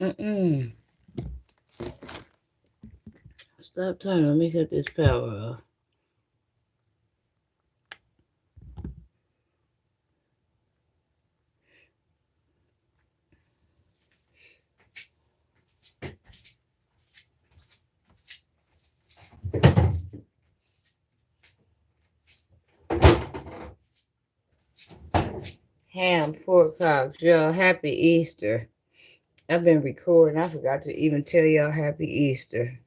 Mm-mm. Stop turning. Let me cut this power off. Ham, pork hocks. Y'all, happy Easter. I've been recording. I forgot to even tell y'all happy Easter.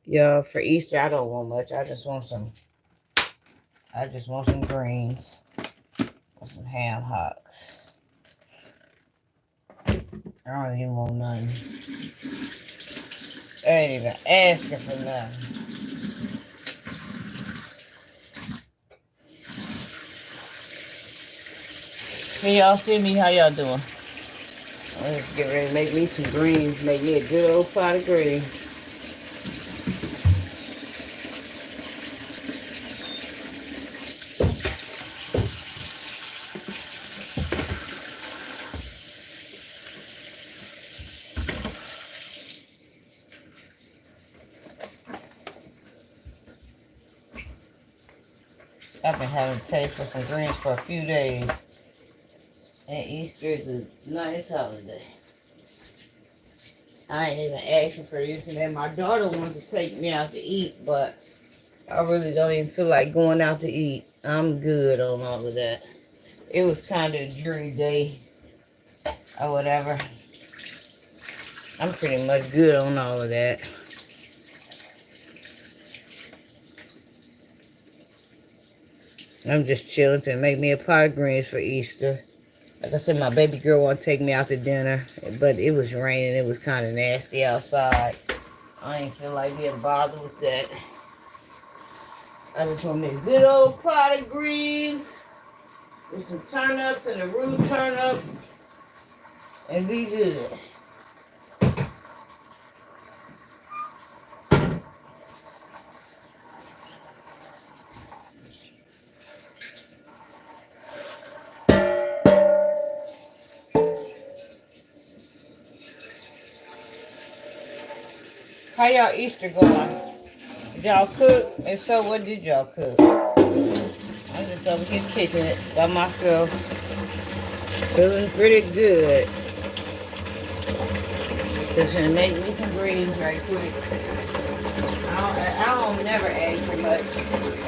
Y'all, for Easter, I don't want much. I just want some greens. With some ham hocks. I don't even want nothing. I ain't even asking for nothing. Can y'all see me? How y'all doing? Let's get ready to make me some greens. Make me a good old pot of greens. I've been having a taste for some greens for a few days. And Easter is a nice holiday. I ain't even asking for this and then my daughter wants to take me out to eat, but I really don't even feel like going out to eat. I'm good on all of that. It was kind of a dreary day or whatever. I'm pretty much good on all of that. I'm just chilling to make me a pot of greens for Easter. Like I said, my baby girl want to take me out to dinner, but it was raining. It was kind of nasty outside. I ain't feel like being bothered with that. I just want me a good old pot of greens with some turnips and a root turnip and be good. How y'all Easter going? Did y'all cook? If so, what did y'all cook? I'm just over here kicking it by myself. Feeling pretty good. Just gonna make me some greens right quick. I don't never ask for much.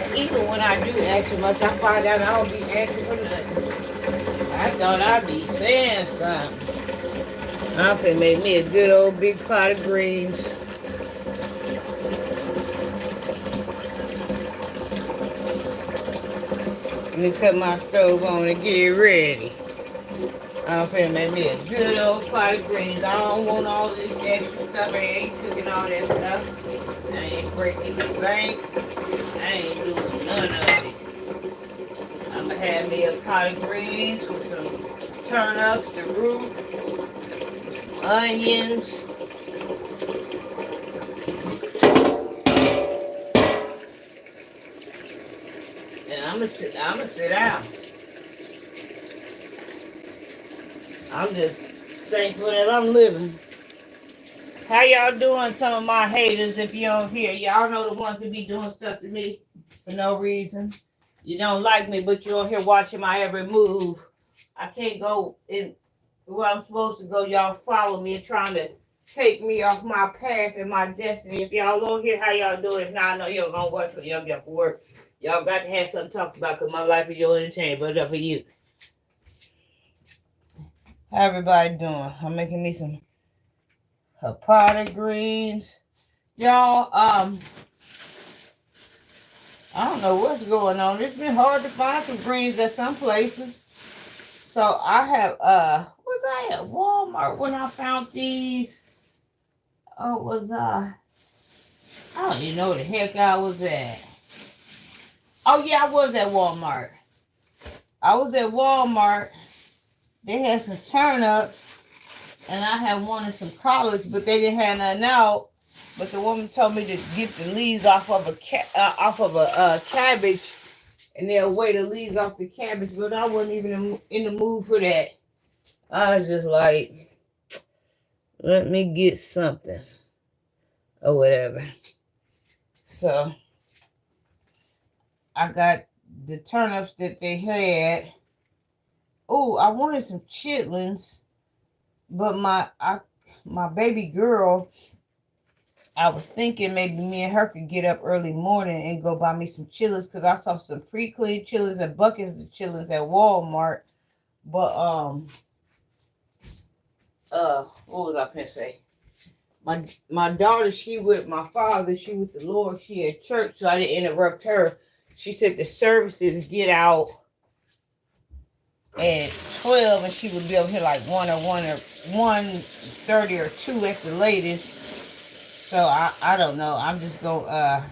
And even when I do ask for much, I find out I don't be asking for nothing. I thought I'd be saying something. I'm finna make me a good old big pot of greens. Let me cut my stove on and get ready. I'm finna make me a good old pot of greens. I don't want all this extra stuff. I ain't cooking all that stuff. I ain't breaking the bank. I ain't doing none of it. I'm gonna have me a pot of greens with some turnips, the root, onions. And I'm gonna sit down. I'm just thankful that I'm living. How y'all doing, some of my haters, if you don't hear? Y'all know the ones that be doing stuff to me for no reason. You don't like me, but you're here watching my every move. I can't go in where I'm supposed to go. Y'all follow me and trying to take me off my path and my destiny. If y'all don't hear how y'all do it, if not, I know y'all gonna watch what y'all get for work. Y'all got to have something to talk about because my life is your entertainment, but enough for you. How everybody doing? I'm making me some a pot of greens. Y'all, I don't know what's going on. It's been hard to find some greens at some places. So I have, was I at Walmart when I found these? Oh, I don't even know where the heck I was at. Oh, yeah, I was at Walmart. They had some turnips. And I had wanted some collards, but they didn't have nothing out. But the woman told me to get the leaves off of a cabbage, and they'll weigh the leaves off the cabbage. But I wasn't even in the mood for that. I was just like, Let me get something or whatever. So I got the turnips that they had. Oh, I wanted some chitlins, but my baby girl, I was thinking maybe me and her could get up early morning and go buy me some chitlins because I saw some pre-cleaned chitlins and buckets of chitlins at Walmart. But what was I finna say? My daughter, she with my father, she with the Lord, she at church, so I didn't interrupt her. She said the services get out at 12 and she would be over here like 1:30 or 2 at the latest. So I don't know. I'm just gonna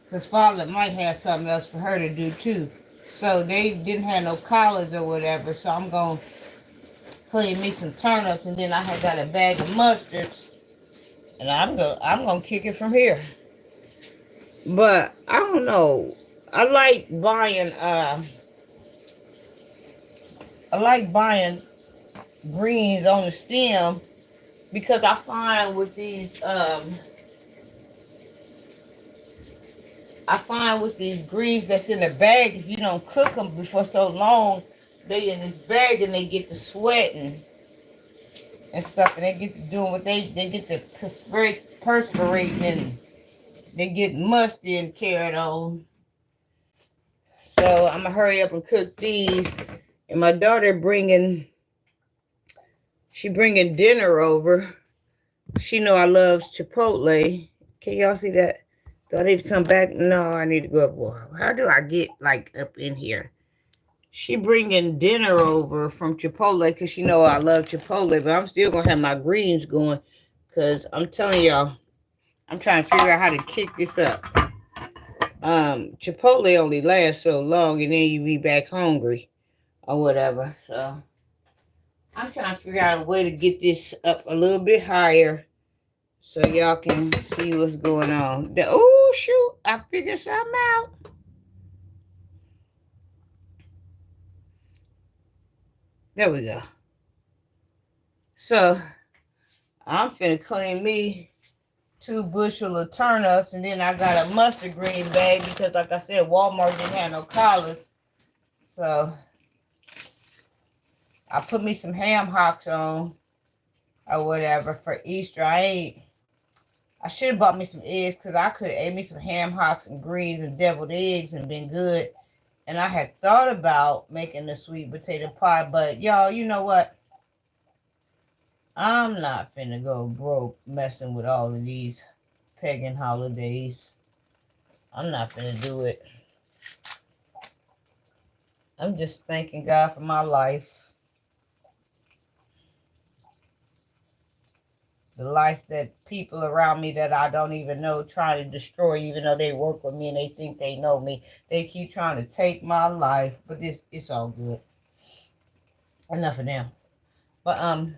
because father might have something else for her to do too. So they didn't have no collars or whatever. So I'm gonna clean me some turnips, and then I had got a bag of mustards, and I'm gonna kick it from here. But I don't know. I like buying greens on the stem because I find with these greens that's in the bag, if you don't cook them before so long, they in this bag and they get to sweating and stuff, and they get to doing what they get to perspirating, and they get musty and carried on. So I'm gonna hurry up and cook these. And my daughter bringing dinner over. She know I love Chipotle. Can y'all see that? Do I need to come back? No, I need to go up. Well, how do I get like up in here? She bringing dinner over from Chipotle because she know I love Chipotle, but I'm still gonna have my greens going because I'm telling y'all, I'm trying to figure out how to kick this up. Chipotle only lasts so long, and then you be back hungry or whatever. So I'm trying to figure out a way to get this up a little bit higher so y'all can see what's going on. Oh shoot, I figured something out. There we go. So I'm finna clean me 2 bushel of turnips, and then I got a mustard green bag because, like I said, Walmart didn't have no collars. So I put me some ham hocks on or whatever for Easter. I should have bought me some eggs because I could have ate me some ham hocks and greens and deviled eggs and been good. And I had thought about making the sweet potato pie, but y'all, you know what? I'm not finna go broke messing with all of these pagan holidays. I'm not finna do it. I'm just thanking God for my life. The life that people around me that I don't even know trying to destroy, even though they work with me and they think they know me. They keep trying to take my life, but it's all good. Enough of them. But I'm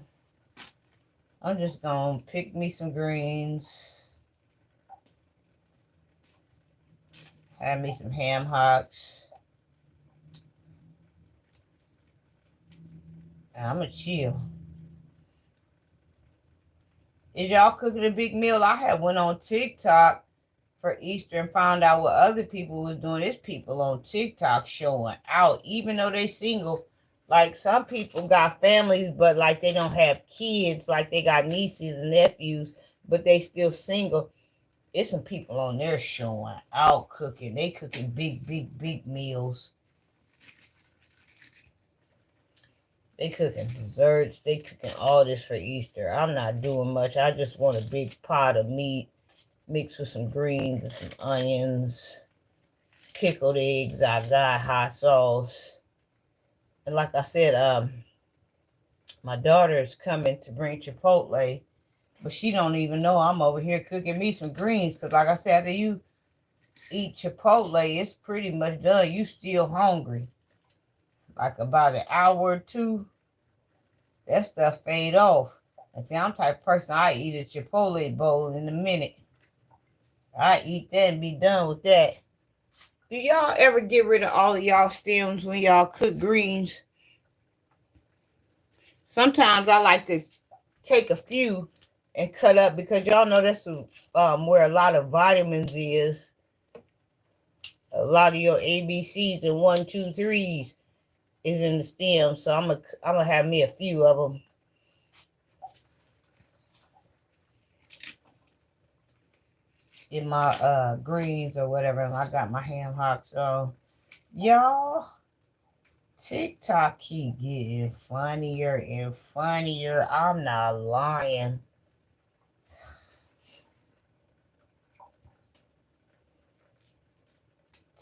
just gonna pick me some greens. Have me some ham hocks. And I'm gonna chill. Is y'all cooking a big meal? I had went on TikTok for Easter and found out what other people was doing. There's people on TikTok showing out, even though they single. Like some people got families, but like they don't have kids, like they got nieces and nephews, but they still single. There's some people on there showing out cooking. They cooking big meals. They cooking desserts. They cooking all this for Easter. I'm not doing much. I just want a big pot of meat mixed with some greens and some onions, pickled eggs. I got hot sauce. And like I said, my daughter is coming to bring Chipotle, but she don't even know I'm over here cooking me some greens. Because like I said, after you eat Chipotle, it's pretty much done. You still hungry. Like about an hour or two, that stuff fade off. And see, I'm the type of person, I eat a Chipotle bowl in a minute. I eat that and be done with that. Do y'all ever get rid of all of y'all stems when y'all cook greens? Sometimes I like to take a few and cut up, because y'all know that's where a lot of vitamins is. A lot of your ABCs and 1, 2, 3s is in the stem. So I'm gonna have me a few of them. In my greens or whatever. And I got my ham hocks on. Y'all, TikTok keep getting funnier and funnier. I'm not lying.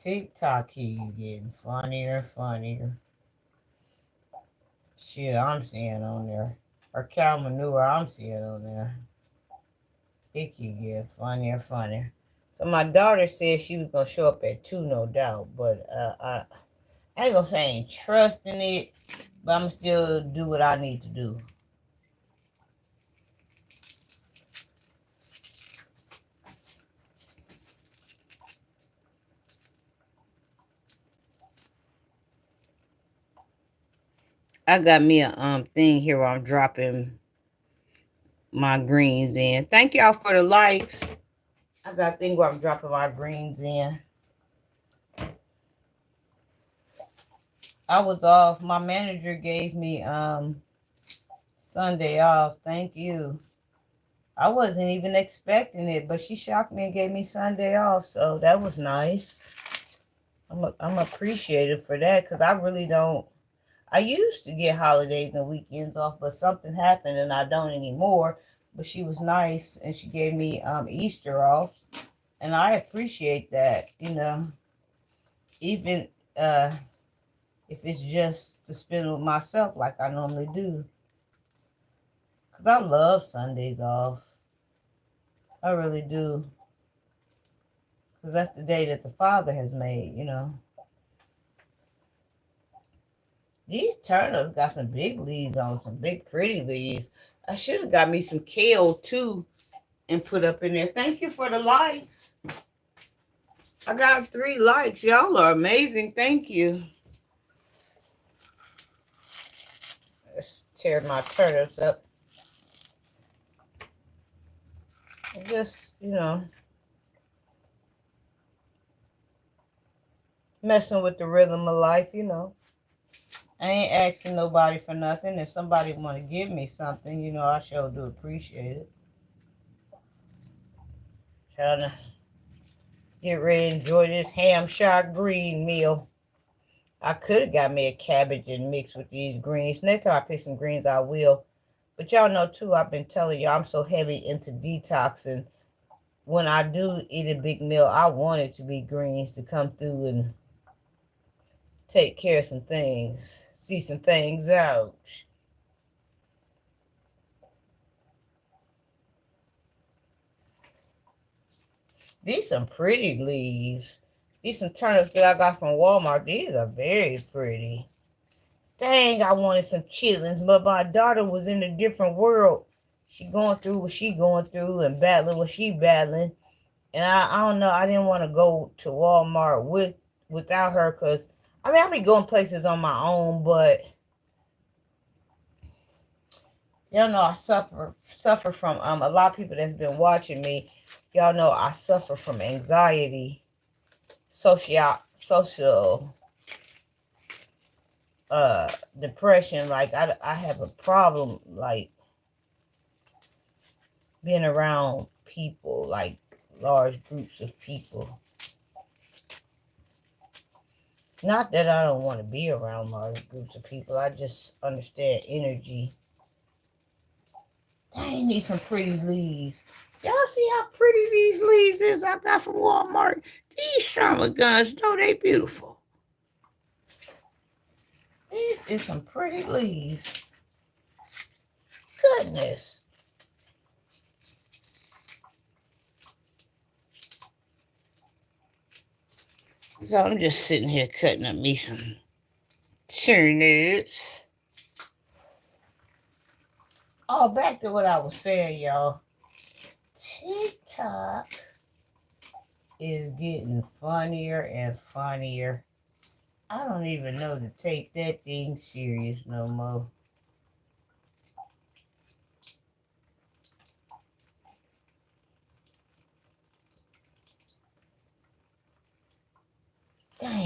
TikTok keep getting funnier and funnier. Shit, I'm seeing on there. Or cow manure, I'm seeing on there. It keep getting funnier and funnier. So my daughter said she was gonna show up at 2, no doubt. But I ain't gonna say I ain't trusting it, but I'm still do what I need to do. I got me a thing here where I'm dropping my greens in. Thank y'all for the likes. I got a thing where I'm dropping my greens in. I was off. My manager gave me Sunday off. Thank you. I wasn't even expecting it, but she shocked me and gave me Sunday off, so that was nice. I'm appreciative for that, because I really don't. I used to get holidays and weekends off, but something happened and I don't anymore. But she was nice and she gave me Easter off, and I appreciate that. Even if it's just to spend with myself like I normally do, because I love Sundays off. I really do, because that's the day that the Father has made. These turnips got some big leaves on, some big pretty leaves. I should have got me some kale too and put up in there. Thank you for the likes. I got 3 likes. Y'all are amazing. Thank you. Let's tear my turnips up. Just, messing with the rhythm of life, I ain't asking nobody for nothing. If somebody want to give me something, I sure do appreciate it. Trying to get ready to enjoy this ham shock green meal. I could have got me a cabbage and mixed with these greens. Next time I pick some greens, I will. But y'all know, too, I've been telling y'all I'm so heavy into detoxing. When I do eat a big meal, I want it to be greens to come through and take care of some things. See some things out. These some pretty leaves. These some turnips that I got from Walmart. These are very pretty. Dang, I wanted some chitlins, but my daughter was in a different world. She going through what she going through and battling what she battling. And I don't know, I didn't want to go to Walmart without her, because, I be going places on my own, but y'all know I suffer from, a lot of people that's been watching me, y'all know I suffer from anxiety, social depression. Like, I have a problem, like, being around people, like large groups of people. Not that I don't want to be around large groups of people. I just understand energy. Dang, need some pretty leaves. Y'all see how pretty these leaves is I got from Walmart? These summer guns, know they beautiful. These is some pretty leaves. Goodness. So I'm just sitting here cutting up me some turnips. Oh, back to what I was saying, y'all. TikTok is getting funnier and funnier. I don't even know to take that thing serious no more.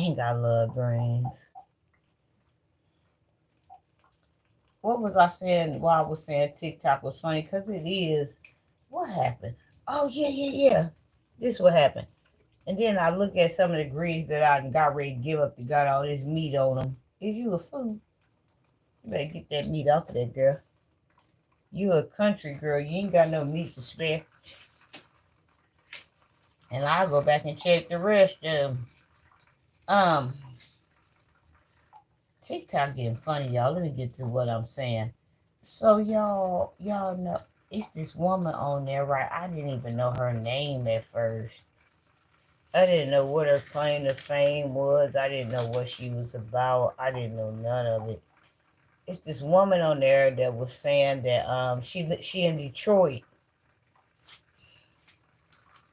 Dang, I love greens. What was I saying while I was saying TikTok was funny? Because it is. What happened? Oh, yeah. This what happened. And then I look at some of the greens that I got ready to give up that got all this meat on them. Is you a fool? You better get that meat off of that, girl. You a country girl. You ain't got no meat to spare. And I'll go back and check the rest of them. TikTok getting funny, y'all. Let me get to what I'm saying. So y'all know it's this woman on there, right? I didn't even know her name at first. I didn't know what her claim to fame was. I didn't know what she was about. I didn't know none of it. It's this woman on there that was saying that she in Detroit,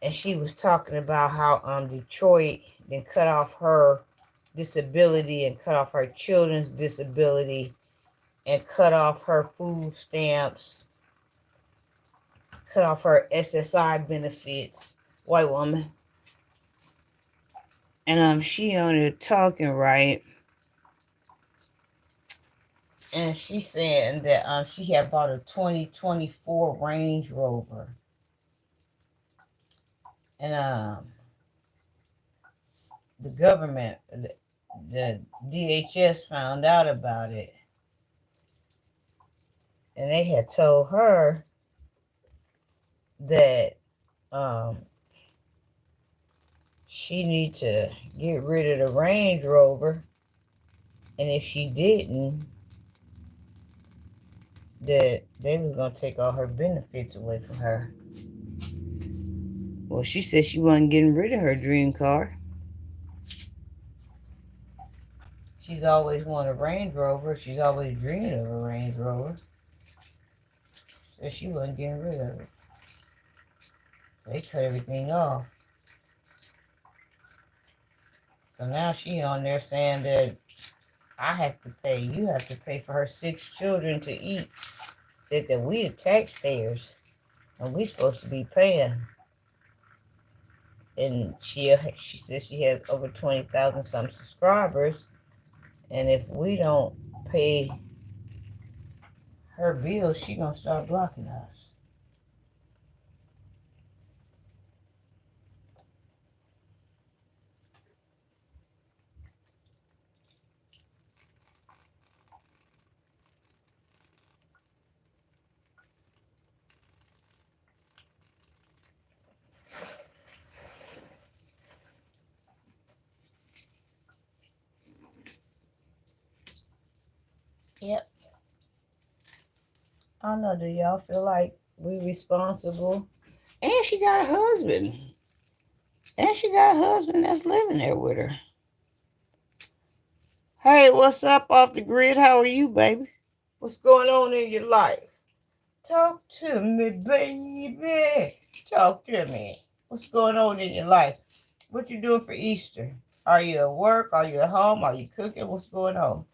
and she was talking about how Detroit then cut off her disability and cut off her children's disability and cut off her food stamps, cut off her SSI benefits. White woman. And she on there talking, right? And she saying that she had bought a 2024 Range Rover. And the government, the DHS found out about it. And they had told her that she need to get rid of the Range Rover. And if she didn't, that they was going to take all her benefits away from her. Well, she said she wasn't getting rid of her dream car. She's always wanted a Range Rover. She's always dreaming of a Range Rover. So she wasn't getting rid of it. They cut everything off. So now she on there saying that I have to pay. You have to pay for her 6 children to eat. Said that we the taxpayers and we supposed to be paying. And she says she has over 20,000 some subscribers. And if we don't pay her bills, she gonna start blocking us. Yep. I don't know. Do y'all feel like we responsible? And she got a husband. And she got a husband that's living there with her. Hey, what's up off the grid? How are you, baby? What's going on in your life? Talk to me, baby. Talk to me. What's going on in your life? What you doing for Easter? Are you at work? Are you at home? Are you cooking? What's going on?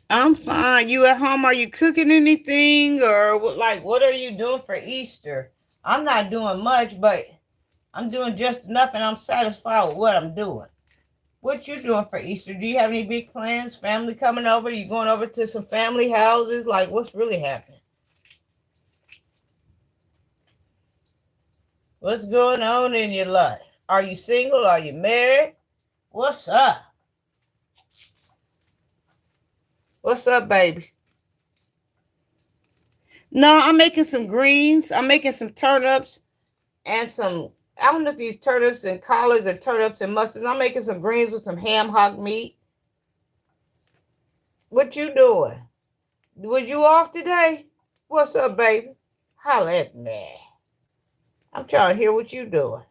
I'm fine. You at home? Are you cooking anything? Or what are you doing for Easter? I'm not doing much, but I'm doing just enough and I'm satisfied with what I'm doing. What you doing for Easter? Do you have any big plans? Family coming over? You going over to some family houses? Like, what's really happening? What's going on in your life? Are you single? Are you married? What's up? What's up, baby? No, I'm making some greens. I'm making some turnips and some, I don't know if these turnips and collards or turnips and mustards. I'm making some greens with some ham hock meat. What you doing? Was you off today? What's up, baby? Holla at me. I'm trying to hear what you doing.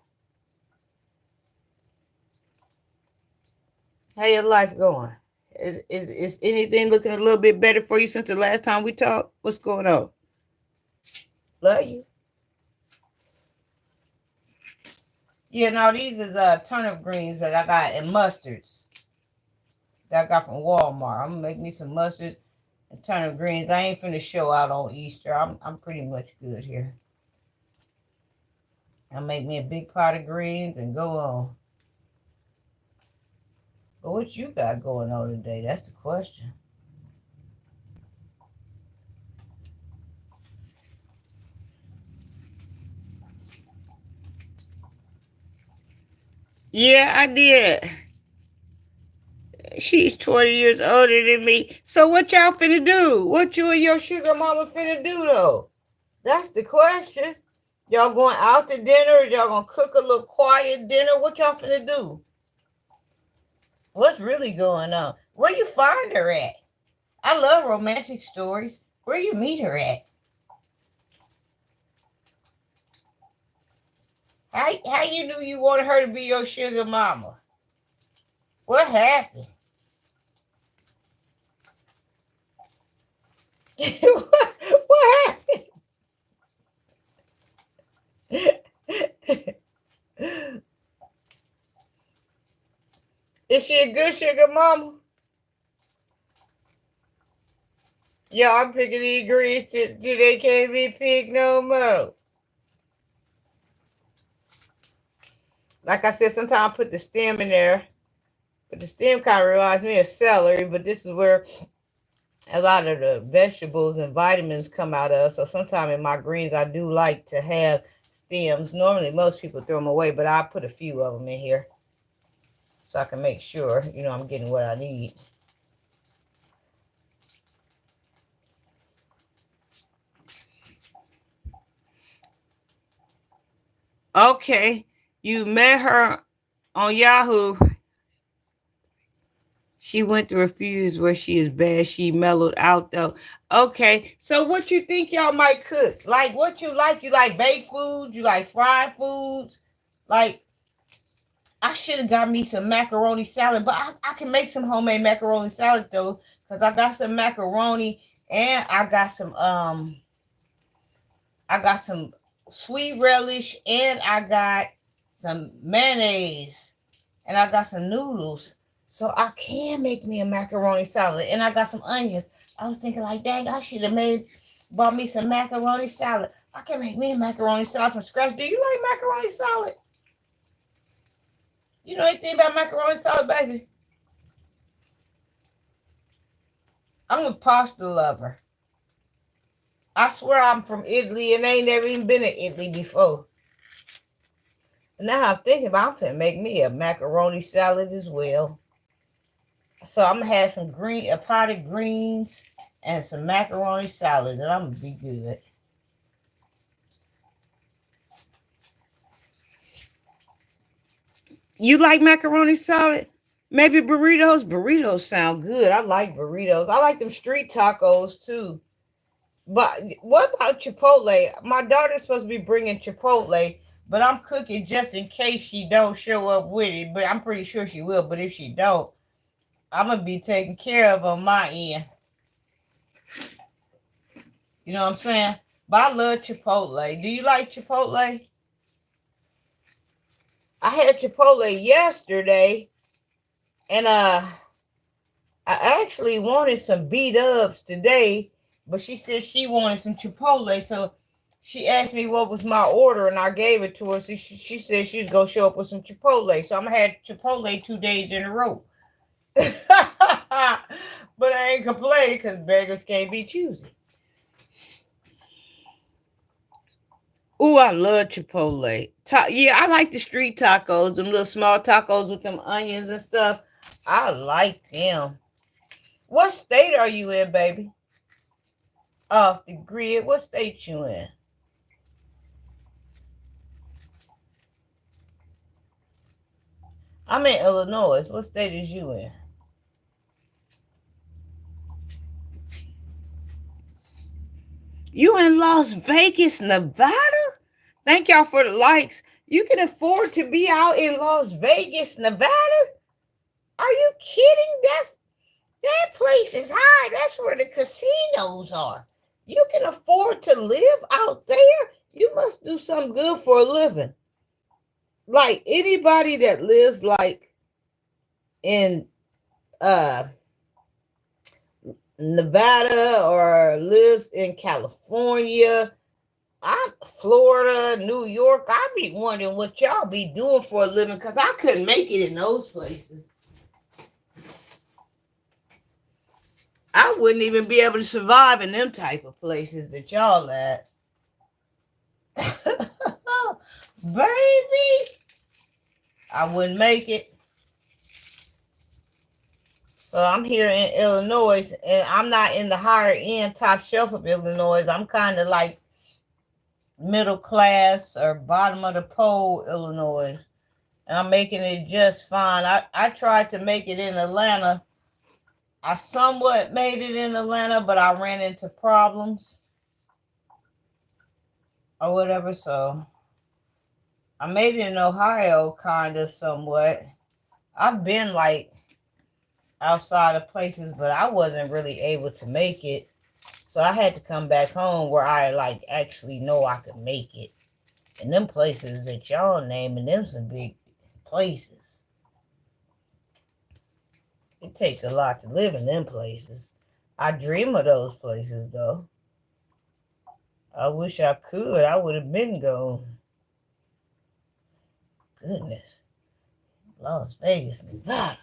How your life going? Is anything looking a little bit better for you since the last time we talked? What's going on? Love you. Yeah, now these is turnip greens that I got and mustards that I got from Walmart. I'm gonna make me some mustard and turnip greens. I ain't finna show out on Easter. I'm pretty much good here. I'll make me a big pot of greens and go on. But what you got going on today? That's the question. Yeah, I did. She's 20 years older than me. So what y'all finna do? What you and your sugar mama finna do though? That's the question. Y'all going out to dinner? Or y'all gonna cook a little quiet dinner? What y'all finna do? What's really going on? Where you find her at? I love romantic stories. Where you meet her at? How you knew you wanted her to be your sugar mama? What happened? what happened? Is she a good sugar mama? Y'all picking these greens till they can't be picked no more. Like I said, sometimes I put the stem in there. But the stem kind of reminds me of celery. But this is where a lot of the vegetables and vitamins come out of. So sometimes in my greens, I do like to have stems. Normally, most people throw them away. But I put a few of them in here. So I can make sure, I'm getting what I need. Okay. You met her on Yahoo. She went through a few years where she is bad. She mellowed out though. Okay. So what you think y'all might cook? Like what you like? You like baked foods? You like fried foods? Like I should have got me some macaroni salad, but I can make some homemade macaroni salad though, because I got some macaroni and I got some sweet relish and I got some mayonnaise and I got some noodles. So I can make me a macaroni salad and I got some onions. I was thinking like, dang, I should have bought me some macaroni salad. I can make me a macaroni salad from scratch. Do you like macaroni salad? You know anything about macaroni salad, baby? I'm a pasta lover. I swear I'm from Italy and I ain't never even been to Italy before. Now I'm thinking about I'm finna make me a macaroni salad as well. So I'm gonna have a pot of greens and some macaroni salad, and I'm gonna be good. You like macaroni salad? Maybe burritos? Burritos sound good. I like burritos. I like them street tacos too. But what about Chipotle? My daughter's supposed to be bringing Chipotle, but I'm cooking just in case she don't show up with it. But I'm pretty sure she will. But if she don't, I'm going to be taken care of on my end. You know what I'm saying? But I love Chipotle. Do you like Chipotle? I had Chipotle yesterday. And I actually wanted some B-dubs today. But she said she wanted some Chipotle. So she asked me what was my order. And I gave it to her. So she said she was going to show up with some Chipotle. So I'm going to have Chipotle 2 days in a row. But I ain't complaining because beggars can't be choosy. Ooh, I love Chipotle. Yeah, I like the street tacos, them little small tacos with them onions and stuff. I like them. What state are you in, baby? Off the grid. What state you in? I'm in Illinois. What state is you in? You in Las Vegas, Nevada? Thank y'all for the likes. You can afford to be out in Las Vegas, Nevada? Are you kidding? is high. That's where the casinos are. You can afford to live out there. You must do something good for a living. Like anybody that lives like in Nevada or lives in California, I'm Florida, New York. I be wondering what y'all be doing for a living because I couldn't make it in those places. I wouldn't even be able to survive in them type of places that y'all at. Baby, I wouldn't make it. So I'm here in Illinois, and I'm not in the higher end top shelf of Illinois. I'm kind of like middle class or bottom of the pole Illinois. And I'm making it just fine. I tried to make it in Atlanta. I somewhat made it in Atlanta, but I ran into problems or whatever. So I made it in Ohio kind of somewhat. I've been like outside of places, but I wasn't really able to make it. So I had to come back home where I like actually know I could make it. And them places that y'all naming, them some big places. It takes a lot to live in them places. I dream of those places though. I wish I could. I would have been gone. Goodness. Las Vegas, Nevada.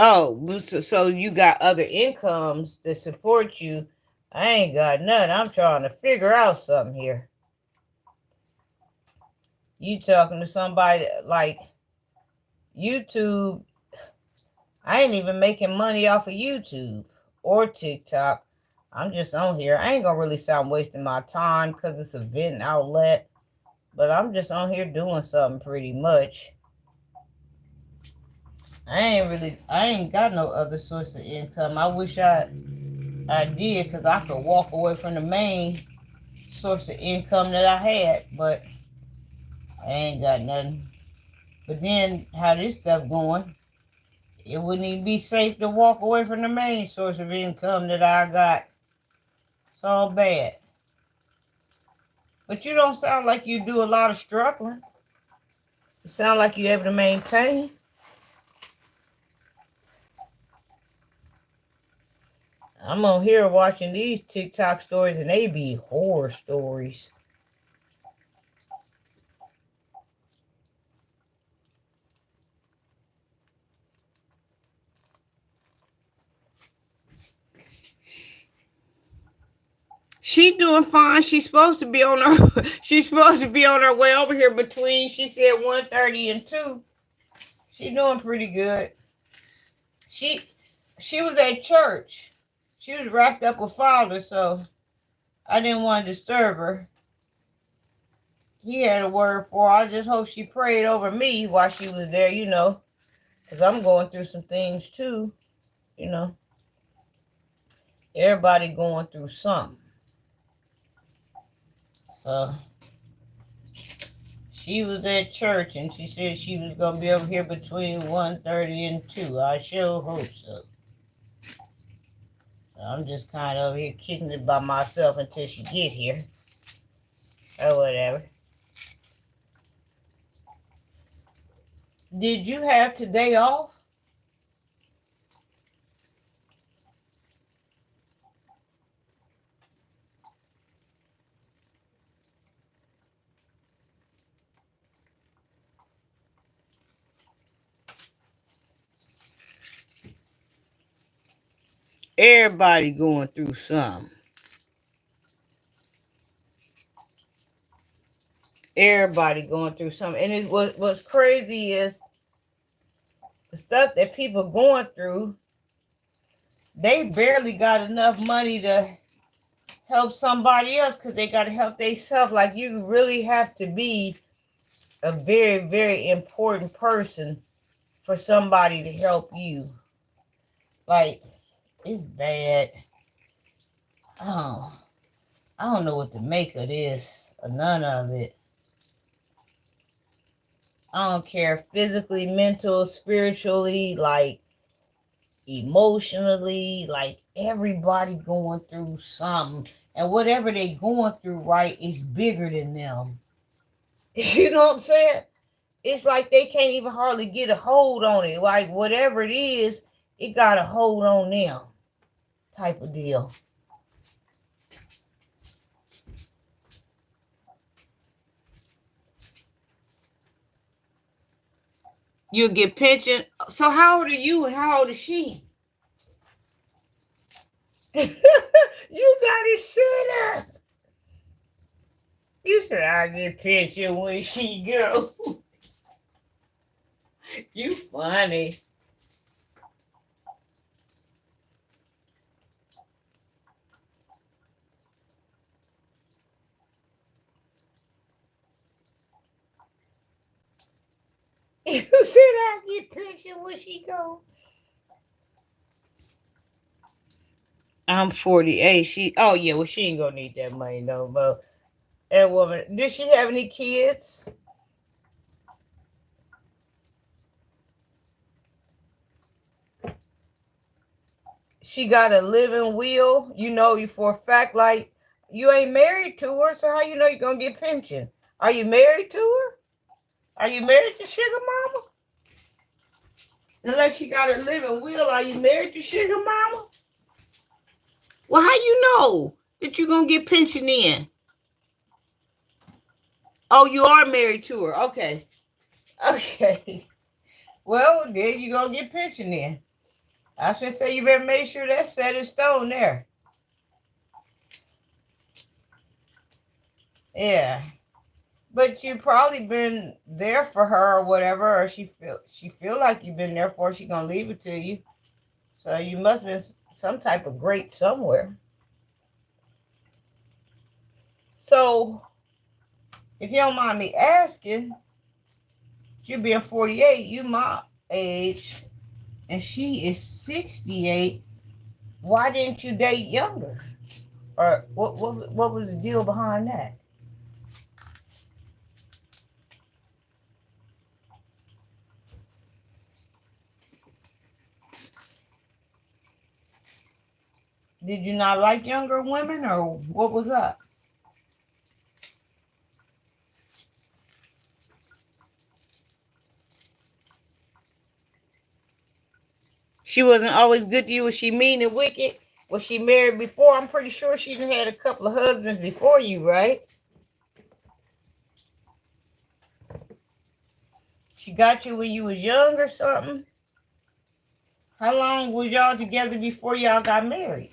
Oh, so you got other incomes that support you. I ain't got none. I'm trying to figure out something here. You talking to somebody like YouTube. I ain't even making money off of YouTube or TikTok. I'm just on here. I ain't gonna really sound wasting my time because it's a venting outlet. But I'm just on here doing something pretty much. I ain't got no other source of income. I wish I did, because I could walk away from the main source of income that I had, but I ain't got nothing. But then how this stuff going, it wouldn't even be safe to walk away from the main source of income that I got. It's all bad. But you don't sound like you do a lot of struggling. You sound like you're able to maintain. I'm on here watching these TikTok stories, and they be horror stories. She doing fine. She's supposed to be on her. She's supposed to be on her way over here between. She said 1:30 and 2. She doing pretty good. She was at church. She was wrapped up with Father, so I didn't want to disturb her. He had a word for her. I just hope she prayed over me while she was there, because I'm going through some things too, Everybody going through something. So she was at church, and she said she was going to be over here between 1:30 and 2. I sure hope so. I'm just kind of over here kicking it by myself until she get here. Or whatever. Did you have today off? Everybody going through something. Everybody going through something. And what's crazy is the stuff that people going through, they barely got enough money to help somebody else because they got to help themselves. Like, you really have to be a very, very important person for somebody to help you. Like, it's bad. Oh, I don't know what to make of this or none of it. I don't care, physically, mental, spiritually, like emotionally, like everybody going through something. And whatever they going through, right, is bigger than them. You know what I'm saying? It's like they can't even hardly get a hold on it. Like whatever it is, it got a hold on them type of deal. You get pension. So how old are you and how old is she? You got it, shut up. You said I get pension when she go. You funny. You said I get pension when she go. I'm 48. Oh yeah, well she ain't gonna need that money no more. That woman, did she have any kids? She got a living will. You know you for a fact, like you ain't married to her, so how you know you're gonna get pension? Are you married to her? Are you married to Sugar Mama? Unless she got a living will, are you married to Sugar Mama? Well, how you know that you're gonna get pension in? Oh, you are married to her. Okay. Okay. Well, then you gonna get pension in. I should say you better make sure that's set in stone there. Yeah. But you probably been there for her or whatever, or she feel like you've been there for her, she gonna leave it to you. So you must have been some type of great somewhere. So if you don't mind me asking, you being 48, you my age, and she is 68. Why didn't you date younger? Or what was the deal behind that? Did you not like younger women, or what was up? She wasn't always good to you. Was she mean and wicked? Was she married before? I'm pretty sure she had a couple of husbands before you, right? She got you when you was young or something? How long was y'all together before y'all got married?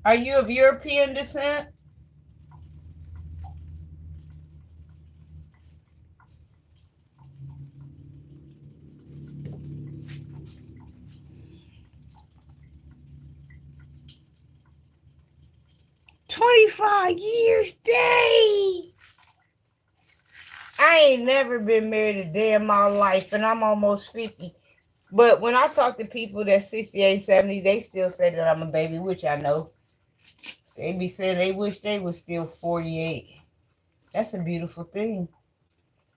Are you of European descent? $25 day. I ain't never been married a day in my life, and I'm almost 50. But when I talk to people that's 68, 70, they still say that I'm a baby, which I know. They be saying they wish they was still 48. That's a beautiful thing.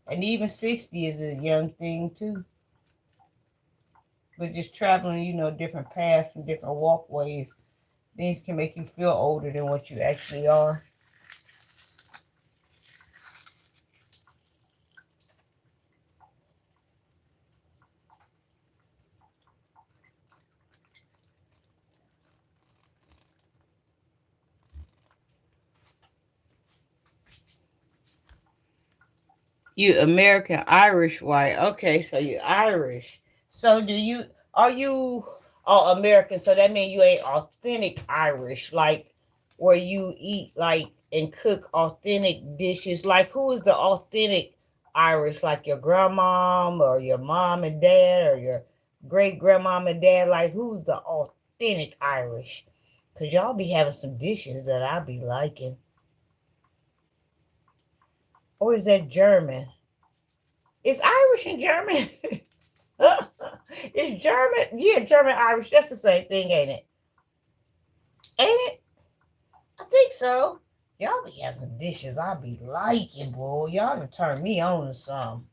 And even 60 is a young thing, too. But just traveling, different paths and different walkways, things can make you feel older than what you actually are. You American Irish white. Okay, so you're Irish. So are you American? So that means you ain't authentic Irish, like where you eat like and cook authentic dishes. Like who is the authentic Irish? Like your grandma or your mom and dad or your great grandmom and dad? Like who's the authentic Irish? Cause y'all be having some dishes that I be liking. Or is that German? It's Irish and German. It's German. Yeah, German, Irish. That's the same thing, ain't it? Ain't it? I think so. Y'all be having some dishes I be liking, boy. Y'all done turn me on to some.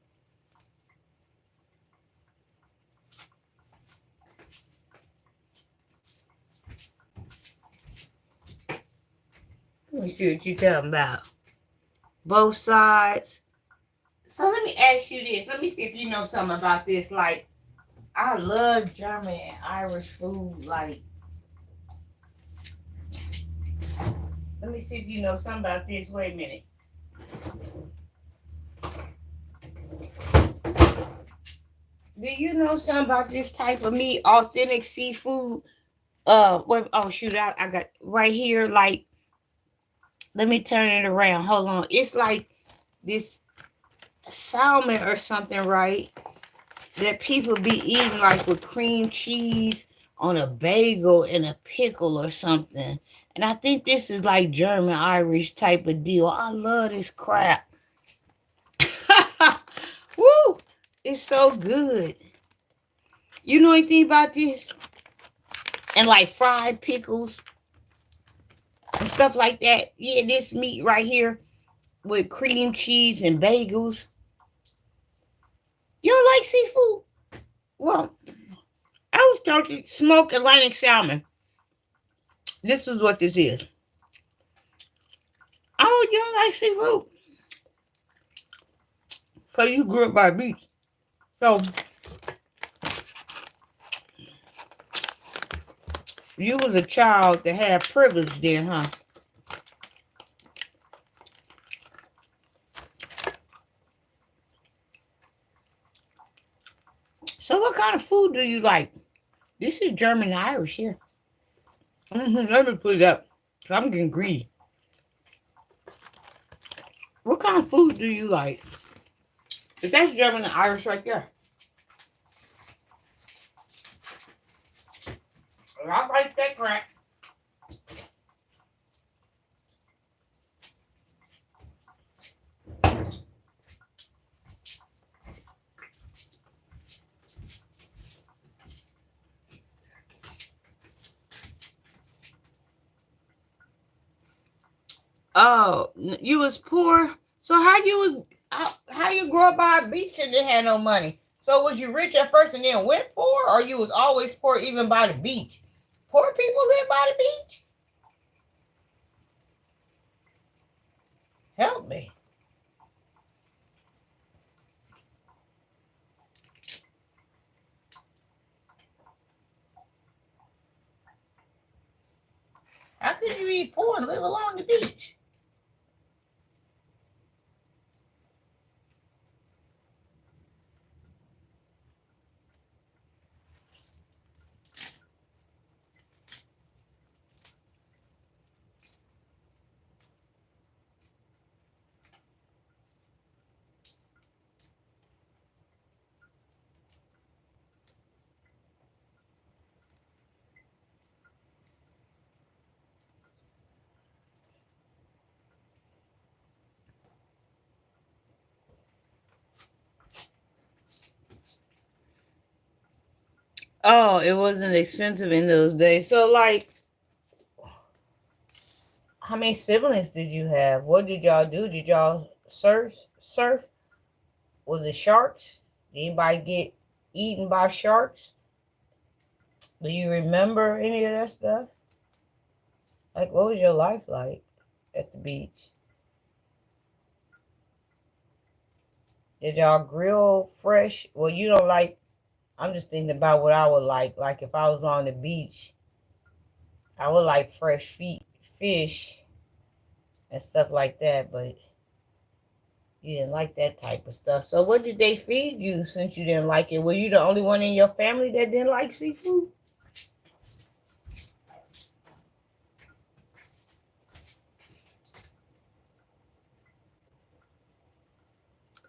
Let me see what you talking about. Both sides. So let me ask you this. Let me see if you know something about this. Like, I love German and Irish food. Like, let me see if you know something about this. Wait a minute. Do you know something about this type of meat? Authentic seafood. Wait, oh shoot, I got right here. Like, let me turn it around. Hold on. It's like this salmon or something, right? That people be eating like with cream cheese on a bagel and a pickle or something. And I think this is like German Irish type of deal. I love this crap. Woo! It's so good. You know anything about this? And like fried pickles and stuff like that. Yeah, this meat right here with cream cheese and bagels. You don't like seafood? Well, I was talking smoked Atlantic salmon. This is what this is. Oh, you don't like seafood? So you grew up by the beach. So you was a child that had privilege then, huh? So what kind of food do you like? This is German and Irish here. Let me put it up. So I'm getting greedy. What kind of food do you like? If that's German and Irish right there. I like that crap. Oh, you was poor. So how you grew up by a beach and didn't have no money? So was you rich at first and then went poor, or you was always poor even by the beach? Poor people live by the beach. Help me. How could you be poor and live along the beach? Oh, it wasn't expensive in those days. So, like, how many siblings did you have? What did y'all do? Did y'all surf? Surf? Was it sharks? Did anybody get eaten by sharks? Do you remember any of that stuff? Like, what was your life like at the beach? Did y'all grill fresh? Well, you don't like. I'm just thinking about what I would like. Like, if I was on the beach, I would like fresh fish and stuff like that. But you didn't like that type of stuff. So, what did they feed you since you didn't like it? Were you the only one in your family that didn't like seafood?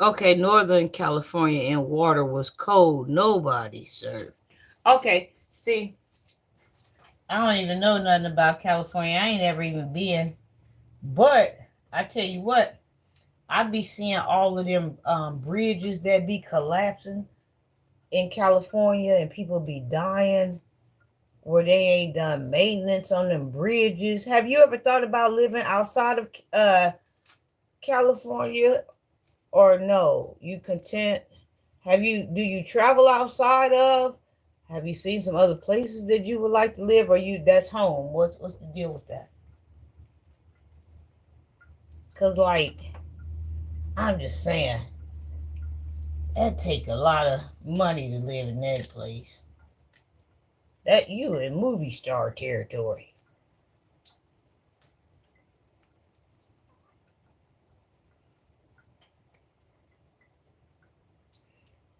Okay, Northern California and water was cold. Nobody served. Okay, see, I don't even know nothing about California. I ain't ever even been. But I tell you what, I be seeing all of them bridges that be collapsing in California, and people be dying where they ain't done maintenance on them bridges. Have you ever thought about living outside of California, or no? You content? Do you travel outside of? Have you seen some other places that you would like to live, or you that's home? What's the deal with that? Cause like I'm just saying, that take a lot of money to live in that place. That you in movie star territory.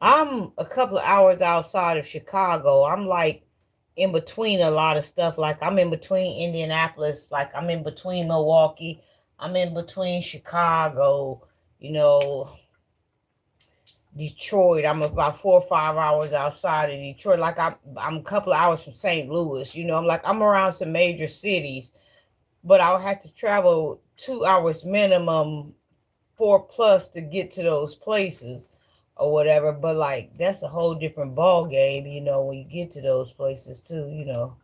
I'm a couple of hours outside of Chicago. I'm like in between a lot of stuff. Like I'm in between Indianapolis, like I'm in between Milwaukee, I'm in between Chicago, you know, Detroit. I'm about 4 or 5 hours outside of Detroit. Like I'm a couple of hours from St. Louis. I'm around some major cities, but I'll have to travel 2 hours minimum, 4 plus to get to those places or whatever. But like that's a whole different ball game, when you get to those places too.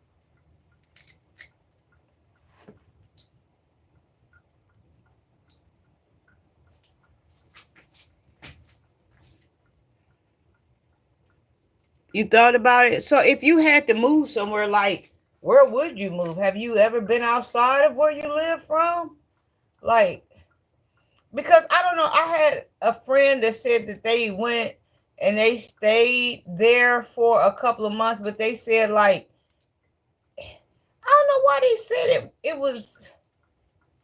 You thought about it? So if you had to move somewhere, like where would you move? Have you ever been outside of where you live from? Like, because I don't know, I had a friend that said that they went and they stayed there for a couple of months, but they said like I don't know why they said it was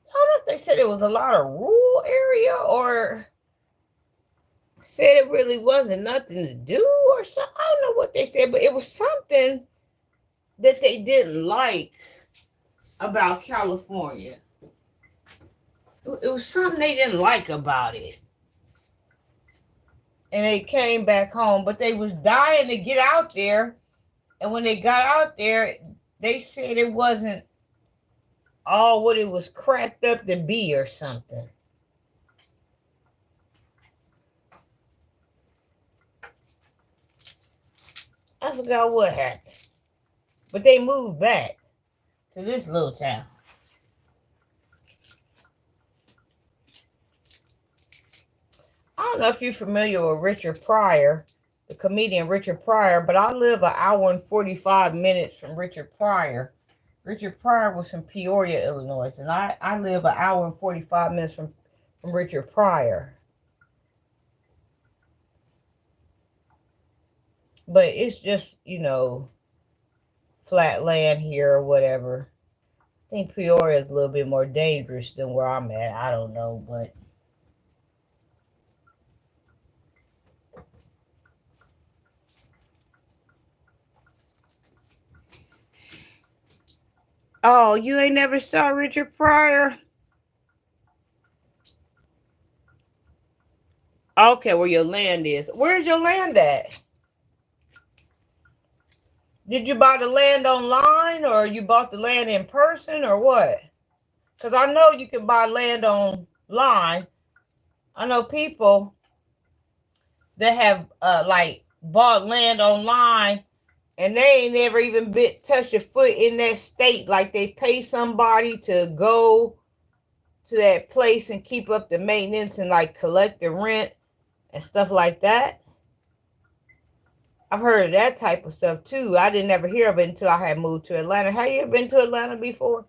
I don't know if they said it was a lot of rural area or said it really wasn't nothing to do or something. I don't know what they said, but it was something that they didn't like about California. It was something they didn't like about it. And they came back home, but they was dying to get out there. And when they got out there, they said it wasn't all what it was cracked up to be or something. I forgot what happened. But they moved back to this little town. I don't know if you're familiar with Richard Pryor, the comedian Richard Pryor, but I live an hour and 45 minutes from Richard Pryor. Richard Pryor was from Peoria, Illinois, and I live an hour and 45 minutes from Richard Pryor. But it's just, flat land here or whatever. I think Peoria is a little bit more dangerous than where I'm at. I don't know, but oh, you ain't never saw Richard Pryor? Okay, where your land is. Where's your land at? Did you buy the land online or you bought the land in person or what? Because I know you can buy land online. I know people that have like bought land online and they ain't never even touched a foot in that state. Like they pay somebody to go to that place and keep up the maintenance and like collect the rent and stuff like that. I've heard of that type of stuff too. I didn't ever hear of it until I had moved to Atlanta. Have you ever been to Atlanta before?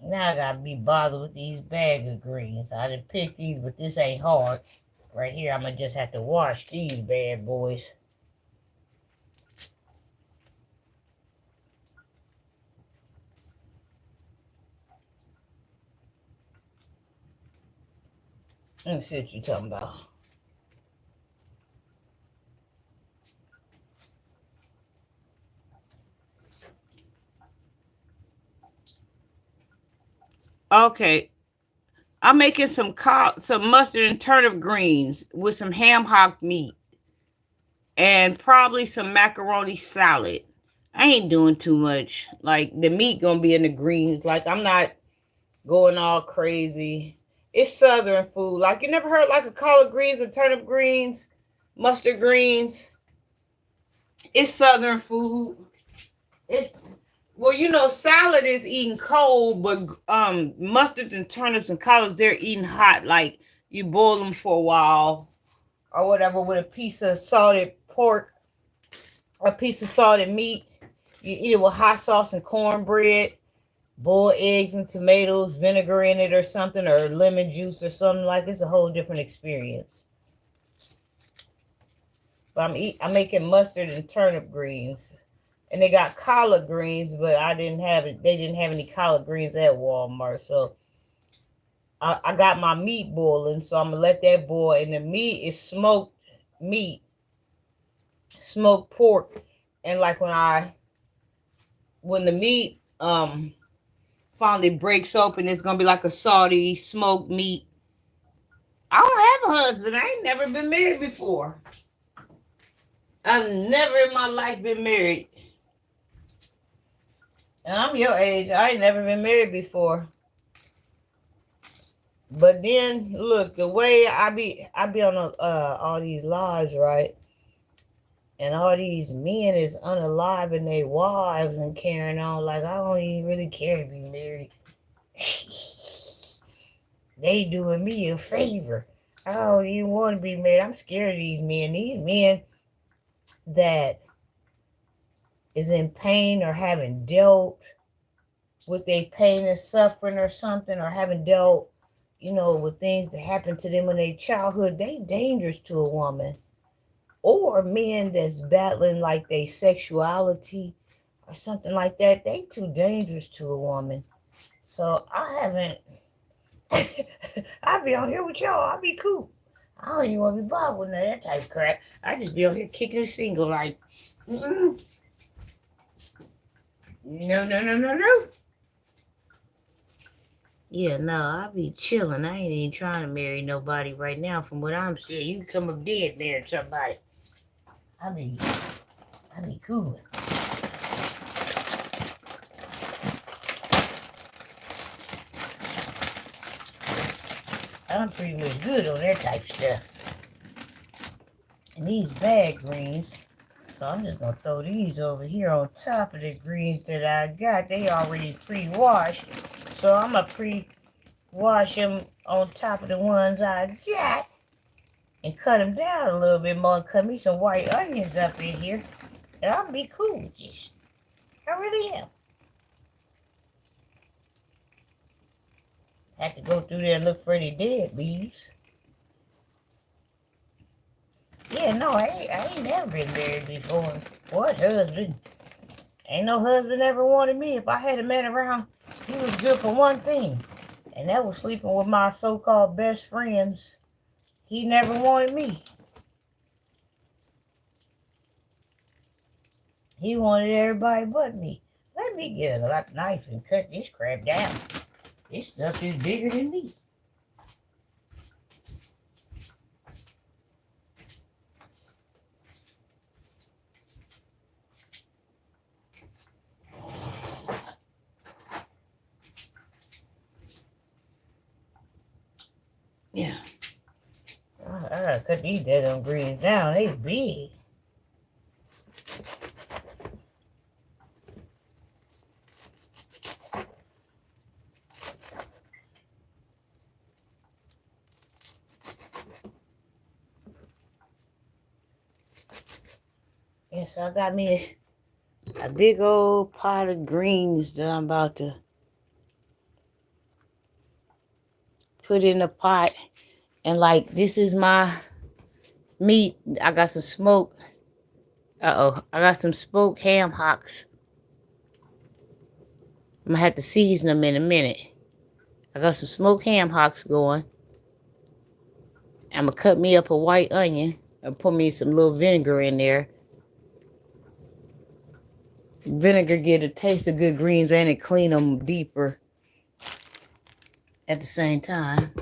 Now I gotta be bothered with these bag of greens. I done picked these, but this ain't hard. Right here, I'm gonna just have to wash these bad boys. Let me see what you're talking about. Okay, I'm making some mustard and turnip greens with some ham hock meat and probably some macaroni salad. I ain't doing too much. Like the meat gonna be in the greens. Like I'm not going all crazy. It's southern food. Like you never heard like a collard greens or turnip greens, mustard greens. It's southern food. It's well, you know, salad is eaten cold, but mustard and turnips and collards they're eaten hot. Like you boil them for a while or whatever with a piece of salted pork, a piece of salted meat. You eat it with hot sauce and cornbread, boiled eggs and tomatoes, vinegar in it or something, or lemon juice or something like. It's a whole different experience. But I'm making mustard and turnip greens. And they got collard greens, but I didn't have it. They didn't have any collard greens at Walmart. So I got my meat boiling. So I'm gonna let that boil. And the meat is smoked meat, smoked pork. And like when the meat finally breaks open, it's gonna be like a salty smoked meat. I don't have a husband. I ain't never been married before. I've never in my life been married. And I'm your age. I ain't never been married before. But then look, the way I be on all these lives, right? And all these men is unaliving their wives and carrying on like I don't even really care to be married. They doing me a favor. I don't even want to be married. I'm scared of these men. These men that is in pain or having dealt with their pain and suffering or something, or having dealt, with things that happened to them in their childhood, they dangerous to a woman. Or men that's battling like their sexuality or something like that, they too dangerous to a woman. So I haven't, I'll be on here with y'all. I'll be cool. I don't even want to be bothered with that type of crap. I just be on here kicking a single like, no. Yeah, no, I'll be chilling. I ain't even trying to marry nobody right now. From what I'm seeing, you can come up dead marrying somebody. I be cool. I'm pretty much good on that type of stuff. And these bag greens, so I'm just gonna throw these over here on top of the greens that I got. They already pre-washed, so I'm gonna pre-wash them on top of the ones I got and cut them down a little bit more and cut me some white onions up in here. And I'll be cool with this. I really am. Have to go through there and look for any dead leaves. Yeah, no, I ain't never been married before. What husband? Ain't no husband ever wanted me. If I had a man around, he was good for one thing. And that was sleeping with my so-called best friends. He never wanted me. He wanted everybody but me. Let me get a knife and cut this crap down. This stuff is bigger than me. Yeah. I gotta cut these dead greens down. They big. Yeah, so I got me a big old pot of greens that I'm about to put in the pot. And like, this is my meat. I got some smoked. I got some smoked ham hocks. I'm gonna have to season them in a minute. I got some smoked ham hocks going. I'm gonna cut me up a white onion and put me some little vinegar in there. Vinegar get a taste of good greens and it clean them deeper. at the same time.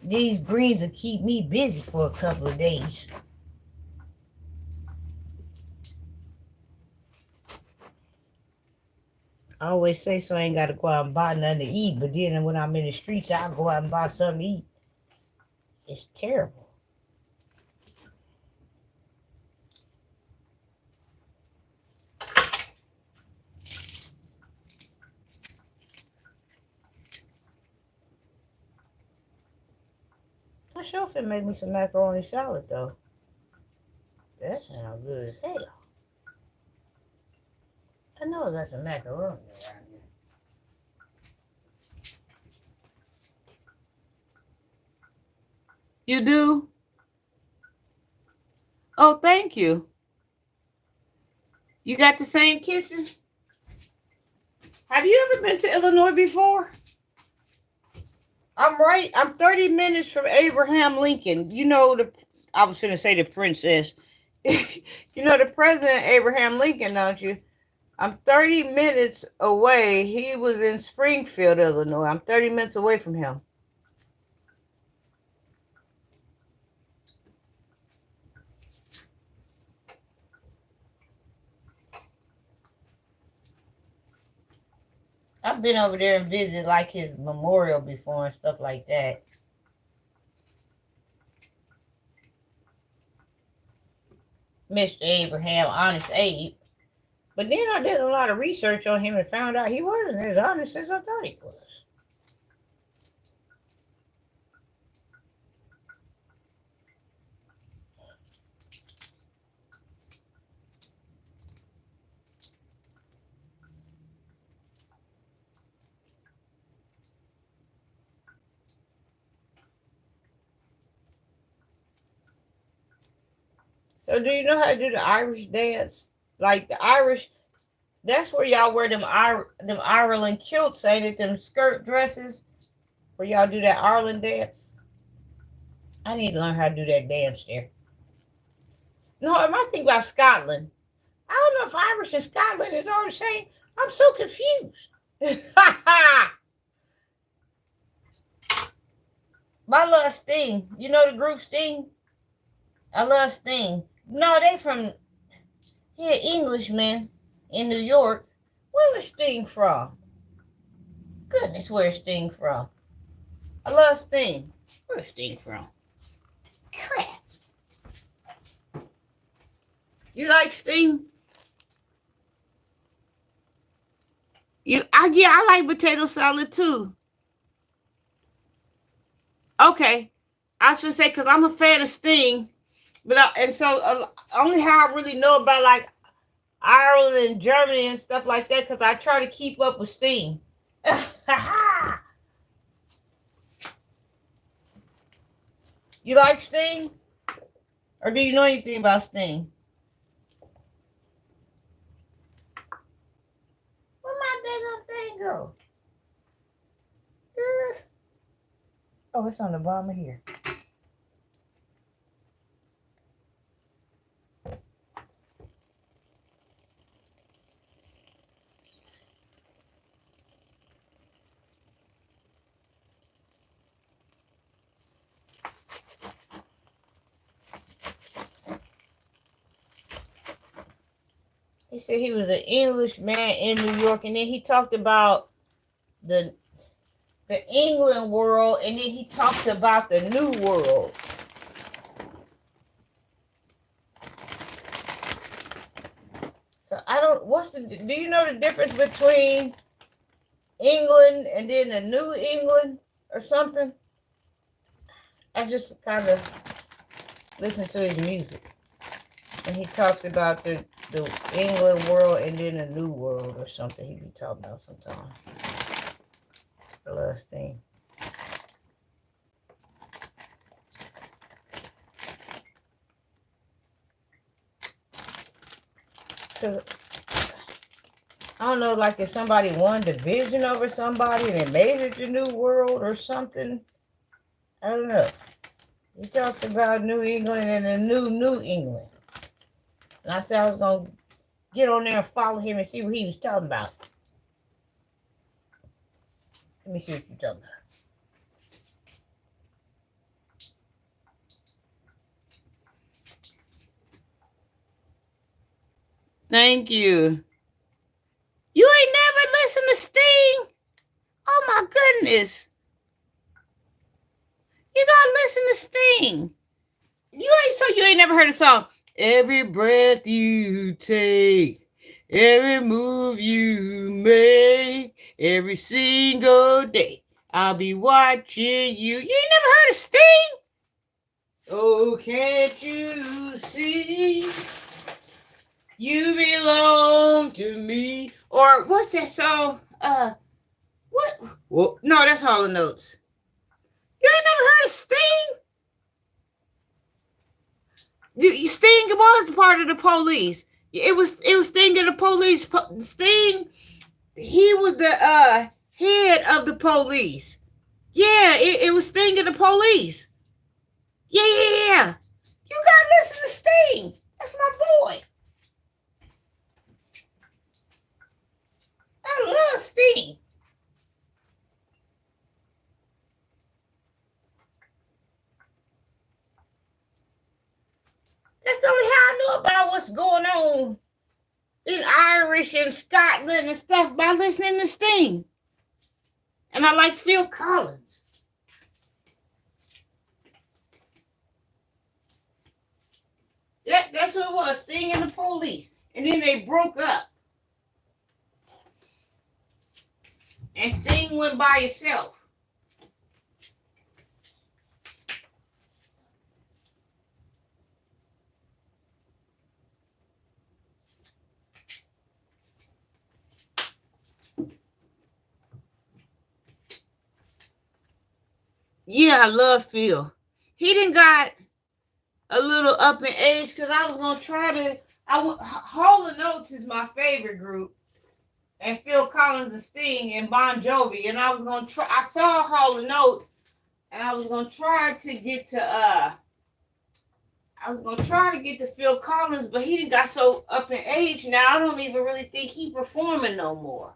These greens will keep me busy for a couple of days. I always say so I ain't got to go out and buy nothing to eat, but then when I'm in the streets, I'll go out and buy something to eat. It's terrible. I sure finna make me some macaroni salad, though. That sounds good as hell. I know I got some macaroni around here. You do? Oh, thank you. You got the same kitchen? Have you ever been to Illinois before? I'm 30 minutes from Abraham Lincoln. You know I was going to say the princess. You know the President Abraham Lincoln, don't you? I'm 30 minutes away. He was in Springfield, Illinois. I'm 30 minutes away from him. I've been over there and visited like his memorial before and stuff like that. Mr. Abraham, Honest Abe. But then I did a lot of research on him and found out he wasn't as honest as I thought he was. So do you know how to do the Irish dance? Like the Irish, that's where y'all wear them Ireland kilts, ain't it? Them skirt dresses, where y'all do that Ireland dance. I need to learn how to do that dance there. No, I might think about Scotland. I don't know if Irish and Scotland is all the same. I'm so confused. I love Sting. You know the group Sting? I love Sting. No, they from Englishmen in New York. Where was Sting from? Goodness, where's Sting from? I love Sting. Where's Sting from? Crap. You like Sting? I like potato salad too. Okay, I was gonna say because I'm a fan of Sting, but only how I really know about like Ireland and Germany and stuff like that because I try to keep up with Sting. You like Sting, or do you know anything about Sting? Where my damn thing go? Oh, it's on the bottom of here. He said he was an English man in New York, and then he talked about the England world, and then he talked about the New World. So do you know the difference between England and then the New England or something? I just kind of listen to his music, and he talks about the England world and then the New World or something. He be talking about sometimes. The last thing. Cause I don't know, like if somebody won division over somebody and it made it the New World or something. I don't know. He talked about New England and the New England. And I said I was going to get on there and follow him and see what he was talking about. Let me see what you're talking about. Thank you. You ain't never listened to Sting? Oh my goodness. You gotta listen to Sting. You ain't never heard a song. Every breath you take, every move you make, every single day, I'll be watching you. You ain't never heard of Sting? Oh, can't you see? You belong to me. Or what's that song? What? Well, no, that's Hall & Oates. You ain't never heard of Sting? Sting was part of the Police. It was Sting and the Police. Sting, he was the head of the Police. Yeah, it was Sting and the Police. Yeah. You gotta listen to Sting. That's my boy. I love Sting. That's the only how I know about what's going on in Irish and Scotland and stuff by listening to Sting. And I like Phil Collins. That's who it was, Sting and the Police. And then they broke up. And Sting went by himself. Yeah, I love Phil. He done got a little up in age because I was going to try to... Hall & Oates is my favorite group. And Phil Collins and Sting and Bon Jovi. And I was going to try... I saw Hall & Oates. And I was going to try to get to... I was going to try to get to Phil Collins, but he done got so up in age now, I don't even really think he performing no more.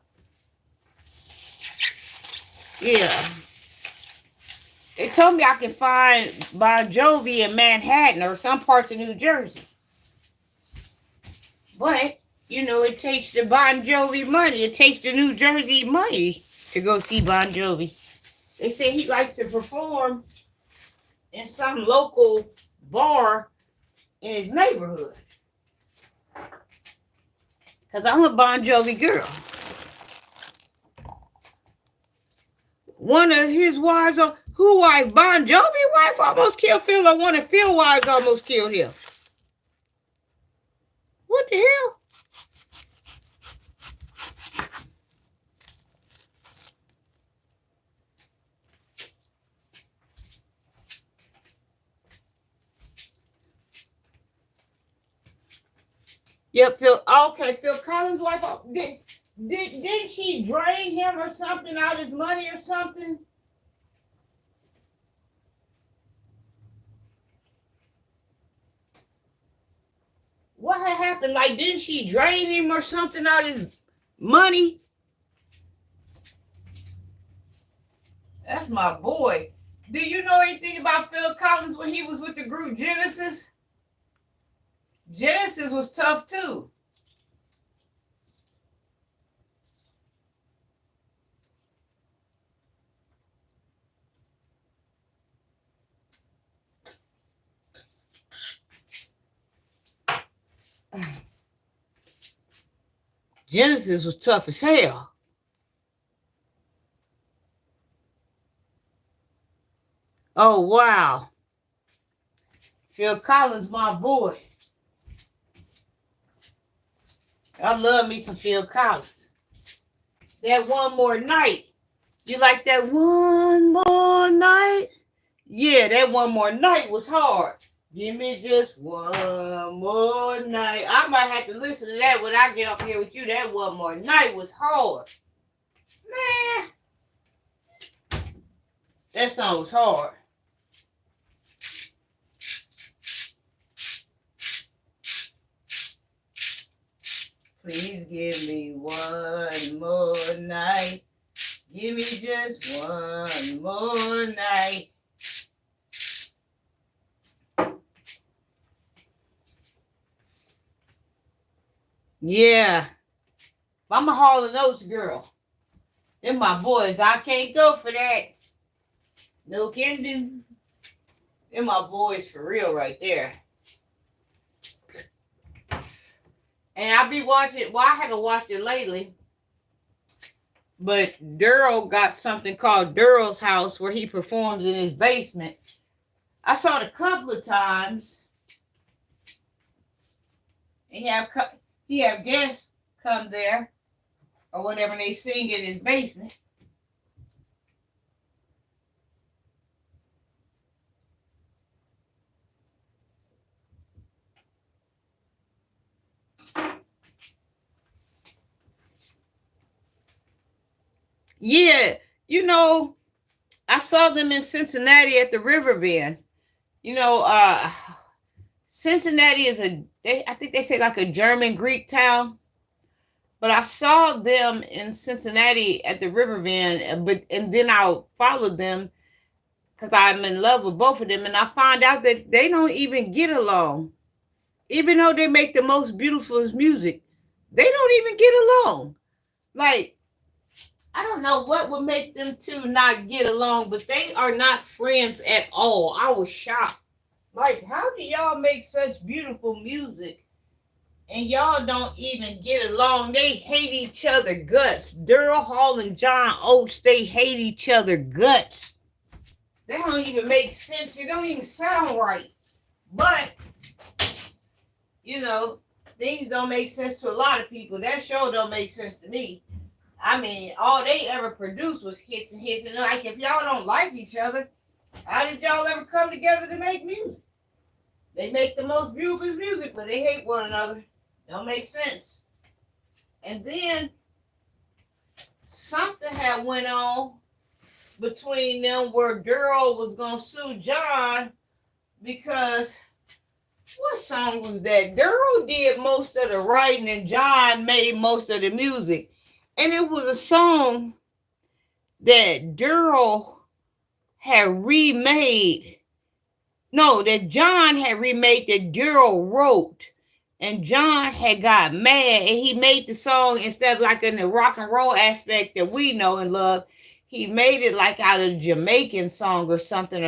Yeah. They told me I could find Bon Jovi in Manhattan or some parts of New Jersey. But, it takes the Bon Jovi money. It takes the New Jersey money to go see Bon Jovi. They say he likes to perform in some local bar in his neighborhood. Because I'm a Bon Jovi girl. One of his wives, who wife? Bon Jovi wife almost killed Phil, or one of Phil's wives almost killed him. What the hell? Yep, Phil Collins' wife, didn't she drain him or something out of his money or something? What had happened? Like, didn't she drain him or something out of his money? That's my boy. Do you know anything about Phil Collins when he was with the group Genesis? Genesis was tough too. Genesis was tough as hell. Oh, wow. Phil Collins, my boy. I love me some Phil Collins. That One More Night. You like that One More Night? Yeah, that One More Night was hard. Give me just one more night. I might have to listen to that when I get up here with you. That One More Night was hard. Man. That song was hard. Please give me one more night. Give me just one more night. Yeah. I'm a Hall & Oates girl. They're my boys. I can't go for that. No can do. They're my boys for real right there. And I be watching, well, I haven't watched it lately. But Daryl got something called Daryl's House where he performs in his basement. I saw it a couple of times. And he have guests come there or whatever, and they sing in his basement. Yeah, you know, I saw them in Cincinnati at the River Bend. You know, Cincinnati is I think they say like a German Greek town. But I saw them in Cincinnati at the River Bend, and then I followed them because I'm in love with both of them, and I find out that they don't even get along. Even though they make the most beautiful music, they don't even get along. Like, I don't know what would make them two not get along, but they are not friends at all. I was shocked. Like, how do y'all make such beautiful music and y'all don't even get along? They hate each other guts. Daryl Hall and John Oates, they hate each other guts. They don't even make sense. It don't even sound right. But, you know, things don't make sense to a lot of people. That show don't make sense to me. I mean, all they ever produced was hits and hits. And like, if y'all don't like each other, how did y'all ever come together to make music? They make the most beautiful music, but they hate one another. Don't make sense. And then something had went on between them where Daryl was gonna sue John because what song was that? Daryl did most of the writing and John made most of the music. And it was a song that Daryl had remade. No, that John had remade that Daryl wrote. And John had got mad and he made the song instead of like in the rock and roll aspect that we know and love. He made it like out of a Jamaican song or something.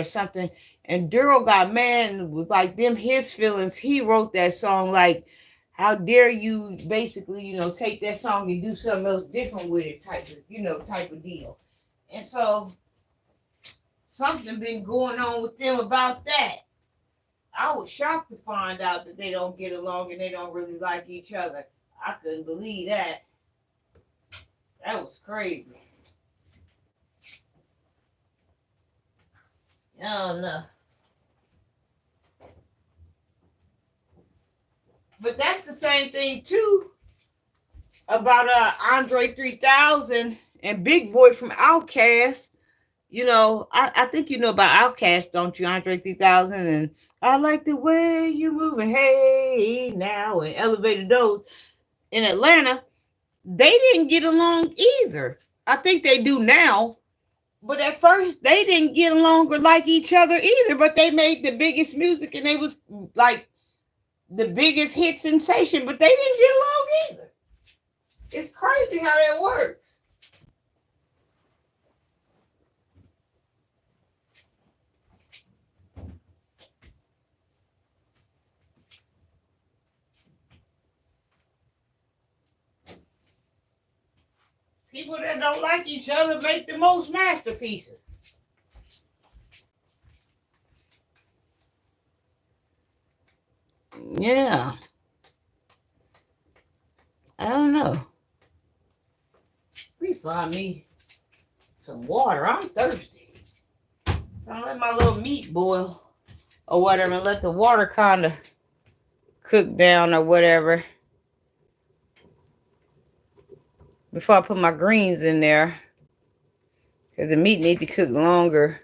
And Daryl got mad and was like them his feelings. He wrote that song like, how dare you basically, you know, take that song and do something else different with it type of deal. And so something been going on with them about that. I was shocked to find out that they don't get along and they don't really like each other. I couldn't believe that. That was crazy. I don't know. But that's the same thing too about Andre 3000 and Big Boy from Outkast. You know, I think you know about Outkast, don't you, Andre 3000? And I like the way you move and hey now and Elevated Those in Atlanta. They didn't get along either. I think they do now. But at first, they didn't get along or like each other either. But they made the biggest music and they was like the biggest hit sensation. But they didn't get along either. It's crazy how that works. People that don't like each other make the most masterpieces. Yeah. I don't know. We find me some water. I'm thirsty. So I let my little meat boil or whatever and let the water kind of cook down or whatever before I put my greens in there. Because the meat needs to cook longer.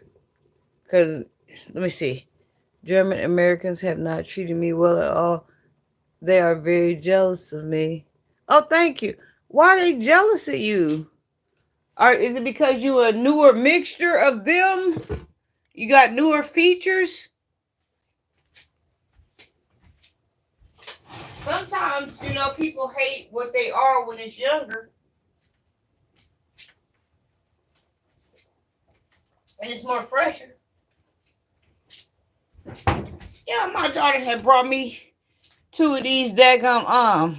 Because, let me see. German Americans have not treated me well at all. They are very jealous of me. Oh, thank you. Why they jealous of you? Or is it because you a newer mixture of them? You got newer features? Sometimes, people hate what they are when it's younger. And it's more fresher. Yeah, my daughter had brought me 2 of these daggum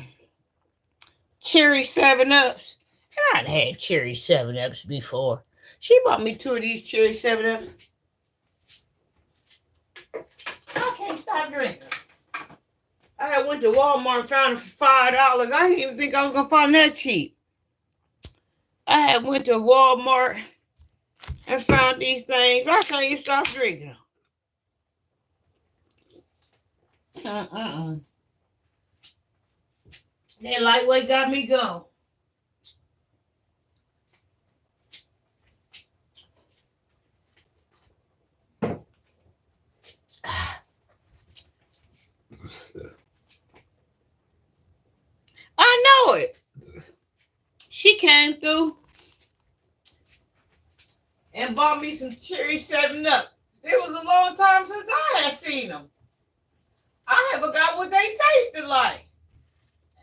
cherry 7-Ups. And I'd had cherry 7-Ups before. She bought me 2 of these cherry 7-Ups. I can't stop drinking. I had went to Walmart and found it for $5. I didn't even think I was gonna find that cheap. I had went to Walmart and found these things. I can't even stop drinking them. That lightweight got me going. I know it. She came through and bought me some cherry 7-Up. It was a long time since I had seen them. I had forgot what they tasted like.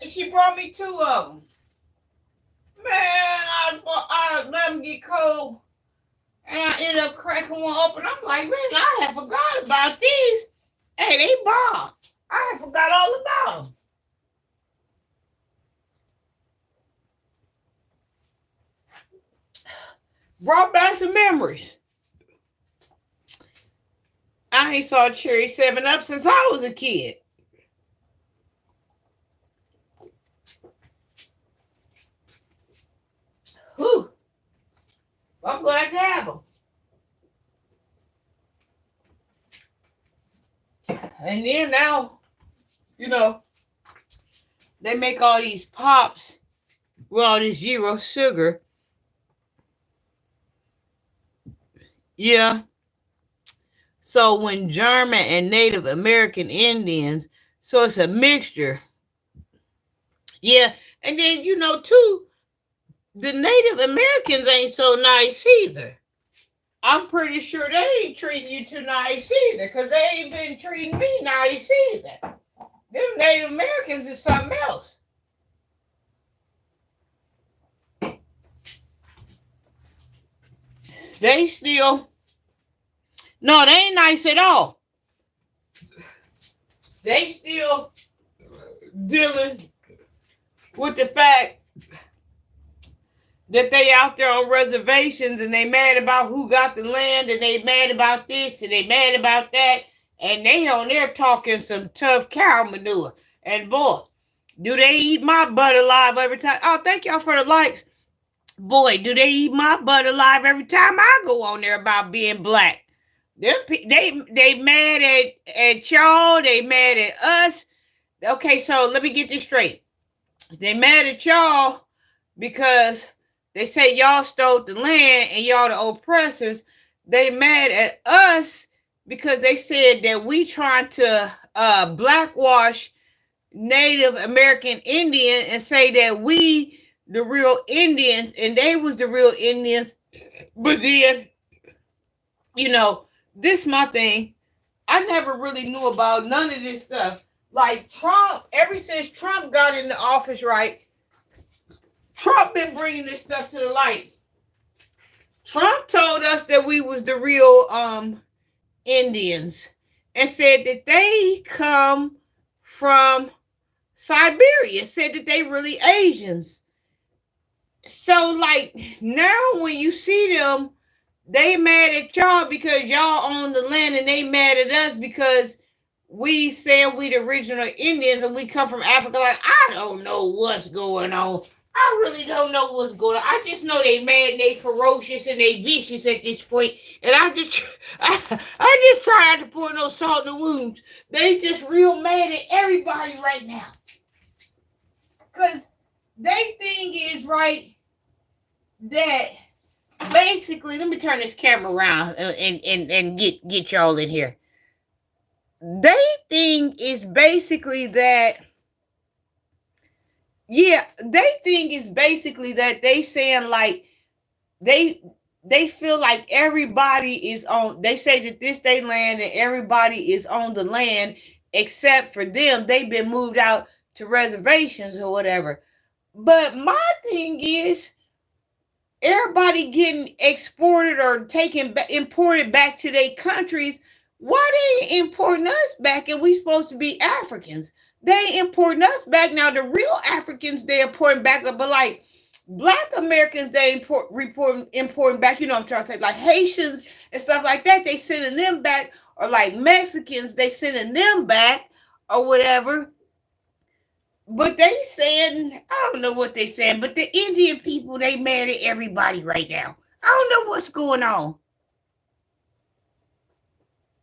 And she brought me 2 of them. Man, I let them get cold. And I ended up cracking one open. I'm like, man, I had forgot about these. Hey, they bomb. I had forgot all about them. Brought back some memories. I ain't saw cherry 7-Up since I was a kid. Whew. I'm glad to have them. And then now, they make all these pops with all this 0 sugar. Yeah. So when German and Native American Indians, so it's a mixture. Yeah. And then, too, the Native Americans ain't so nice either. I'm pretty sure they ain't treating you too nice either, because they ain't been treating me nice either. Them Native Americans is something else. They still, no, they ain't nice at all. They still dealing with the fact that they out there on reservations and they mad about who got the land and they mad about this and they mad about that, and they on there talking some tough cow manure. And boy, do they eat my butt alive every time. Oh, thank y'all for the likes. Boy, do they eat my butt alive every time I go on there about being black. They mad at y'all. They mad at us. Okay, so let me get this straight. They mad at y'all because they say y'all stole the land and y'all the oppressors. They mad at us because they said that we trying to blackwash Native American Indian and say that we the real Indians and they was the real Indians. But then, this my thing. I never really knew about none of this stuff. Like Trump, ever since Trump got in the office, right? Trump been bringing this stuff to the light. Trump told us that we was the real Indians and said that they come from Siberia, said that they really Asians. So, like, now when you see them, they mad at y'all because y'all own the land and they mad at us because we saying we the original Indians and we come from Africa. Like, I don't know what's going on. I really don't know what's going on. I just know they mad, they ferocious, and they vicious at this point. And I just try not to pour no salt in the wounds. They just real mad at everybody right now. Because they thing is, right, that basically, let me turn this camera around and get y'all in here. They thing is basically that Yeah, they think it's basically that they saying like they they feel like everybody is on, they say that this they land and everybody is on the land except for them. They've been moved out to reservations or whatever. But my thing is, everybody getting exported or taken imported back to their countries. Why they importing us back and we supposed to be Africans? They importing us back. Now the real Africans they importing back, but like Black Americans they importing back. You know what I'm trying to say? Like Haitians and stuff like that, they sending them back, or like Mexicans they sending them back or whatever. But they saying, I don't know what they saying, but the Indian people, they mad at everybody right now. I don't know what's going on.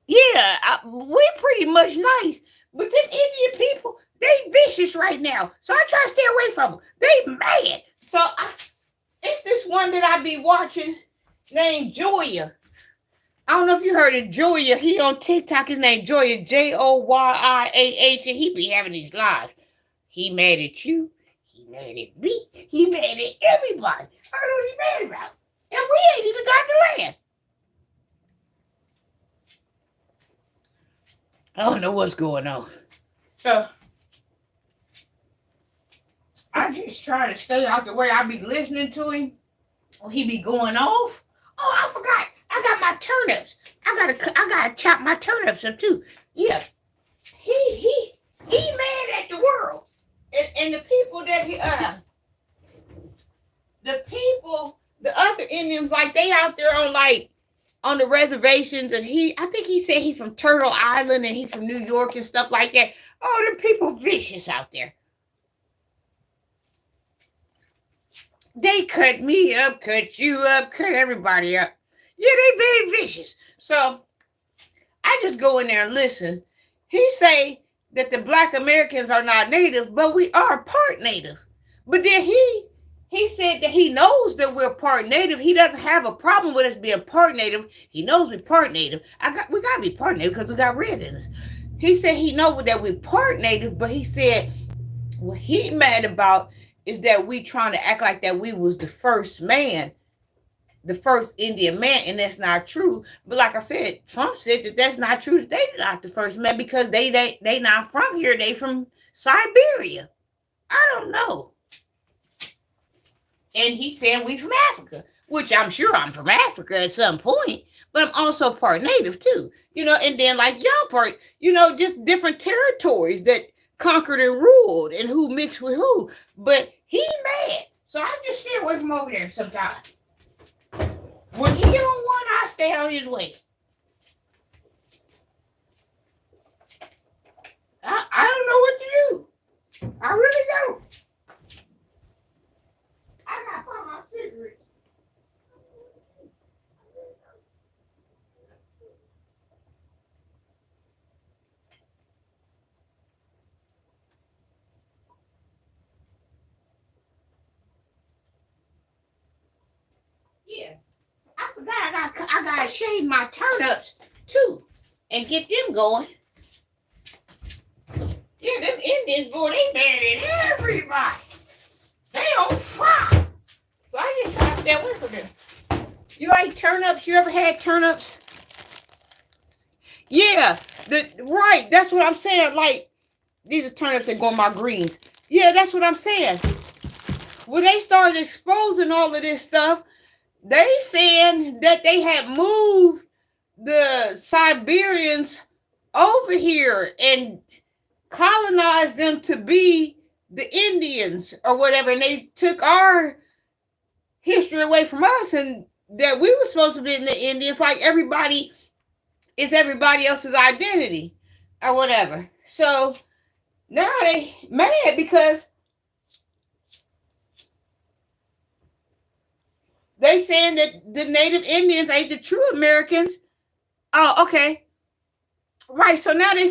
Yeah, we're pretty much nice, but them Indian people, they vicious right now. So I try to stay away from them. They mad. So it's this one that I be watching named Joya. I don't know if you heard of Joya. He on TikTok. His name Joya, Joyah, and he be having these lives. He mad at you. He mad at me. He mad at everybody. I don't know what he mad about. And we ain't even got the land. I don't know what's going on. So I just try to stay out the way. I be listening to him. Or he be going off. Oh, I forgot. I got my turnips. I gotta chop my turnips up too. Yeah. He mad at the world. And the people that the other Indians, like they out there on the reservations, and I think he said he from Turtle Island and he from New York and stuff like that. Oh, them people vicious out there. They cut me up, cut you up, cut everybody up. Yeah, they very vicious. So I just go in there and listen. He say that the Black Americans are not native, but we are part native. But then he said that he knows that we're part native. He doesn't have a problem with us being part native. He knows we're part native. We gotta be part native because we got red in us. He said he knows that we're part native, but he said what he mad about is that we trying to act like that we was the first man, the first Indian man, and that's not true. But like I said, Trump said that that's not true. They not the first man because they not from here. They from Siberia. I don't know. And he said we from Africa, which I'm sure I'm from Africa at some point, but I'm also part native too. You know, and then like y'all part, you know, just different territories that conquered and ruled and who mixed with who. But he mad. So I just stay away from over there sometimes. When he don't want, I stay out his way. I don't know what to do. I really don't. I gotta find my cigarette. Yeah. I forgot I gotta shave my turnips too and get them going. Yeah, them Indians, boy, they mad at everybody. They on fire. So I just try to stay away from them. You like turnips? You ever had turnips? Yeah, right. That's what I'm saying. Like these are turnips that go on my greens. Yeah, that's what I'm saying. When they started exposing all of this stuff, they saying that they had moved the Siberians over here and colonized them to be the Indians or whatever, and they took our history away from us, and that we were supposed to be in the Indians, like everybody is everybody else's identity or whatever. So now they mad because they saying that the Native Indians ain't the true Americans. Oh, okay. Right. So now they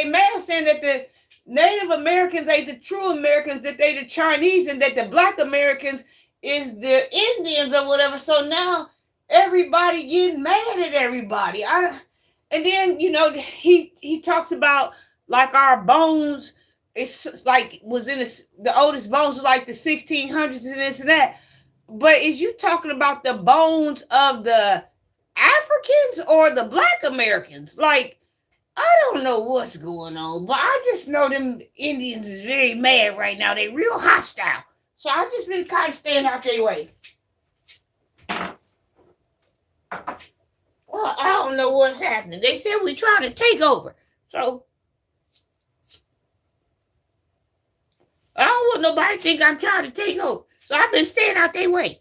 mad saying that the Native Americans ain't the true Americans, that they the Chinese, and that the Black Americans is the Indians or whatever. So now everybody getting mad at everybody. And then, you know, he talks about like our bones it's like was in the oldest bones was like the 1600s and this and that. But is you talking about the bones of the Africans or the Black Americans? Like, I don't know what's going on, but I just know them Indians is very mad right now. They real hostile. So I just been kind of staying out their way. Well, I don't know what's happening. They said we're trying to take over. So I don't want nobody to think I'm trying to take over. So I've been staying out their way.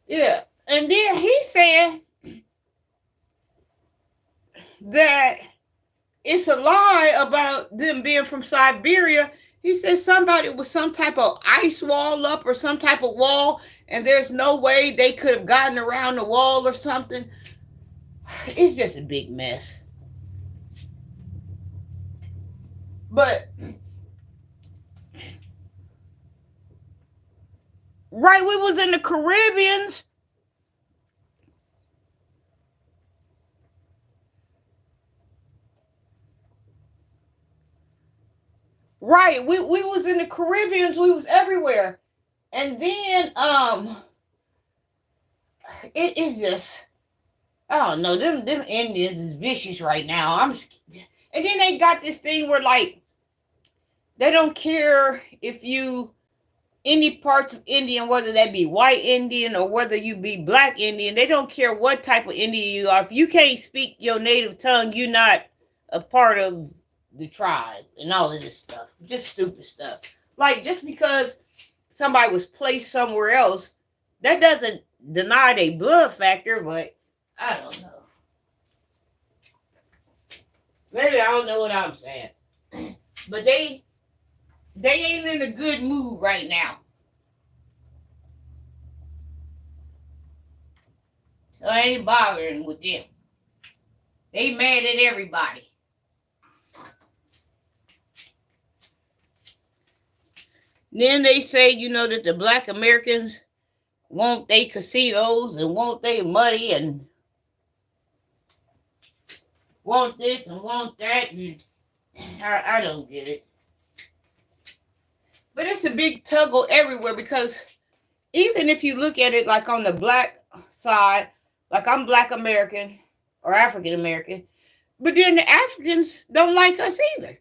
Yeah. And then he said that it's a lie about them being from Siberia. He said somebody with some type of ice wall up or some type of wall, and there's no way they could have gotten around the wall or something. It's just a big mess. But right, we was in the Caribbeans. Right, we was in the Caribbeans, we was everywhere. And then it's just, I don't know, them Indians is vicious right now. And then they got this thing where like they don't care if you any parts of Indian, whether that be white Indian or whether you be black Indian, they don't care what type of Indian you are. If you can't speak your native tongue, you're not a part of the tribe and all of this stuff. Just stupid stuff. Like, just because somebody was placed somewhere else, that doesn't deny their blood factor, but I don't know. Maybe I don't know what I'm saying. But they ain't in a good mood right now. So I ain't bothering with them. They mad at everybody. Then they say, that the black Americans want they casinos and want they money and want this and want that. And I don't get it. But it's a big tuggle everywhere because even if you look at it like on the black side, like I'm black American or African American, but then the Africans don't like us either.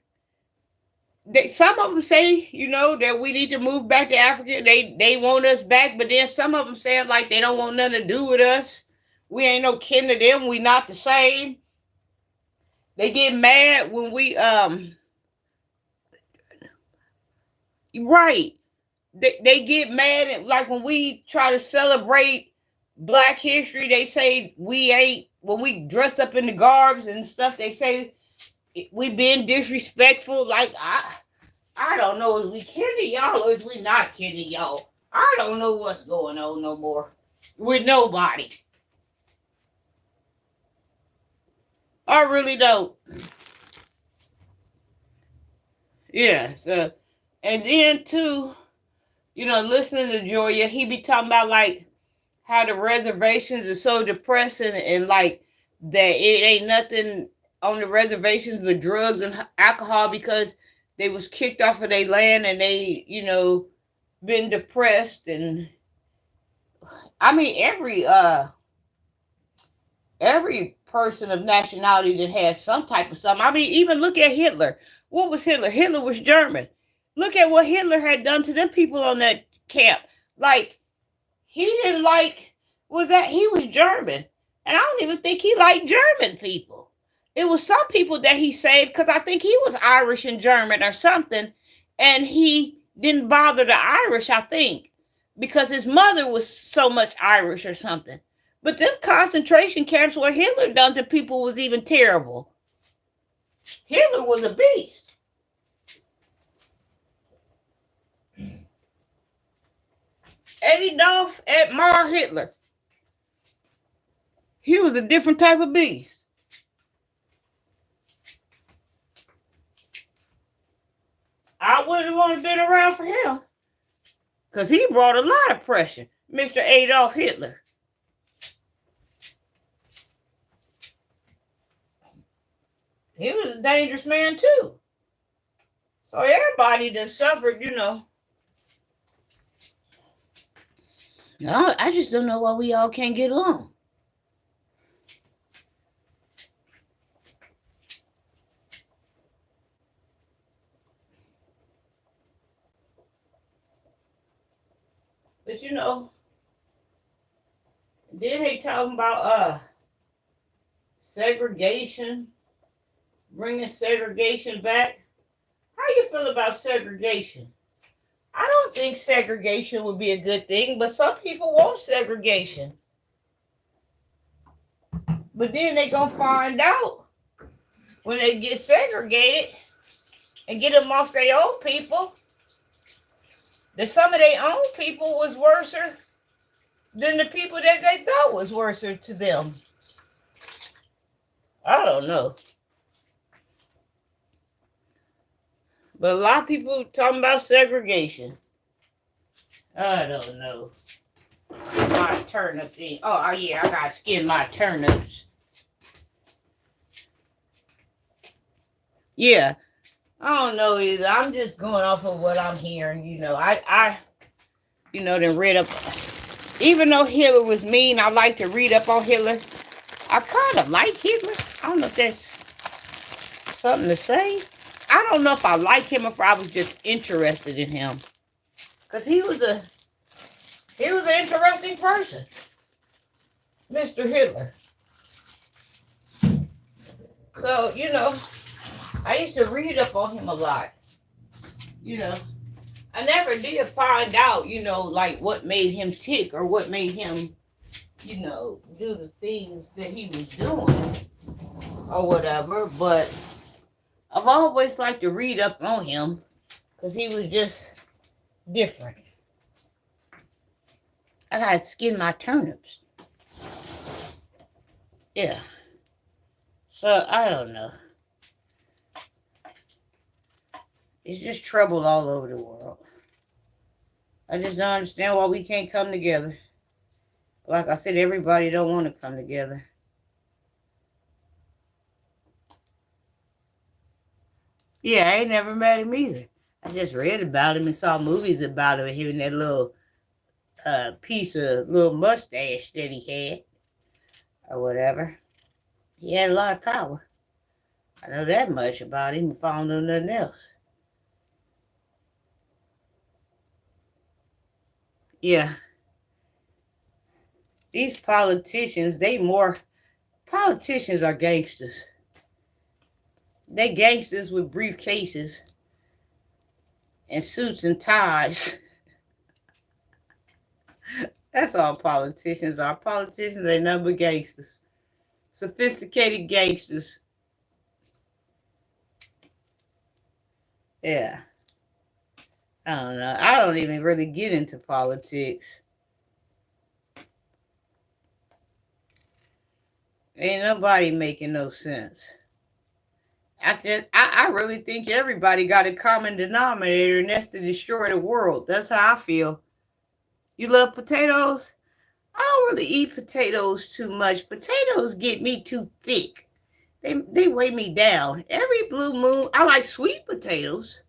Some of them say, that we need to move back to Africa. They want us back, but then some of them say like they don't want nothing to do with us. We ain't no kin to them. We not the same. They get mad when we right. They get mad at like when we try to celebrate Black history. They say we ain't when we dressed up in the garbs and stuff. They say we been disrespectful. Like I don't know. Is we kin to y'all or is we not kin to y'all? I don't know what's going on no more with nobody. I really don't. Yeah. So, and then too, listening to Joya, he be talking about like how the reservations are so depressing and like that it ain't nothing on the reservations but drugs and alcohol because they was kicked off of their land and they, been depressed. And I mean every person of nationality that has some type of something. I mean, even look at Hitler. What was Hitler? Hitler was German. Look at what Hitler had done to them people on that camp. Like, he didn't like, he was German. And I don't even think he liked German people. It was some people that he saved because I think he was Irish and German or something. And he didn't bother the Irish, I think, because his mother was so much Irish or something. But them concentration camps where Hitler done to people was even terrible. Hitler was a beast. Adolf Admiral Hitler. He was a different type of beast. I wouldn't want to been around for him. Because he brought a lot of pressure. Mr. Adolf Hitler. He was a dangerous man too. So everybody that suffered, I just don't know why we all can't get along. But then they talking about segregation, bringing segregation back. How you feel about segregation? I don't think segregation would be a good thing, but some people want segregation. But then they gonna find out when they get segregated and get them off their own people that some of their own people was worse than the people that they thought was worse to them. I don't know. But a lot of people talking about segregation. I don't know. My turnip thing. Oh yeah, I gotta skin my turnips. Yeah. I don't know either. I'm just going off of what I'm hearing. I then read up. Even though Hitler was mean, I like to read up on Hitler. I kind of like Hitler. I don't know if that's something to say. I don't know if I like him or if I was just interested in him. Because he was an interesting person. Mr. Hitler. So, I used to read up on him a lot. I never did find out, like what made him tick or what made him, do the things that he was doing or whatever. But I've always liked to read up on him because he was just different. I gotta skin my turnips. Yeah. So, I don't know. It's just trouble all over the world. I just don't understand why we can't come together. Like I said, everybody don't want to come together. Yeah, I ain't never met him either. I just read about him and saw movies about him and him and that little piece of little mustache that he had or whatever. He had a lot of power. I know that much about him if I don't know nothing else. Yeah. These politicians, politicians are gangsters. They gangsters with briefcases and suits and ties. That's all politicians are. Politicians ain't nothing but gangsters. Sophisticated gangsters. Yeah. I don't know. I don't even really get into politics. Ain't nobody making no sense. I really think everybody got a common denominator, and that's to destroy the world. That's how I feel. You love potatoes? I don't really eat potatoes too much. Potatoes get me too thick. They weigh me down. Every blue moon, I like sweet potatoes.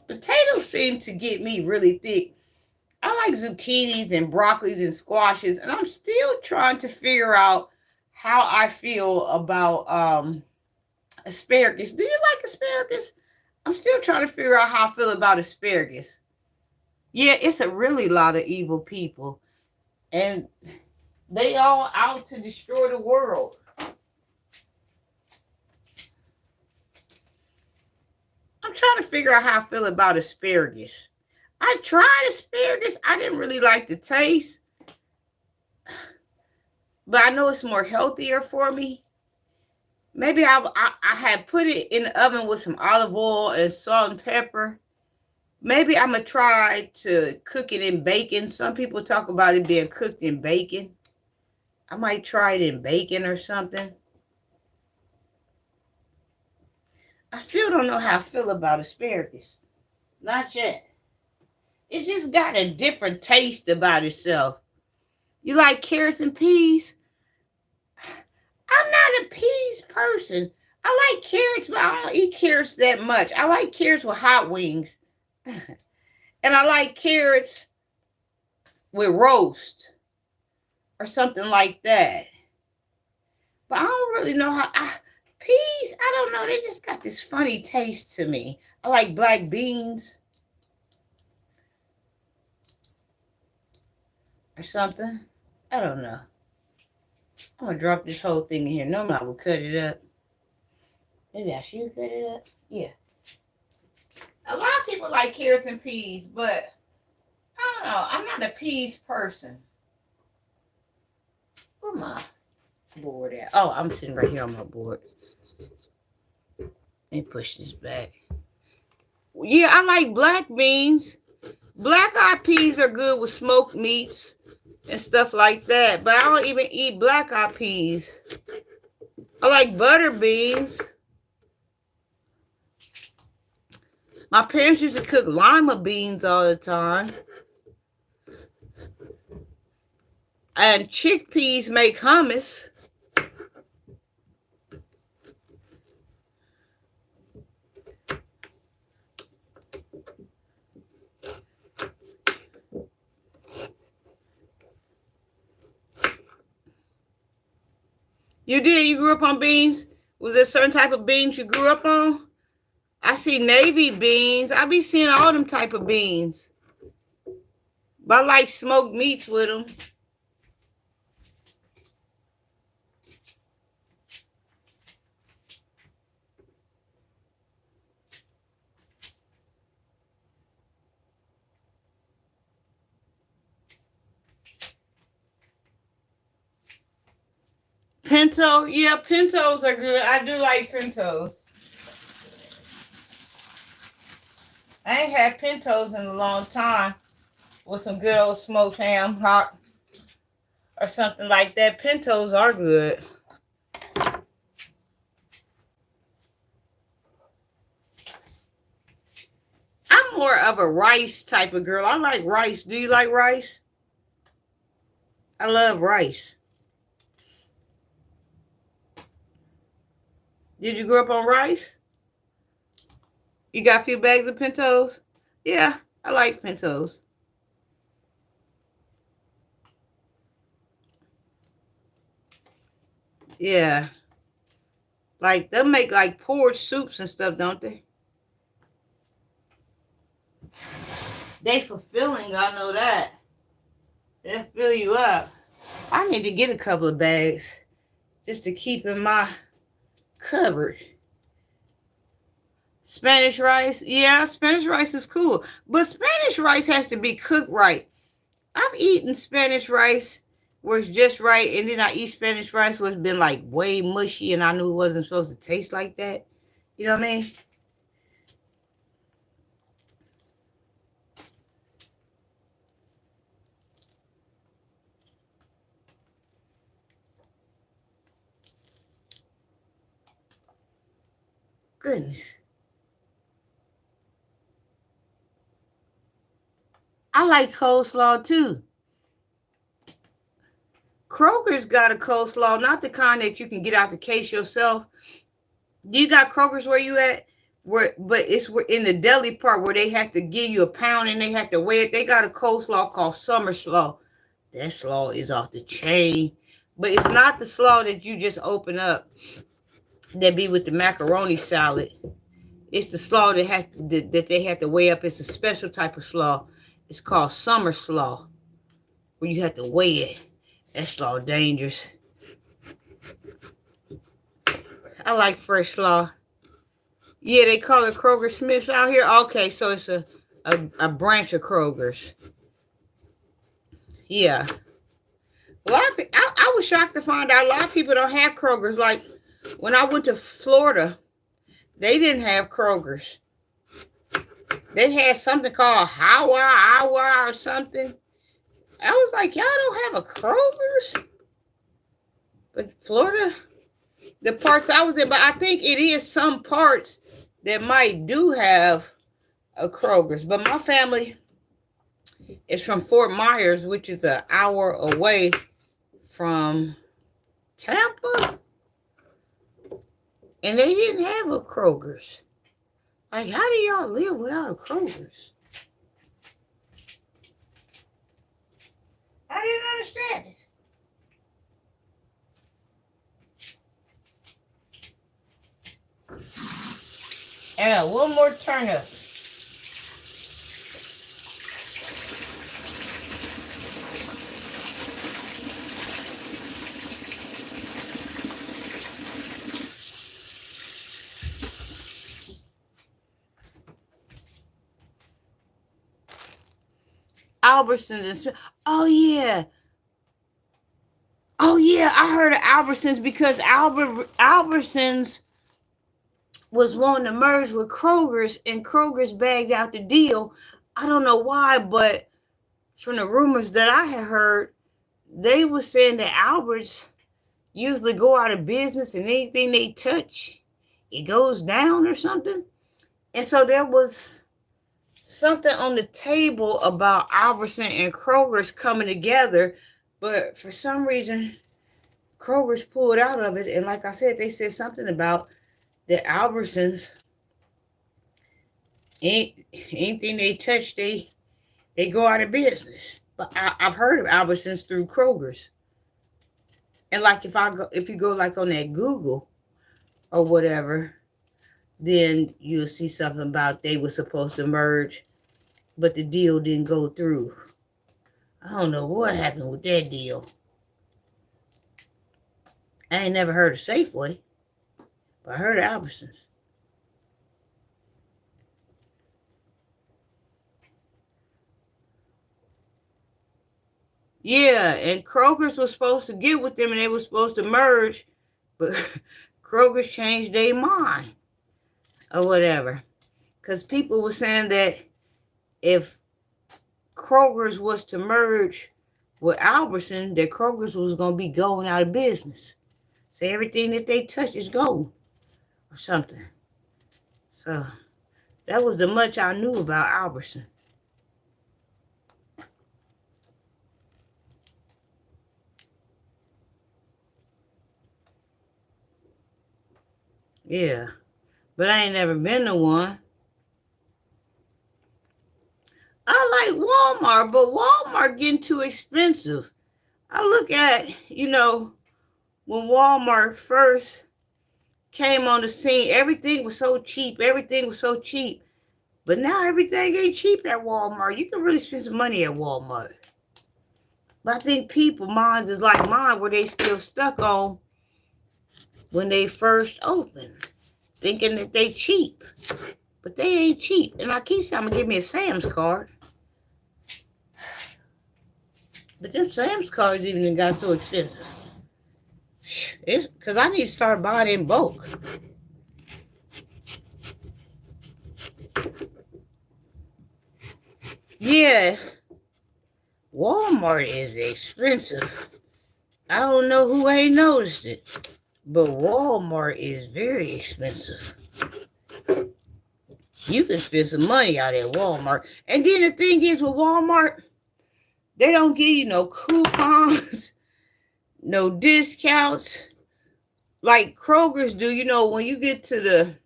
Potatoes seem to get me really thick. I like zucchinis and broccolis and squashes, and I'm still trying to figure out how I feel about asparagus. Do you like asparagus? I'm still trying to figure out how I feel about asparagus. Yeah, it's a really lot of evil people, and they all out to destroy the world. I'm trying to figure out how I feel about asparagus. I tried asparagus. I didn't really like the taste. But I know it's more healthier for me. Maybe I had put it in the oven with some olive oil and salt and pepper. Maybe I'm going to try to cook it in bacon. Some people talk about it being cooked in bacon. I might try it in bacon or something. I still don't know how I feel about asparagus. Not yet. It just got a different taste about itself. You like carrots and peas? I'm not a peas person. I like carrots, but I don't eat carrots that much. I like carrots with hot wings. And I like carrots with roast or something like that. But I don't really know how. Peas, I don't know. They just got this funny taste to me. I like black beans or something. I don't know. I'm going to drop this whole thing in here. Normally I would cut it up. Maybe I should cut it up. Yeah. A lot of people like carrots and peas, but I don't know. I'm not a peas person. Where my board at? Oh, I'm sitting right here on my board. Let me push this back. Yeah, I like black beans. Black-eyed peas are good with smoked meats and stuff like that, but I don't even eat black-eyed peas. I like butter beans. My parents used to cook lima beans all the time. And chickpeas make hummus. You did? You grew up on beans? Was there a certain type of beans you grew up on? I see navy beans. I be seeing all them type of beans. But I like smoked meats with them. Pinto, yeah, pintos are good. I do like pintos. I ain't had pintos in a long time with some good old smoked ham hock or something like that. Pintos are good. I'm more of a rice type of girl. I like rice. Do you like rice? I love rice. Did you grow up on rice? You got a few bags of pintos? Yeah, I like pintos. Yeah. Like, they'll make like porridge soups and stuff, don't they? They fulfilling, I know that. They'll fill you up. I need to get a couple of bags just to keep in my cupboard. Spanish rice, yeah, Spanish rice is cool, but Spanish rice has to be cooked right. I've eaten Spanish rice where it's just right, and then I eat Spanish rice where it's been like way mushy, and I knew it wasn't supposed to taste like that. You know what I mean? Goodness. I like coleslaw too. Kroger's got a coleslaw, not the kind that you can get out the case yourself. You got Kroger's where you at? But it's in the deli part where they have to give you a pound and they have to weigh it. They got a coleslaw called summer slaw. That slaw is off the chain. But it's not the slaw that you just open up that be with the macaroni salad. It's the slaw that they have to weigh up. It's a special type of slaw. It's called summer slaw, where you have to weigh it. That slaw dangerous. I like fresh slaw. Yeah, they call it Kroger Smiths out here. Okay, so it's a branch of Kroger's. Yeah. I was shocked to find out a lot of people don't have Kroger's. Like, when I went to Florida, they didn't have Kroger's. They had something called Hawa or something. I was like, y'all don't have a Kroger's? But Florida, the parts I was in, but I think it is some parts that might do have a Kroger's. But my family is from Fort Myers, which is an hour away from Tampa. And they didn't have a Kroger's. Like, how do y'all live without a Kroger's? I didn't understand it. And one more turnip. Albertsons and oh yeah. Oh yeah, I heard of Albertsons because Albertsons was wanting to merge with Kroger's and Kroger's bagged out the deal. I don't know why, but from the rumors that I had heard, they were saying that Alberts usually go out of business and anything they touch, it goes down or something. And so there was something on the table about Albertson and Kroger's coming together, but for some reason, Kroger's pulled out of it. And like I said, they said something about the Albertsons, anything they touch, they go out of business. But I've heard of Albertsons through Kroger's. And like if you go like on that Google or whatever, then you'll see something about they were supposed to merge, but the deal didn't go through. I don't know what happened with that deal. I ain't never heard of Safeway, but I heard of Albertsons. Yeah, and Kroger's was supposed to get with them and they were supposed to merge, but Kroger's changed their mind or whatever. Because people were saying that if Kroger's was to merge with Albertson, that Kroger's was going to be going out of business. So everything that they touch is gold or something. So that was the much I knew about Albertson. Yeah, but I ain't never been to one. I like Walmart, but Walmart getting too expensive. I look at, when Walmart first came on the scene, everything was so cheap. Everything was so cheap. But now everything ain't cheap at Walmart. You can really spend some money at Walmart. But I think people minds is like mine, where they still stuck on when they first opened, thinking that they cheap. But they ain't cheap. And I keep saying I'm going to give me a Sam's card. But them Sam's cards even got so expensive. It's because I need to start buying in bulk. Yeah, Walmart is expensive. I don't know who ain't noticed it, but Walmart is very expensive. You can spend some money out at Walmart. And then the thing is with Walmart, they don't give you no coupons, no discounts like Kroger's do. When you get to the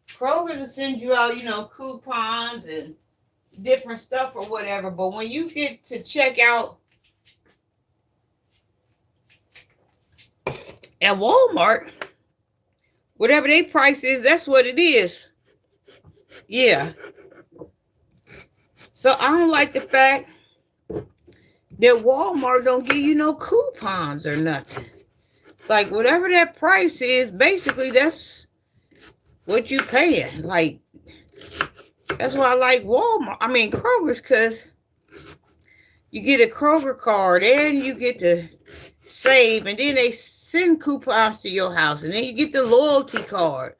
Kroger's will send you out, coupons and different stuff or whatever. But when you get to check out at Walmart, whatever their price is, that's what it is. Yeah. So I don't like the fact that Walmart don't give you no coupons or nothing. Like, whatever that price is, basically, that's what you paying. Like, that's why I like Kroger's, because you get a Kroger card and you get to save, and then they send coupons to your house, and then you get the loyalty card,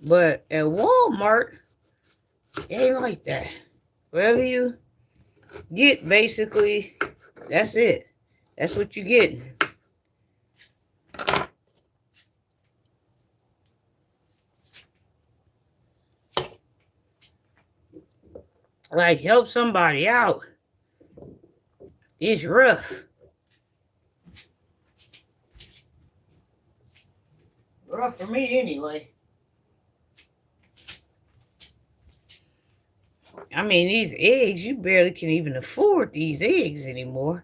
But at Walmart, it ain't like that. Whatever you get, basically, that's it. That's what you getting. Like, help somebody out. It's rough. Well, for me anyway. I mean, these eggs, you barely can even afford these eggs anymore.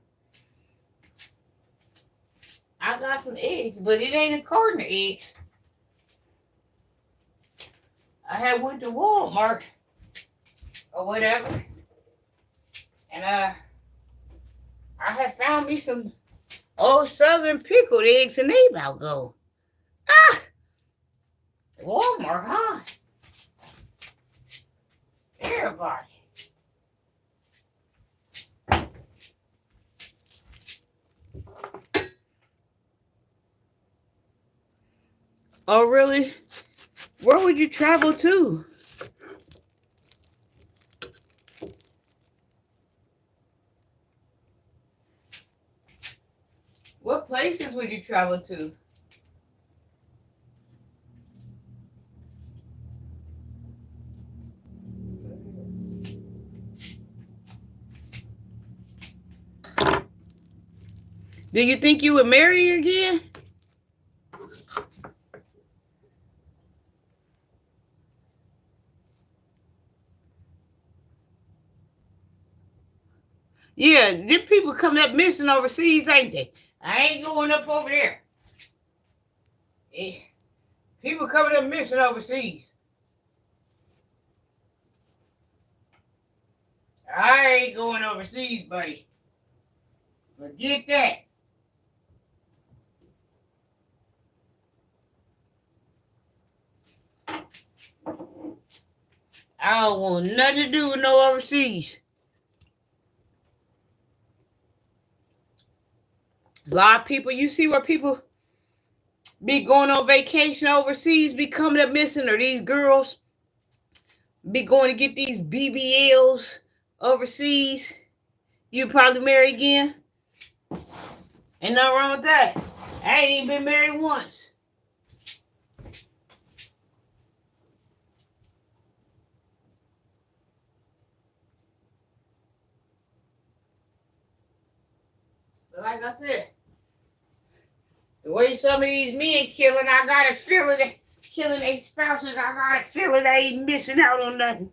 I got some eggs, but it ain't a carton of eggs. I had went to Walmart or whatever, and I had found me some old Southern pickled eggs, and they about go. Walmart, huh? Everybody. Oh, really? Where would you travel to? What places would you travel to? Do you think you would marry again? Yeah, them people coming up missing overseas, ain't they? I ain't going up over there. People coming up missing overseas. I ain't going overseas, buddy. Forget that. I don't want nothing to do with no overseas. A lot of people, you see where people be going on vacation overseas, be coming up missing, or these girls be going to get these BBLs overseas. You probably marry again. Ain't nothing wrong with that. I ain't even been married once. But like I said, the way some of these men killing, I got a feeling that killing their spouses, I got a feeling they ain't missing out on nothing.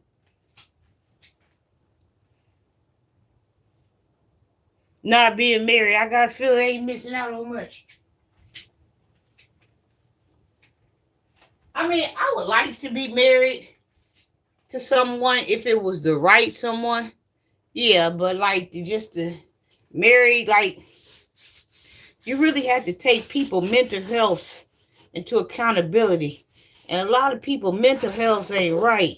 Not being married, I got a feeling they ain't missing out on much. I mean, I would like to be married to someone if it was the right someone. Yeah, but like just to marry, like you really have to take people mental health into accountability. And a lot of people mental health ain't right.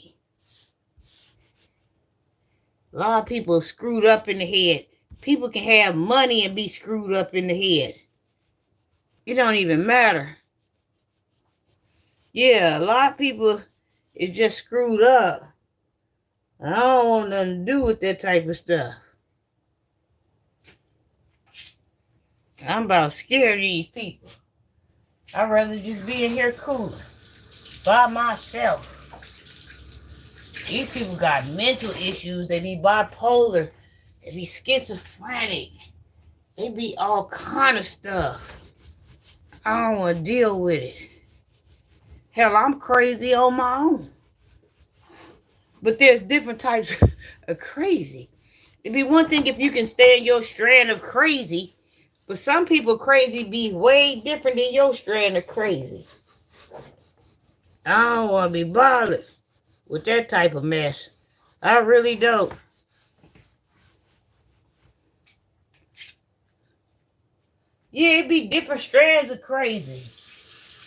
A lot of people are screwed up in the head. People can have money and be screwed up in the head. It don't even matter. Yeah, a lot of people is just screwed up. I don't want nothing to do with that type of stuff. I'm about scared of these people. I'd rather just be in here cooler by myself. These people got mental issues. They be bipolar. They be schizophrenic. They be all kind of stuff. I don't want to deal with it. Hell, I'm crazy on my own. But there's different types of crazy. It'd be one thing if you can stay in your strand of crazy, but some people crazy be way different than your strand of crazy. I don't want to be bothered with that type of mess. I really don't. Yeah, it'd be different strands of crazy.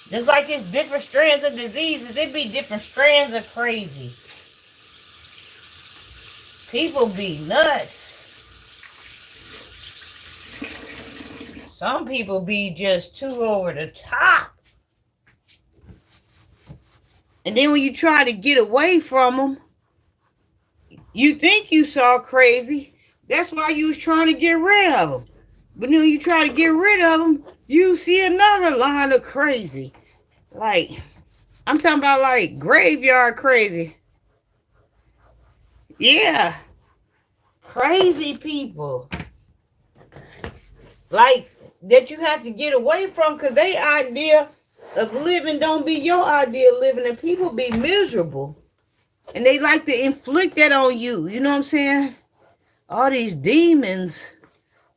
Just like it's different strands of diseases, it'd be different strands of crazy. People be nuts. Some people be just too over the top. And then when you try to get away from them, you think you saw crazy. That's why you was trying to get rid of them. But then when you try to get rid of them, you see another line of crazy. Like, I'm talking about like graveyard crazy. Yeah. Crazy people. Like, that you have to get away from because they idea of living don't be your idea of living, and people be miserable. And they like to inflict that on you. You know what I'm saying? All these demons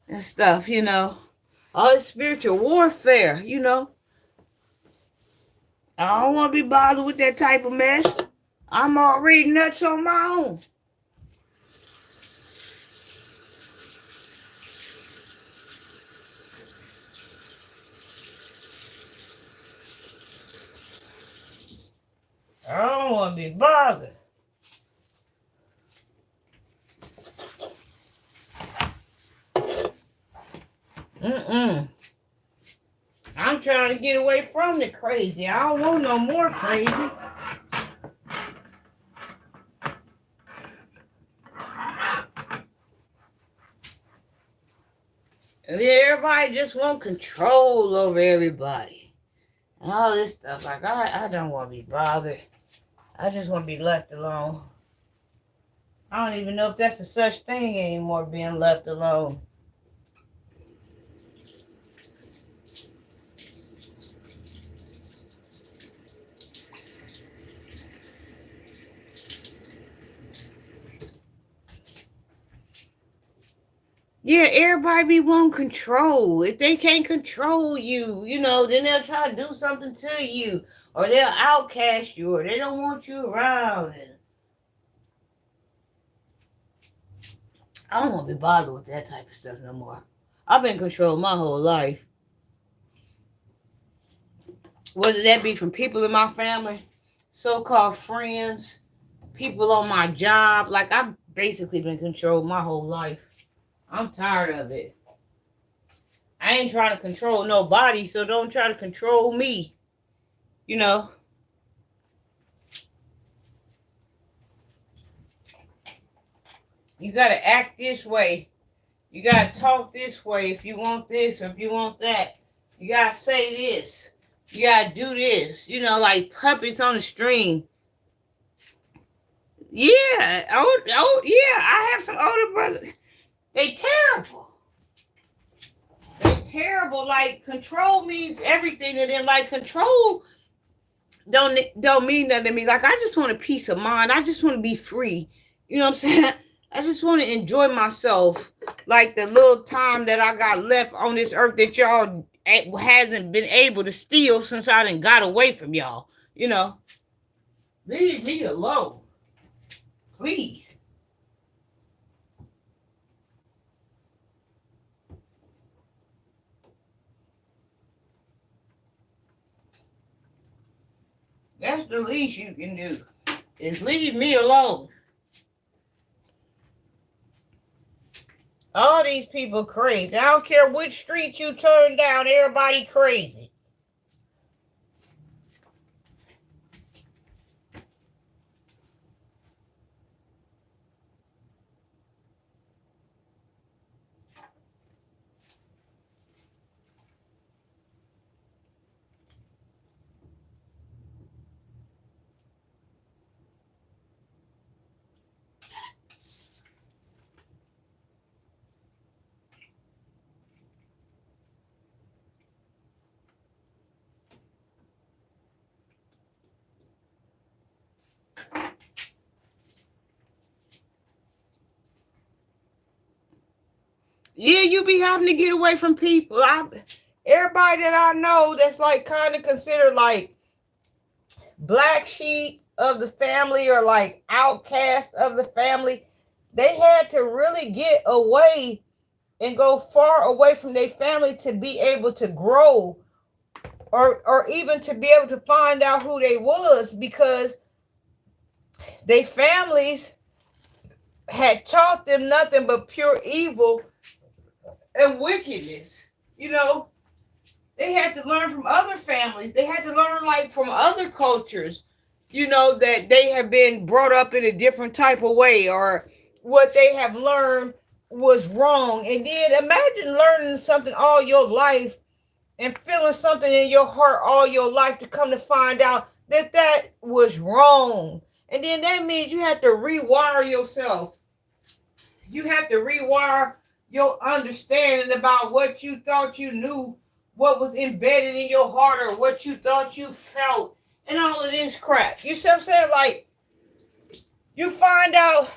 and stuff, you know. All this spiritual warfare, you know. I don't want to be bothered with that type of mess. I'm already nuts on my own. I don't want to be bothered. I'm trying to get away from the crazy. I don't want no more crazy. And everybody just want control over everybody. And all this stuff. Like, I don't want to be bothered. I just want to be left alone. I don't even know if that's a such thing anymore, being left alone. Yeah, everybody be wanting control. If they can't control you, you know, then they'll try to do something to you. Or they'll outcast you. Or they don't want you around. And I don't want to be bothered with that type of stuff no more. I've been controlled my whole life. Whether that be from people in my family, so-called friends, people on my job. Like, I've basically been controlled my whole life. I'm tired of it. I ain't trying to control nobody, so don't try to control me. You know. You got to act this way. You got to talk this way if you want this or if you want that. You got to say this. You got to do this. You know, like puppets on a string. Yeah. Oh, yeah. I have some older brothers. They terrible. They terrible. Like, control means everything to them. Like, control don't mean nothing to me. Like, I just want a peace of mind. I just want to be free. You know what I'm saying? I just want to enjoy myself. Like, the little time that I got left on this earth that y'all hasn't been able to steal since I done got away from y'all. You know? Leave me alone. Please. That's the least you can do, is leave me alone. All these people crazy. I don't care which street you turn down, everybody crazy. Yeah, you be having to get away from people. Everybody that I know that's like kind of considered like black sheep of the family or like outcast of the family, they had to really get away and go far away from their family to be able to grow or even to be able to find out who they was, because their families had taught them nothing but pure evil and wickedness. You know, they had to learn from other families. They had to learn like from other cultures, you know, that they have been brought up in a different type of way, or what they have learned was wrong. And then imagine learning something all your life and feeling something in your heart all your life to come to find out that that was wrong. And then that means you have to rewire yourself. You have to rewire your understanding about what you thought you knew what was embedded in your heart or what you thought you felt and all of this crap. You see what I'm saying? Like, you find out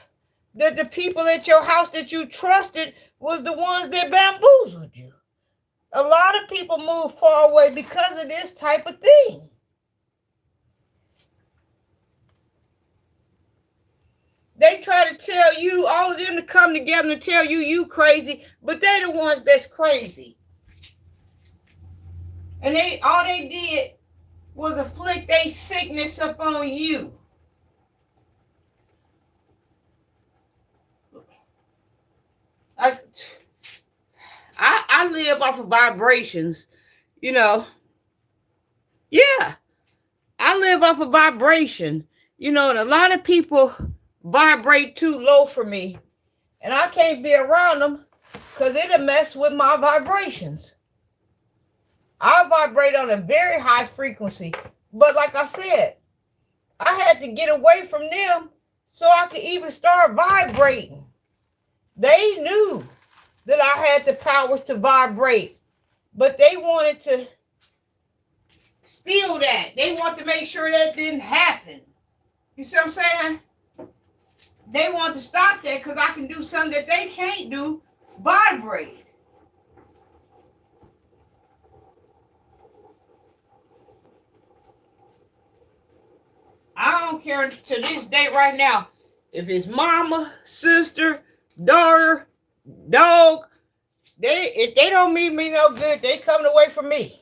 that the people at your house that you trusted was the ones that bamboozled you. A lot of people move far away because of this type of thing. They try to tell you, all of them to come together and tell you you crazy, but they're the ones that's crazy. And all they did was afflict a sickness upon you. I live off of vibrations, you know. Yeah, I live off of vibration, you know, and a lot of people vibrate too low for me, and I can't be around them because it'll mess with my vibrations. I vibrate on a very high frequency, but like I said, I had to get away from them so I could even start vibrating. They knew that I had the powers to vibrate, but they wanted to steal that. They want to make sure that didn't happen. You see what I'm saying? They want to stop that because I can do something that they can't do, vibrate. I don't care to this day right now if it's mama, sister, daughter, dog. If they don't mean me no good, they coming away from me.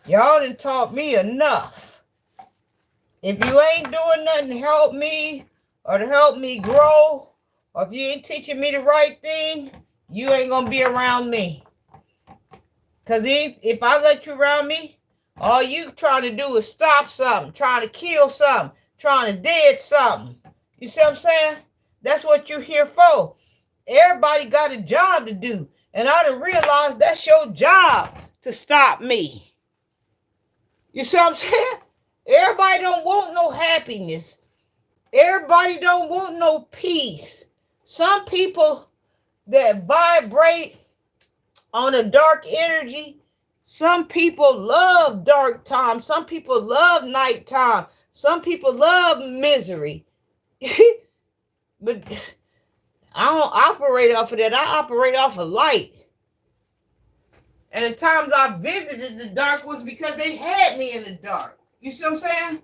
Y'all done taught me enough. If you ain't doing nothing to help me or to help me grow, or if you ain't teaching me the right thing, you ain't gonna be around me. Because if I let you around me, all you trying to do is stop something, trying to kill something, trying to dead something. You see what I'm saying? That's what you're here for. Everybody got a job to do. And I done realized that's your job to stop me. You see what I'm saying? Everybody don't want no happiness. Everybody don't want no peace. Some people that vibrate on a dark energy, some people love dark time. Some people love nighttime. Some people love misery. But I don't operate off of that. I operate off of light. And the times I visited the dark was because they had me in the dark. You see what I'm saying?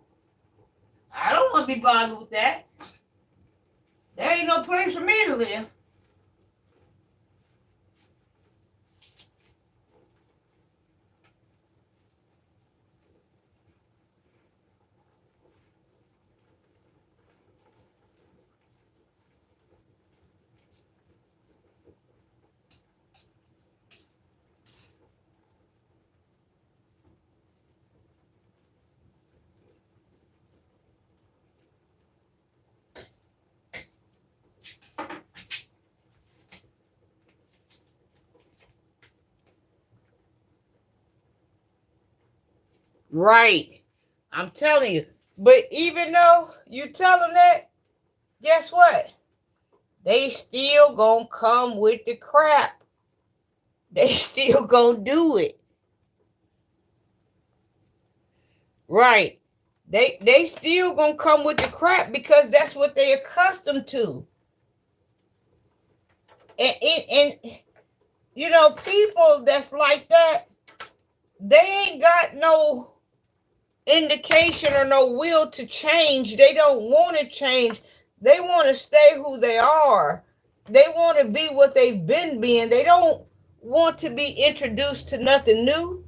I don't want to be bothered with that. There ain't no place for me to live. Right. I'm telling you. But even though you tell them that, guess what? They still gonna come with the crap. They still gonna do it. Right. They still gonna come with the crap because that's what they accustomed to. And you know, people that's like that, they ain't got no indication or no will to change. They don't want to change. They want to stay who they are. They want to be what they've been being. They don't want to be introduced to nothing new.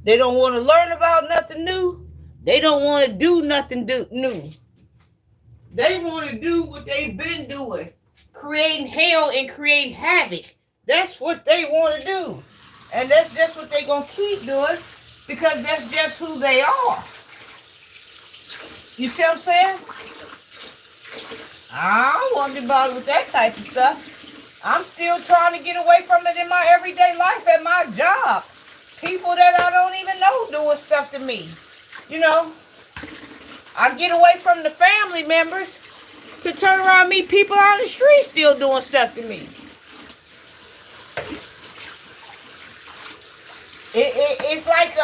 They don't want to learn about nothing new. They don't want to do nothing new. They want to do what they've been doing, creating hell and creating havoc. That's what they want to do. And that's just what they're going to keep doing because that's just who they are. You see what I'm saying? I don't want to be bothered with that type of stuff. I'm still trying to get away from it in my everyday life at my job. People that I don't even know doing stuff to me. You know, I get away from the family members to turn around meet people on the street still doing stuff to me. it's like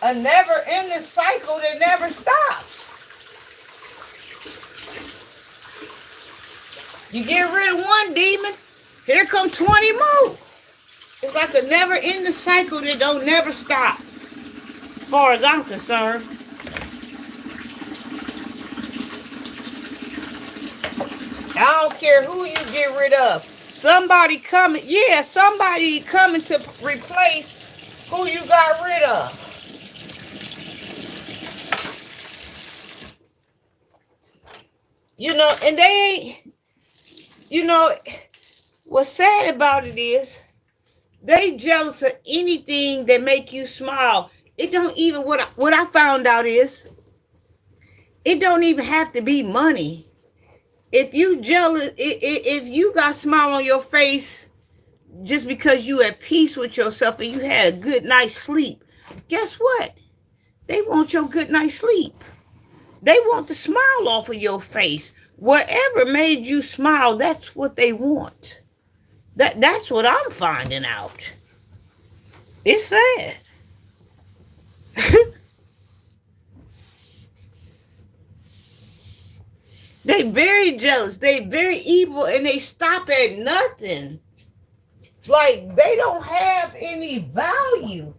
a never-ending cycle that never stops. You get rid of one demon, here come 20 more. It's like a never-ending cycle that don't never stop, as far as I'm concerned. I don't care who you get rid of. Somebody coming to replace who you got rid of. You know, and they ain't, you know, what's sad about it is they jealous of anything that make you smile. It don't even, what I found out is, it don't even have to be money. If you jealous, if you got a smile on your face just because you at peace with yourself and you had a good night's sleep, guess what? They want your good night's sleep. They want the smile off of your face. Whatever made you smile, that's what they want. That's what I'm finding out. It's sad. They very jealous. They very evil, and they stop at nothing. Like they don't have any value,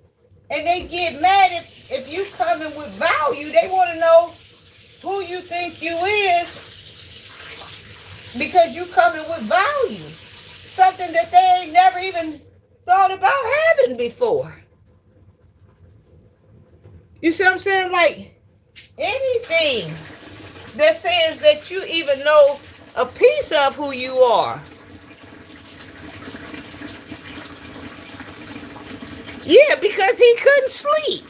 and they get mad if you come in with value. They want to know who you think you is because you coming with value, something that they ain't never even thought about having before. You see what I'm saying? Like anything that says that you even know a piece of who you are. Yeah, because he couldn't sleep.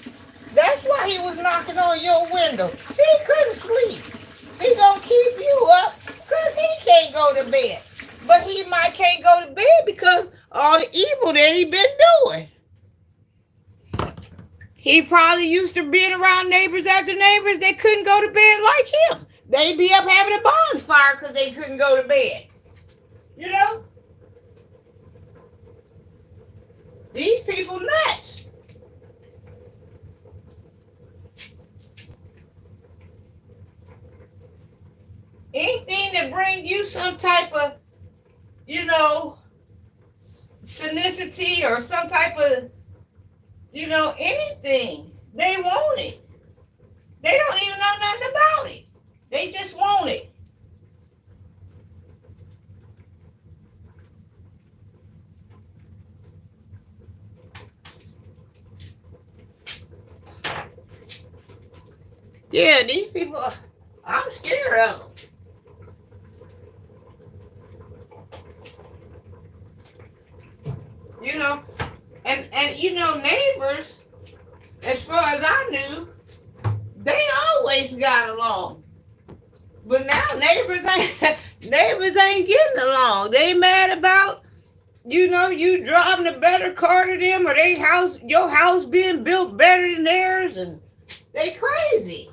That's why he was knocking on your window. He couldn't sleep. He gonna keep you up because he can't go to bed. But he might can't go to bed because all the evil that he been doing. He probably used to being around neighbors after neighbors that couldn't go to bed like him. They'd be up having a bonfire because they couldn't go to bed. You know? These people nuts. Anything that bring you some type of, you know, synchronicity or some type of, you know, anything, they want it. They don't even know nothing about it. They just want it. Yeah, these people, I'm scared of them. You know, and you know, neighbors, as far as I knew, they always got along. But now neighbors ain't getting along. They mad about, you know, you driving a better car to them, or your house being built better than theirs, and they crazy.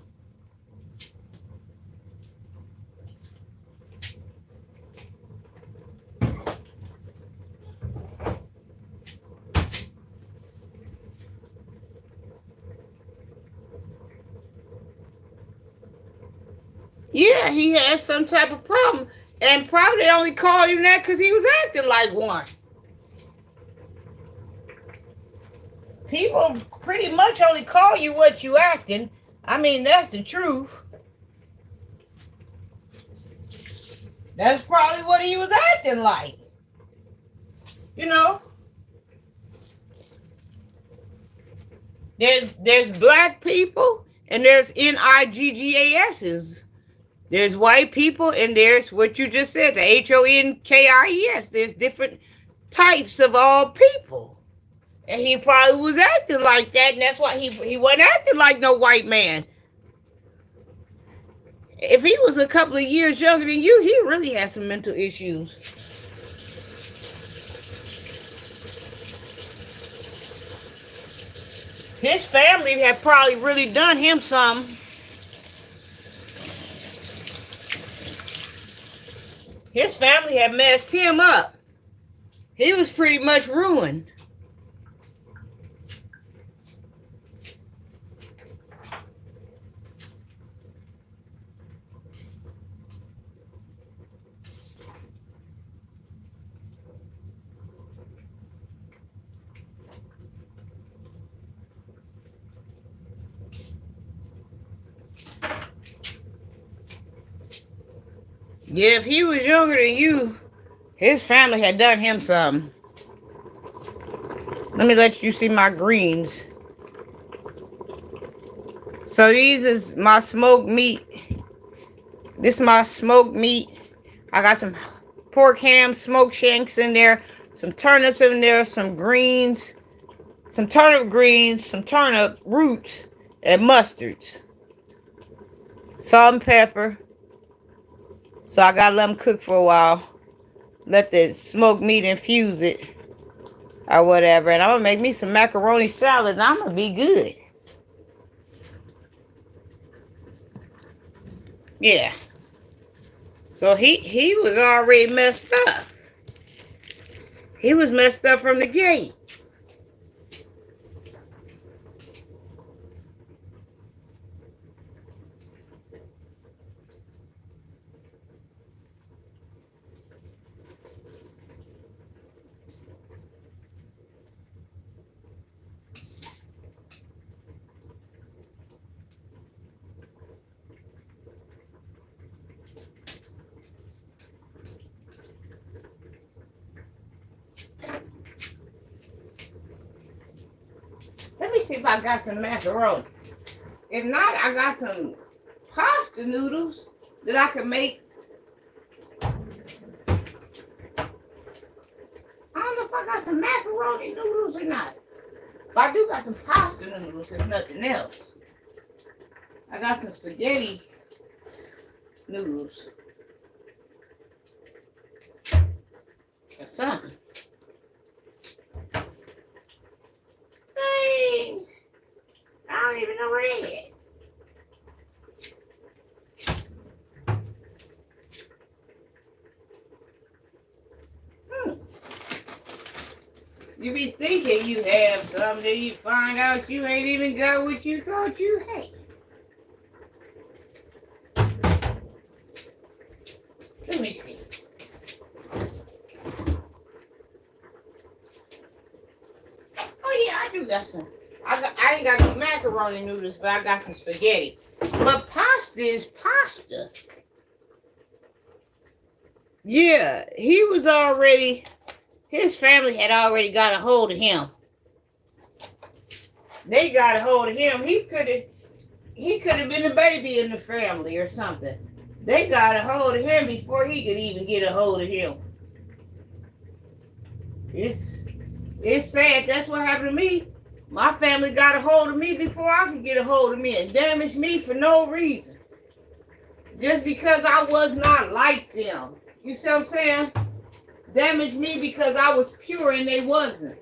Yeah, he has some type of problem. And probably only called him that because he was acting like one. People pretty much only call you what you acting. I mean, that's the truth. That's probably what he was acting like. You know? There's black people and there's NIGGASs. There's white people and there's what you just said, the HONKIES. There's different types of all people. And he probably was acting like that, and that's why he wasn't acting like no white man. If he was a couple of years younger than you, he really has some mental issues. His family had probably really done him some. His family had messed him up. He was pretty much ruined. Yeah, if he was younger than you, his family had done him something. Let me let you see my greens. So these is my smoked meat. This is my smoked meat. I got some pork ham, smoked shanks in there, some turnips in there, some greens, some turnip greens, some turnip roots, and mustards. Salt and pepper. So I gotta let them cook for a while. Let the smoked meat infuse it or whatever. And I'm gonna make me some macaroni salad and I'm gonna be good. Yeah. So he was already messed up. He was messed up from the gate. Let me see if I got some macaroni. If not, I got some pasta noodles that I can make. I don't know if I got some macaroni noodles or not. But I do got some pasta noodles, if nothing else. I got some spaghetti noodles. Or something. Dang. I don't even know where they at. You be thinking you have something, you find out you ain't even got what you thought you had. Let me see. Oh yeah, I do got some. I ain't got no macaroni noodles, but I got some spaghetti. But pasta is pasta. Yeah, he was already. His family had already got a hold of him. They got a hold of him. He could have been a baby in the family or something. They got a hold of him before he could even get a hold of him. It's sad. That's what happened to me. My family got a hold of me before I could get a hold of me and damaged me for no reason. Just because I was not like them. You see what I'm saying? Damaged me because I was pure and they wasn't.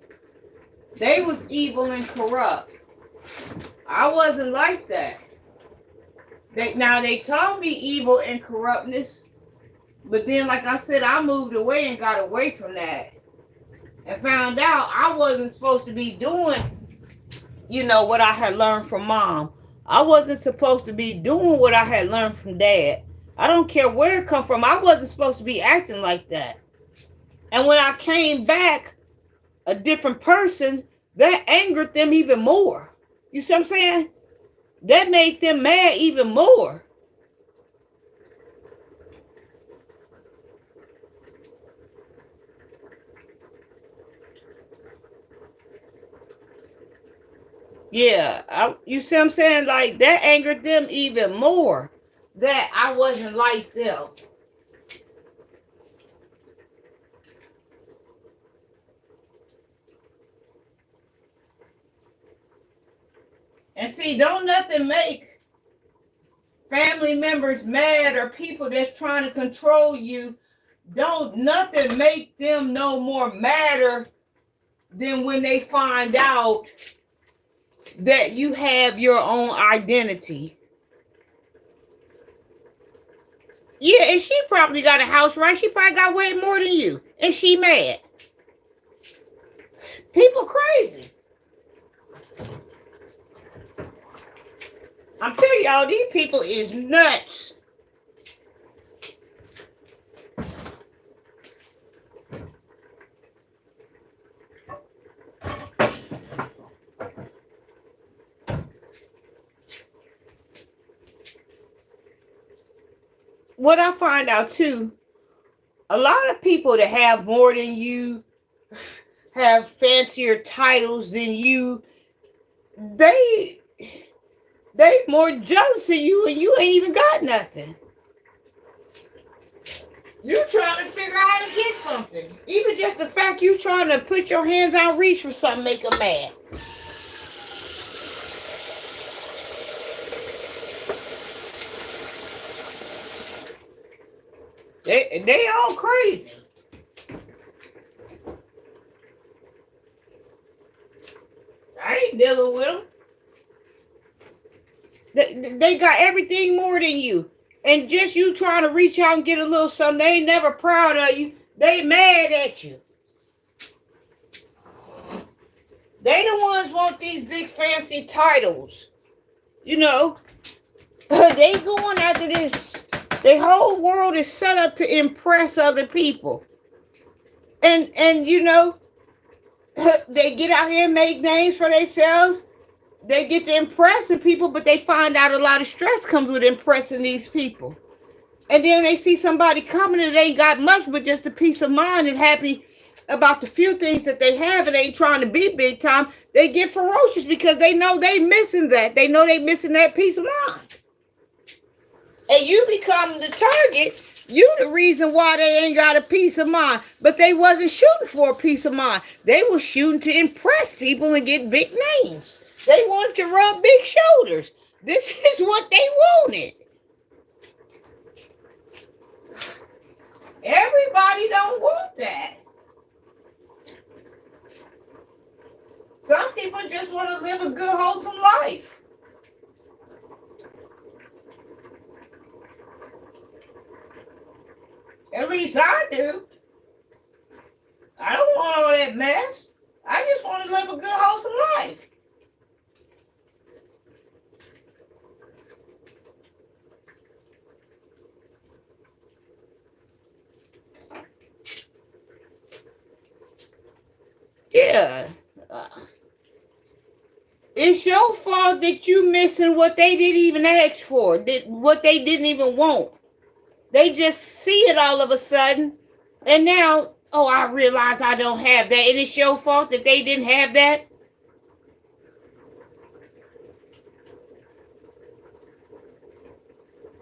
They was evil and corrupt. I wasn't like that. They taught me evil and corruptness, but then, like I said, I moved away and got away from that, and found out I wasn't supposed to be doing, what I had learned from mom. I wasn't supposed to be doing what I had learned from dad. I don't care where it come from. I wasn't supposed to be acting like that. And when I came back a different person, that angered them even more. You see what I'm saying? That made them mad even more. Yeah, you see what I'm saying? Like, that angered them even more. That I wasn't like them. And see, don't nothing make family members mad or people that's trying to control you. Don't nothing make them no more madder than when they find out that you have your own identity. Yeah, and she probably got a house, right? She probably got way more than you. And she mad. People crazy. I'm telling y'all, these people is nuts. what I find out too, a lot of people that have more than you, have fancier titles than you, they more jealous of you and you ain't even got nothing. You trying to figure out how to get something. Even just the fact you trying to put your hands out reach for something make them mad. They all crazy. I ain't dealing with them. They got everything more than you. And just you trying to reach out and get a little something, they ain't never proud of you. They mad at you. They the ones want these big fancy titles. You know, they going after this. The whole world is set up to impress other people. And you know, they get out here and make names for themselves. They get to impressing people, but they find out a lot of stress comes with impressing these people. And then they see somebody coming and they ain't got much but just a peace of mind and happy about the few things that they have and ain't trying to be big time. They get ferocious because they know they missing that. They know they missing that peace of mind. And you become the target. You the reason why they ain't got a peace of mind. But they wasn't shooting for a peace of mind. They were shooting to impress people and get big names. They wanted to rub big shoulders. This is what they wanted. Everybody don't want that. Some people just want to live a good, wholesome life. At least I do. I don't want all that mess. I just want to live a good, wholesome life. Yeah. It's your fault that you missing what they didn't even ask for, what they didn't even want. They just see it all of a sudden, and now, oh, I realize I don't have that, and it's your fault that they didn't have that.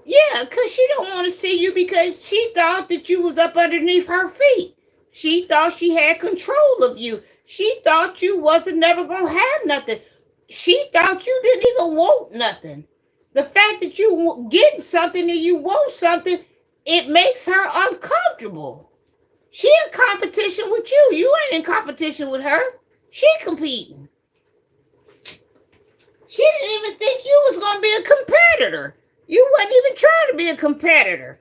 Yeah, because she don't want to see you because she thought that you was up underneath her feet. She thought she had control of you. She thought you wasn't never going to have nothing. She thought you didn't even want nothing. The fact that you getting something and you want something, it makes her uncomfortable. She in competition with you. You ain't in competition with her. She competing. She didn't even think you was going to be a competitor. You wasn't even trying to be a competitor.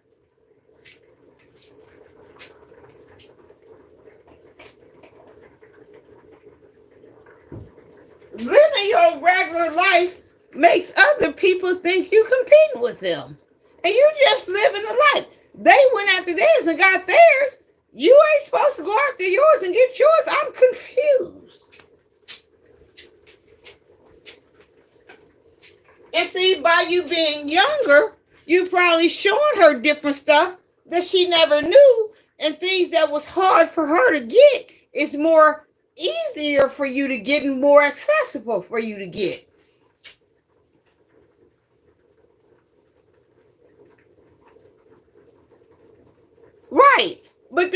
Living your regular life makes other people think you competing with them. And you just living a life. They went after theirs and got theirs. You ain't supposed to go after yours and get yours. I'm confused. And see, by you being younger, you probably showing her different stuff that she never knew. And things that was hard for her to get is more easier for you to get and more accessible for you to get. Right. But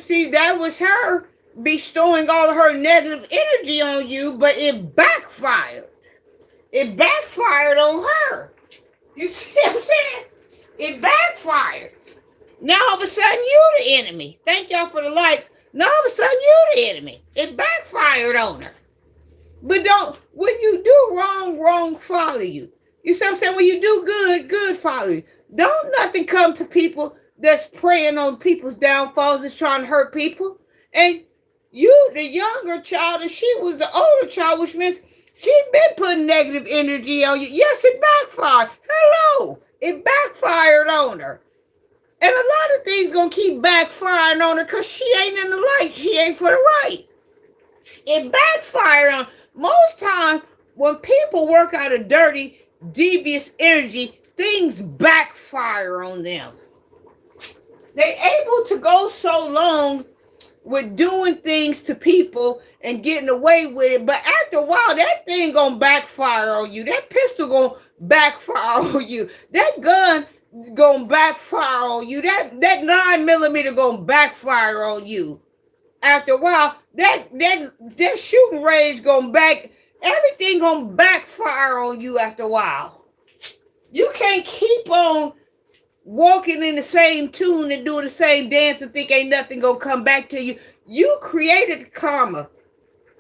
see, that was her bestowing all of her negative energy on you, but it backfired. It backfired on her. You see what I'm saying? It backfired. Now all of a sudden you the enemy. Thank y'all for the likes. Now all of a sudden you the enemy. It backfired on her. But when you do wrong, wrong follow you. You see what I'm saying? When you do good, good follow you. Don't nothing come to people that's preying on people's downfalls, that's trying to hurt people. And you, the younger child, and she was the older child, which means she'd been putting negative energy on you. Yes, it backfired. Hello. It backfired on her. And a lot of things gonna keep backfiring on her because she ain't in the light. She ain't for the right. It backfired on. Most times when people work out of dirty, devious energy, things backfire on them. They able to go so long with doing things to people and getting away with it, but after a while, that thing gonna backfire on you. That pistol gonna backfire on you. That gun gonna backfire on you. That 9mm gonna backfire on you. After a while, that shooting range gonna everything gonna backfire on you after a while. You can't keep on walking in the same tune and doing the same dance and think ain't nothing gonna come back to you. You created karma.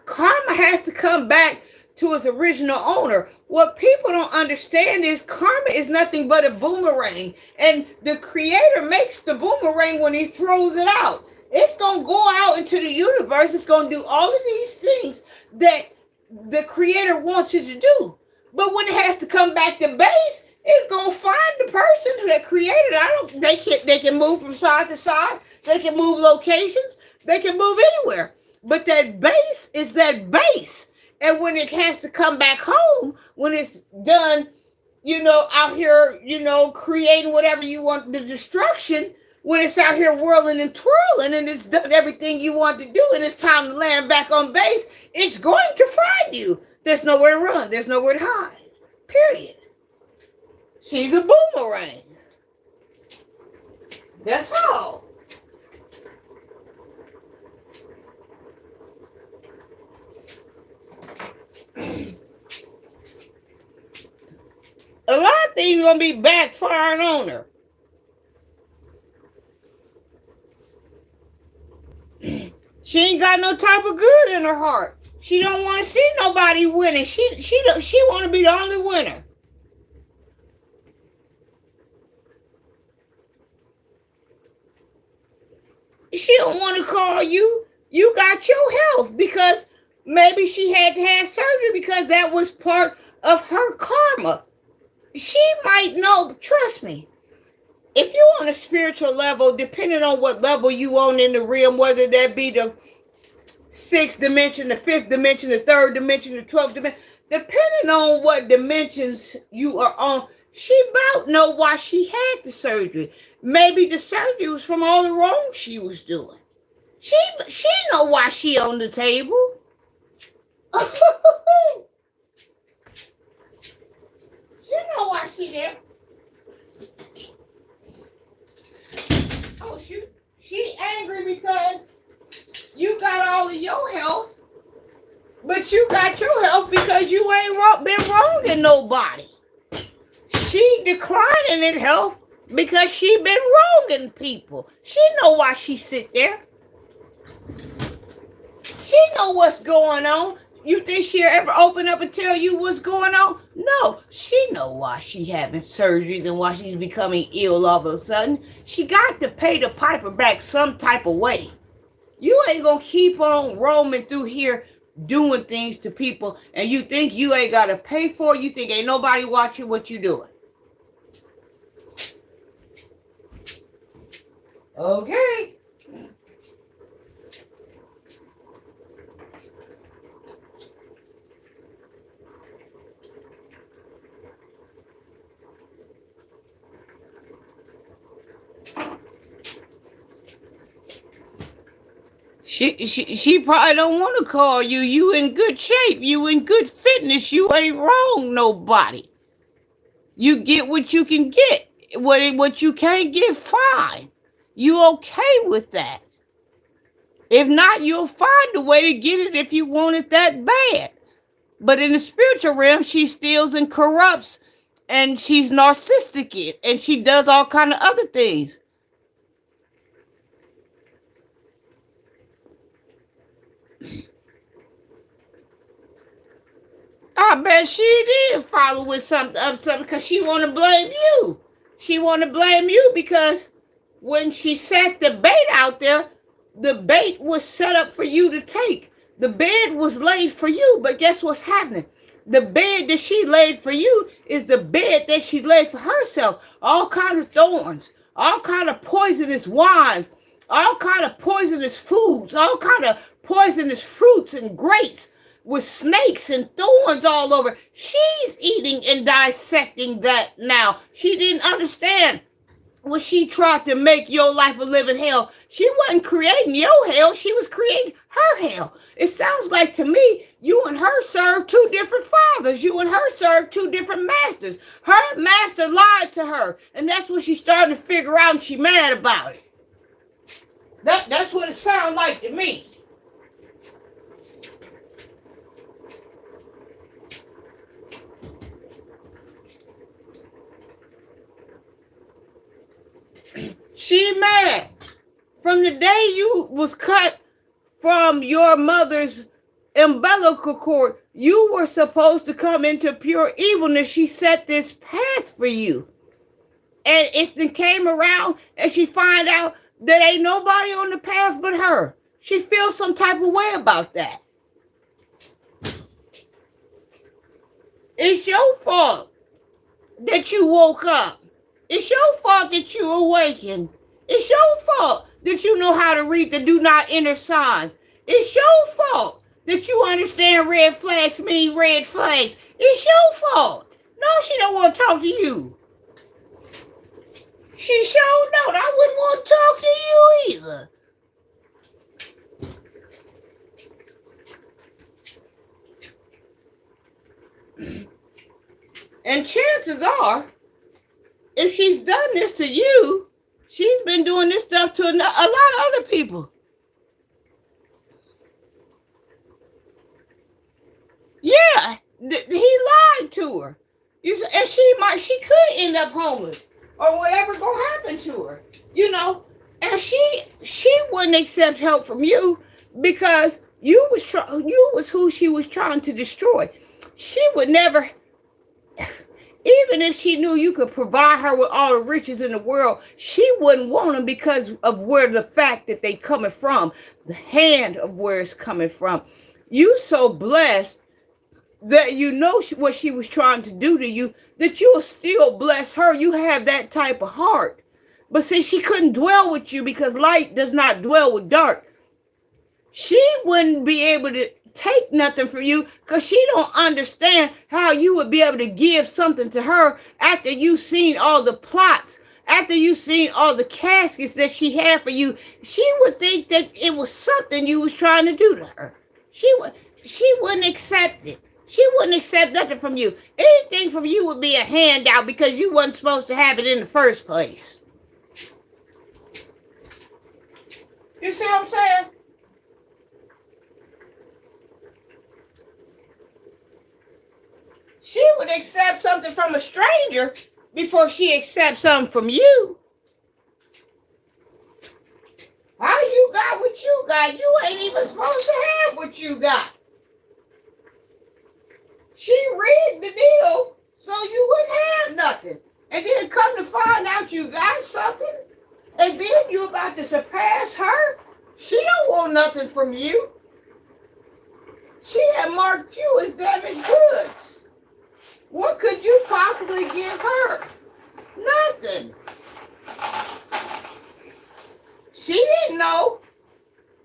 Karma has to come back to its original owner. What people don't understand is karma is nothing but a boomerang, and the creator makes the boomerang when he throws it out. It's gonna go out into the universe. It's gonna do all of these things that the creator wants it to do. But when it has to come back to base, it's gonna find the person that created it. They can move from side to side, they can move locations, they can move anywhere. But that base is that base. And when it has to come back home, when it's done, out here, creating whatever you want, the destruction, when it's out here whirling and twirling and it's done everything you want to do and it's time to land back on base, it's going to find you. There's nowhere to run. There's nowhere to hide. Period. She's a boomerang. That's all. A lot of things are going to be backfiring on her. She ain't got no type of good in her heart. She don't want to see nobody winning. She want to be the only winner. She don't want to call you. You got your health because maybe she had to have surgery because that was part of her karma. She might know, trust me. If you're on a spiritual level, depending on what level you on in the realm, whether that be the 6th dimension, the 5th dimension, the 3rd dimension, the 12th dimension, depending on what dimensions you are on, she about know why she had the surgery. Maybe the surgery was from all the wrong she was doing. She know why she on the table. She know why she there. Oh, shoot. She angry because you got all of your health, but you got your health because you ain't been wronging nobody. She declining in health because she been wronging people. She know why she sit there. She know what's going on. You think she'll ever open up and tell you what's going on? No, she know why she having surgeries and why she's becoming ill all of a sudden. She got to pay the piper back some type of way. You ain't gonna keep on roaming through here doing things to people and you think you ain't gotta pay for it. You think ain't nobody watching what you doing. Okay. She probably don't want to call you. You in good shape. You in good fitness. You ain't wrong nobody. You get what you can get. What you can't get, fine. You okay with that. If not, you'll find a way to get it if you want it that bad. But in the spiritual realm, she steals and corrupts, and she's narcissistic, and she does all kind of other things. I bet she did follow with something because she want to blame you. She want to blame you because when she set the bait out there, the bait was set up for you to take. The bed was laid for you, but guess what's happening? The bed that she laid for you is the bed that she laid for herself. All kind of thorns, all kind of poisonous wines, all kind of poisonous foods, all kind of poisonous fruits and grapes with snakes and thorns all over. She's eating and dissecting that now. She didn't understand when she tried to make your life a living hell. She wasn't creating your hell, she was creating her hell. It sounds like to me you and her served two different fathers. You and her served two different masters. Her master lied to her, and that's what she's starting to figure out, and she mad about it. That's what it sounds like to me. She mad. From the day you was cut from your mother's umbilical cord, you were supposed to come into pure evilness. She set this path for you. And it came around and she find out that ain't nobody on the path but her. She feels some type of way about that. It's your fault that you woke up. It's your fault that you awakened. It's your fault that you know how to read the do not enter signs. It's your fault that you understand red flags mean red flags. It's your fault. No, she don't want to talk to you. She sure don't. I wouldn't want to talk to you either. And chances are, if she's done this to you, she's been doing this stuff to a lot of other people. Yeah, he lied to her. And she could end up homeless or whatever gonna happen to her. You know, and she wouldn't accept help from you because you was who she was trying to destroy. She would never. Even if she knew you could provide her with all the riches in the world, she wouldn't want them because of where the fact that they coming from, the hand of where it's coming from. You so blessed that you know what she was trying to do to you, that you will still bless her. You have that type of heart. But since she couldn't dwell with you because light does not dwell with dark, she wouldn't be able to take nothing from you because she don't understand how you would be able to give something to her after you seen all the plots, after you seen all the caskets that she had for you. She would think that it was something you was trying to do to her. She wouldn't accept it. She wouldn't accept nothing from you. Anything from you would be a handout because you wasn't supposed to have it in the first place. You see what I'm saying? She would accept something from a stranger before she accepts something from you. How you got what you got? You ain't even supposed to have what you got. She rigged the deal so you wouldn't have nothing. And then come to find out you got something. And then you about to surpass her. She don't want nothing from you. She had marked you as damaged goods. What could you possibly give her? Nothing. She didn't know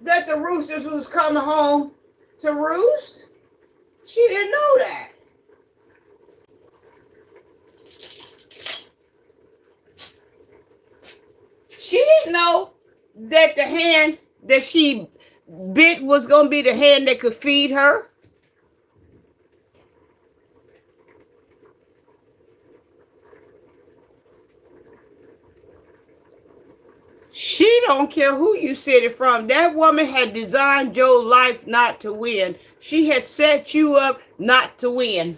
that the roosters was coming home to roost. She didn't know that. She didn't know that the hand that she bit was going to be the hand that could feed her. She don't care who you said it from. That woman had designed your life not to win. She had set you up not to win.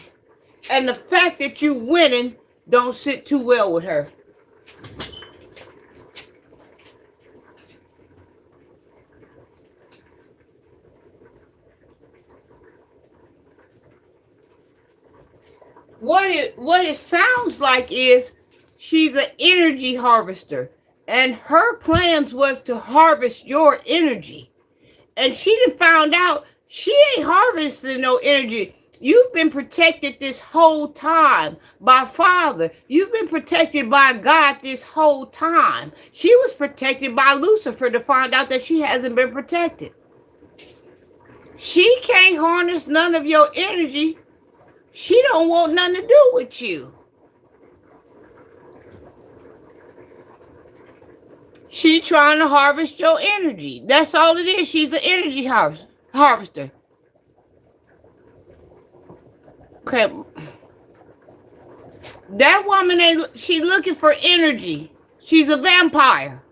And the fact that you winning don't sit too well with her. What it sounds like is she's an energy harvester. And her plans was to harvest your energy. And she done found out she ain't harvesting no energy. You've been protected this whole time by Father. You've been protected by God this whole time. She was protected by Lucifer to find out that she hasn't been protected. She can't harness none of your energy. She don't want nothing to do with you. She trying to harvest your energy. That's all it is. She's an energy harvester. Okay. That woman ain't, she looking for energy. She's a vampire.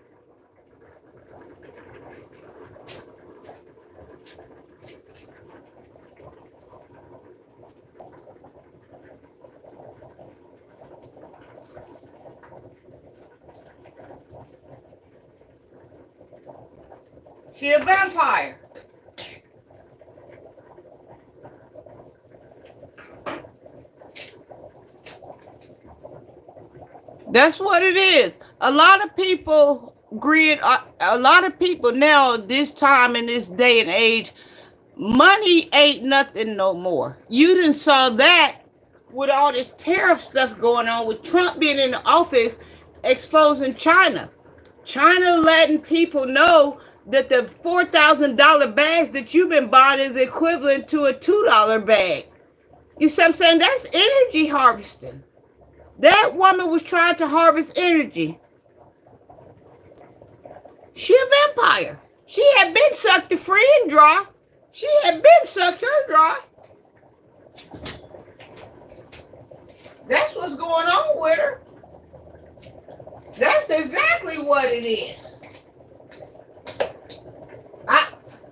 She a vampire. That's what it is. A lot of people a lot of people now, this time in this day and age, money ain't nothing no more. You didn't saw that with all this tariff stuff going on, with Trump being in the office exposing China. China letting people know that the $4,000 bags that you've been buying is equivalent to a $2 bag. You see what I'm saying? That's energy harvesting. That woman was trying to harvest energy. She a vampire. She had been sucked free and dry. She had been sucked her dry. That's what's going on with her. That's exactly what it is.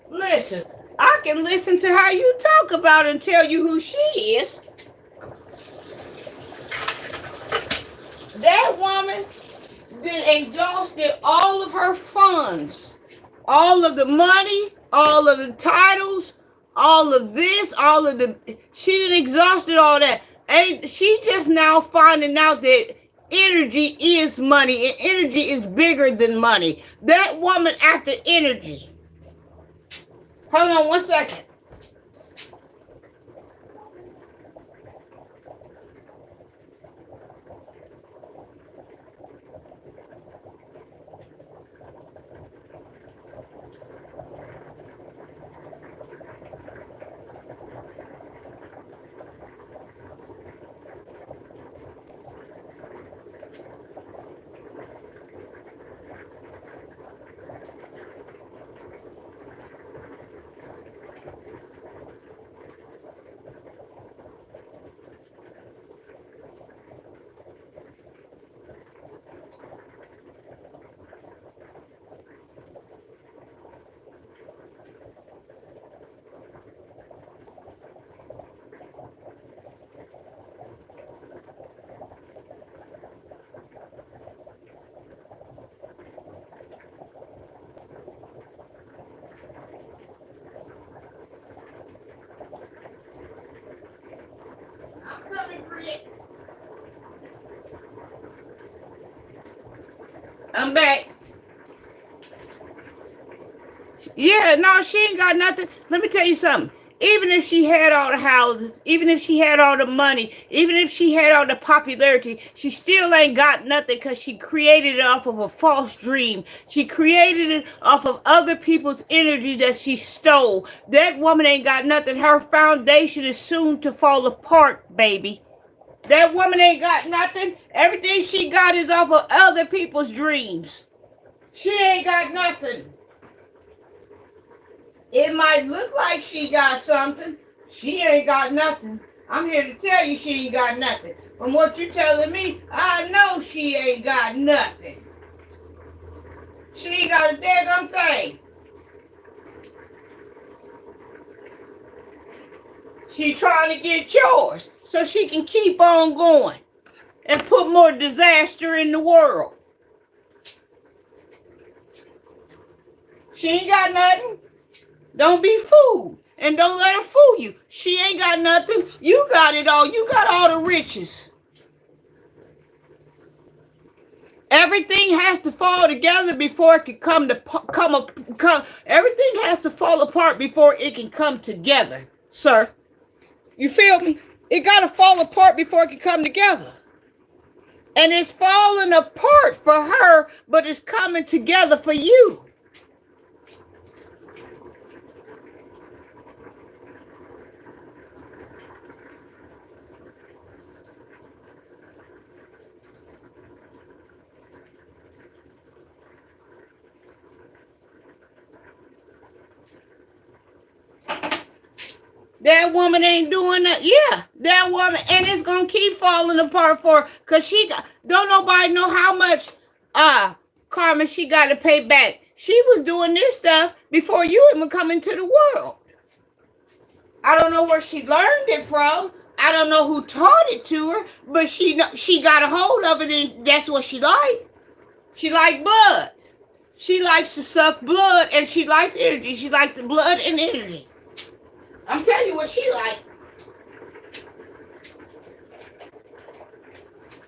Listen, I can listen to how you talk about it and tell you who she is. That woman then exhausted all of her funds, all of the money, all of the titles, all of this, all of the, she done exhausted all that. And she just now finding out that energy is money and energy is bigger than money. That woman after energy. Hold on 1 second. I'm back. Yeah, no, she ain't got nothing. Let me tell you something. Even if she had all the houses, even if she had all the money, even if she had all the popularity, she still ain't got nothing because she created it off of a false dream. She created it off of other people's energy that she stole. That woman ain't got nothing. Her foundation is soon to fall apart, baby. That woman ain't got nothing. Everything she got is off of other people's dreams. She ain't got nothing. It might look like she got something. She ain't got nothing. I'm here to tell you she ain't got nothing. From what you're telling me, I know she ain't got nothing. She ain't got a daggum thing. She trying to get yours so she can keep on going and put more disaster in the world. She ain't got nothing. Don't be fooled. And don't let her fool you. She ain't got nothing. You got it all. You got all the riches. Everything has to fall together before it can come. Everything has to fall apart before it can come together, sir. You feel me? It got to fall apart before it can come together. And it's falling apart for her, but it's coming together for you. That woman ain't doing that. Yeah, that woman, and it's gonna keep falling apart for her because she got. Don't nobody know how much karma she got to pay back. She was doing this stuff before you even come into the world. I don't know where she learned it from. I don't know who taught it to her, but she got a hold of it, and that's what she liked. She liked blood. She likes to suck blood, and she likes energy. She likes blood and energy. I'm telling you what she like.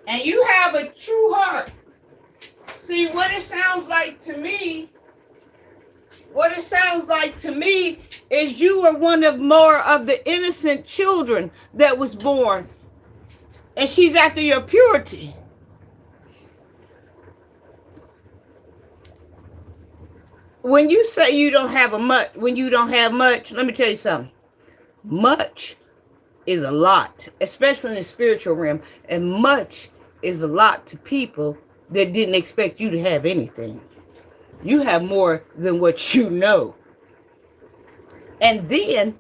And you have a true heart. See, what it sounds like to me is you are one of more of the innocent children that was born. And she's after your purity. When you say you don't have much, let me tell you something. Much is a lot, especially in the spiritual realm. And much is a lot to people that didn't expect you to have anything. You have more than what you know. And then,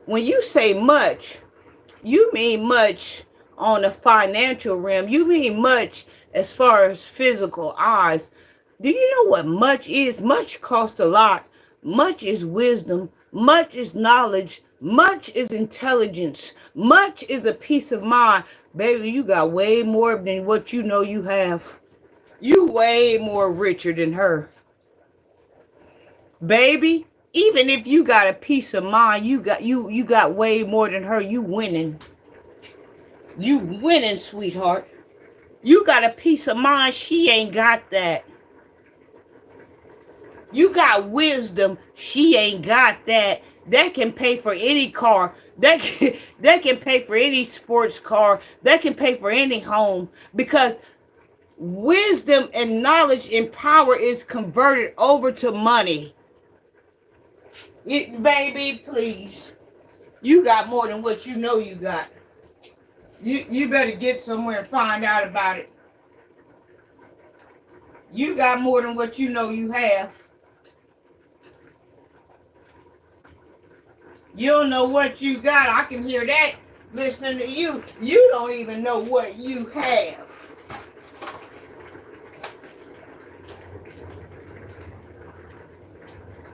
when you say much, you mean much on a financial realm. You mean much as far as physical eyes. Do you know what much is? Much costs a lot. Much is wisdom. Much is knowledge. Much is intelligence. Much is a peace of mind. Baby, you got way more than what you know you have. You way more richer than her. Baby, even if you got a peace of mind, you got way more than her. You winning. You winning, sweetheart. You got a peace of mind. She ain't got that. You got wisdom. She ain't got that. That can pay for any car. That can pay for any sports car. That can pay for any home. Because wisdom and knowledge and power is converted over to money. Baby, please. You got more than what you know you got. You better get somewhere and find out about it. You got more than what you know you have. You don't know what you got. I can hear that listening to you. You don't even know what you have.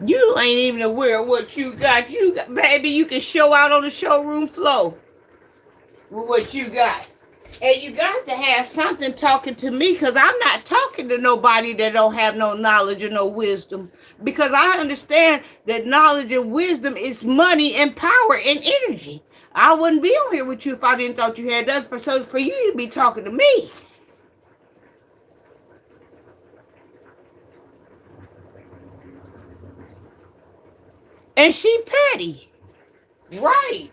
You ain't even aware of what you got. Baby, you can show out on the showroom floor with what you got. And you got to have something talking to me, because I'm not talking to nobody that don't have no knowledge or no wisdom. Because I understand that knowledge and wisdom is money and power and energy. I wouldn't be on here with you if I didn't thought you had that. So for you to be talking to me. And she petty. Right.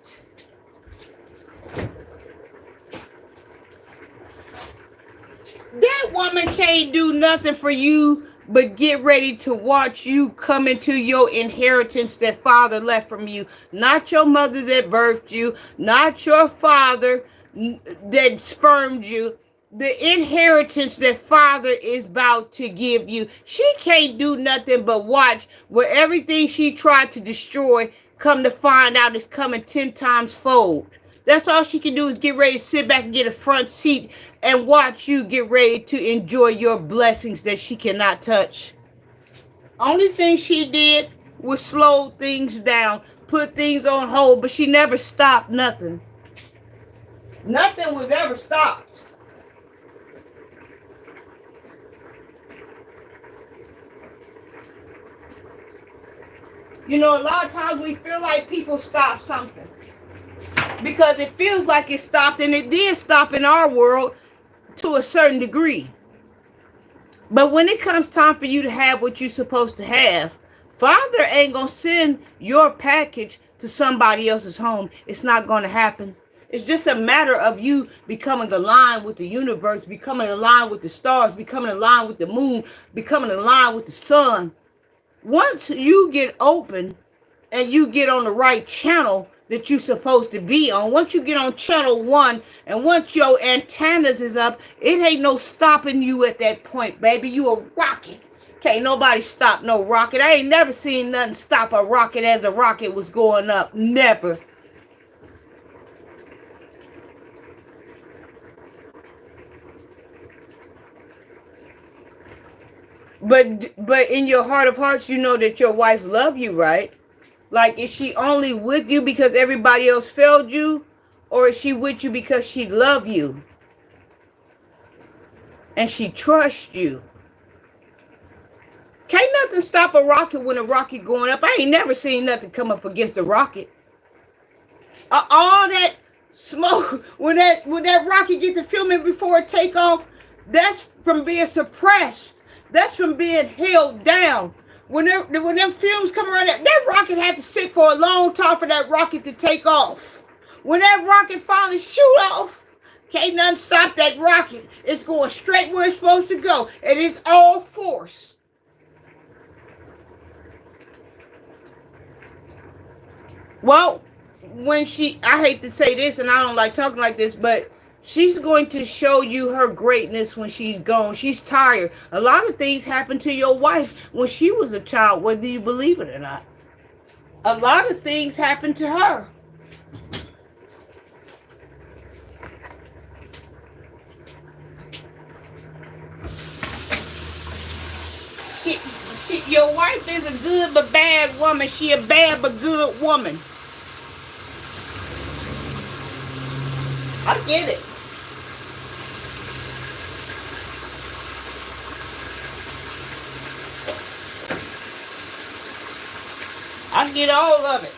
That woman can't do nothing for you but get ready to watch you come into your inheritance that father left from you. Not your mother that birthed you. Not your father that spermed you. The inheritance that father is about to give you. She can't do nothing but watch where everything she tried to destroy, come to find out, is coming 10 times fold. That's all she can do, is get ready to sit back and get a front seat and watch you get ready to enjoy your blessings that she cannot touch. Only thing she did was slow things down, put things on hold, but she never stopped nothing. Nothing was ever stopped. You know, a lot of times we feel like people stop something because it feels like it stopped, and it did stop in our world to a certain degree. But when it comes time for you to have what you're supposed to have, Father ain't going to send your package to somebody else's home. It's not going to happen. It's just a matter of you becoming aligned with the universe, becoming aligned with the stars, becoming aligned with the moon, becoming aligned with the sun. Once you get open and you get on the right channel that you're supposed to be on, once you get on channel 1 and once your antennas is up, it ain't no stopping you at that point, baby. You a rocket. Can't nobody stop no rocket. I ain't never seen nothing stop a rocket as a rocket was going up. Never. But in your heart of hearts, you know that your wife love you, right? Like, is she only with you because everybody else failed you? Or is she with you because she love you? And she trusts you? Can't nothing stop a rocket when a rocket going up. I ain't never seen nothing come up against a rocket. All that smoke, when that rocket get to filming before it take off, that's from being suppressed. That's from being held down. When them fumes come around, that rocket had to sit for a long time for that rocket to take off. When that rocket finally shoot off, can't nothing stop that rocket. It's going straight where it's supposed to go. And it's all force. Well, I hate to say this and I don't like talking like this, but she's going to show you her greatness when she's gone. She's tired. A lot of things happened to your wife when she was a child, whether you believe it or not. A lot of things happened to her. Your wife is a good but bad woman. She a bad but good woman. I get it. I get all of it.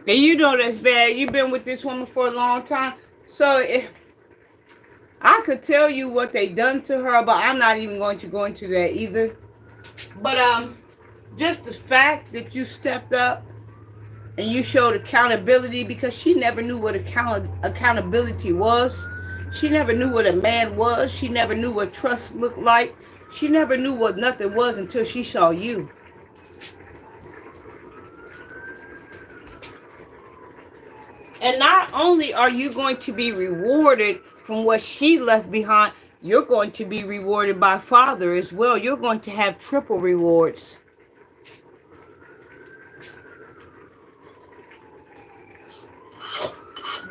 And you know that's bad. You've been with this woman for a long time. So I could tell you what they done to her, but I'm not even going to go into that either. But just the fact that you stepped up and you showed accountability, because she never knew what accountability was. She never knew what a man was. She never knew what trust looked like. She never knew what nothing was until she saw you. And not only are you going to be rewarded from what she left behind, you're going to be rewarded by Father as well. You're going to have triple rewards.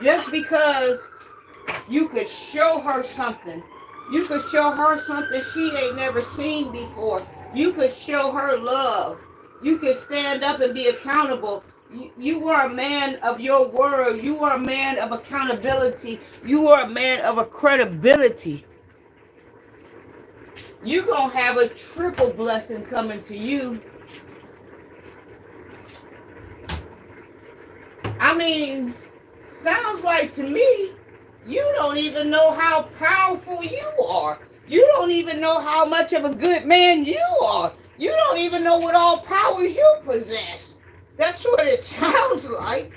Just because you could show her something. You could show her something she ain't never seen before. You could show her love. You could stand up and be accountable. You are a man of your word. You are a man of accountability. You are a man of a credibility. You're going to have a triple blessing coming to you. I mean, sounds like to me, you don't even know how powerful you are. You don't even know how much of a good man you are. You don't even know what all powers you possess. That's what it sounds like.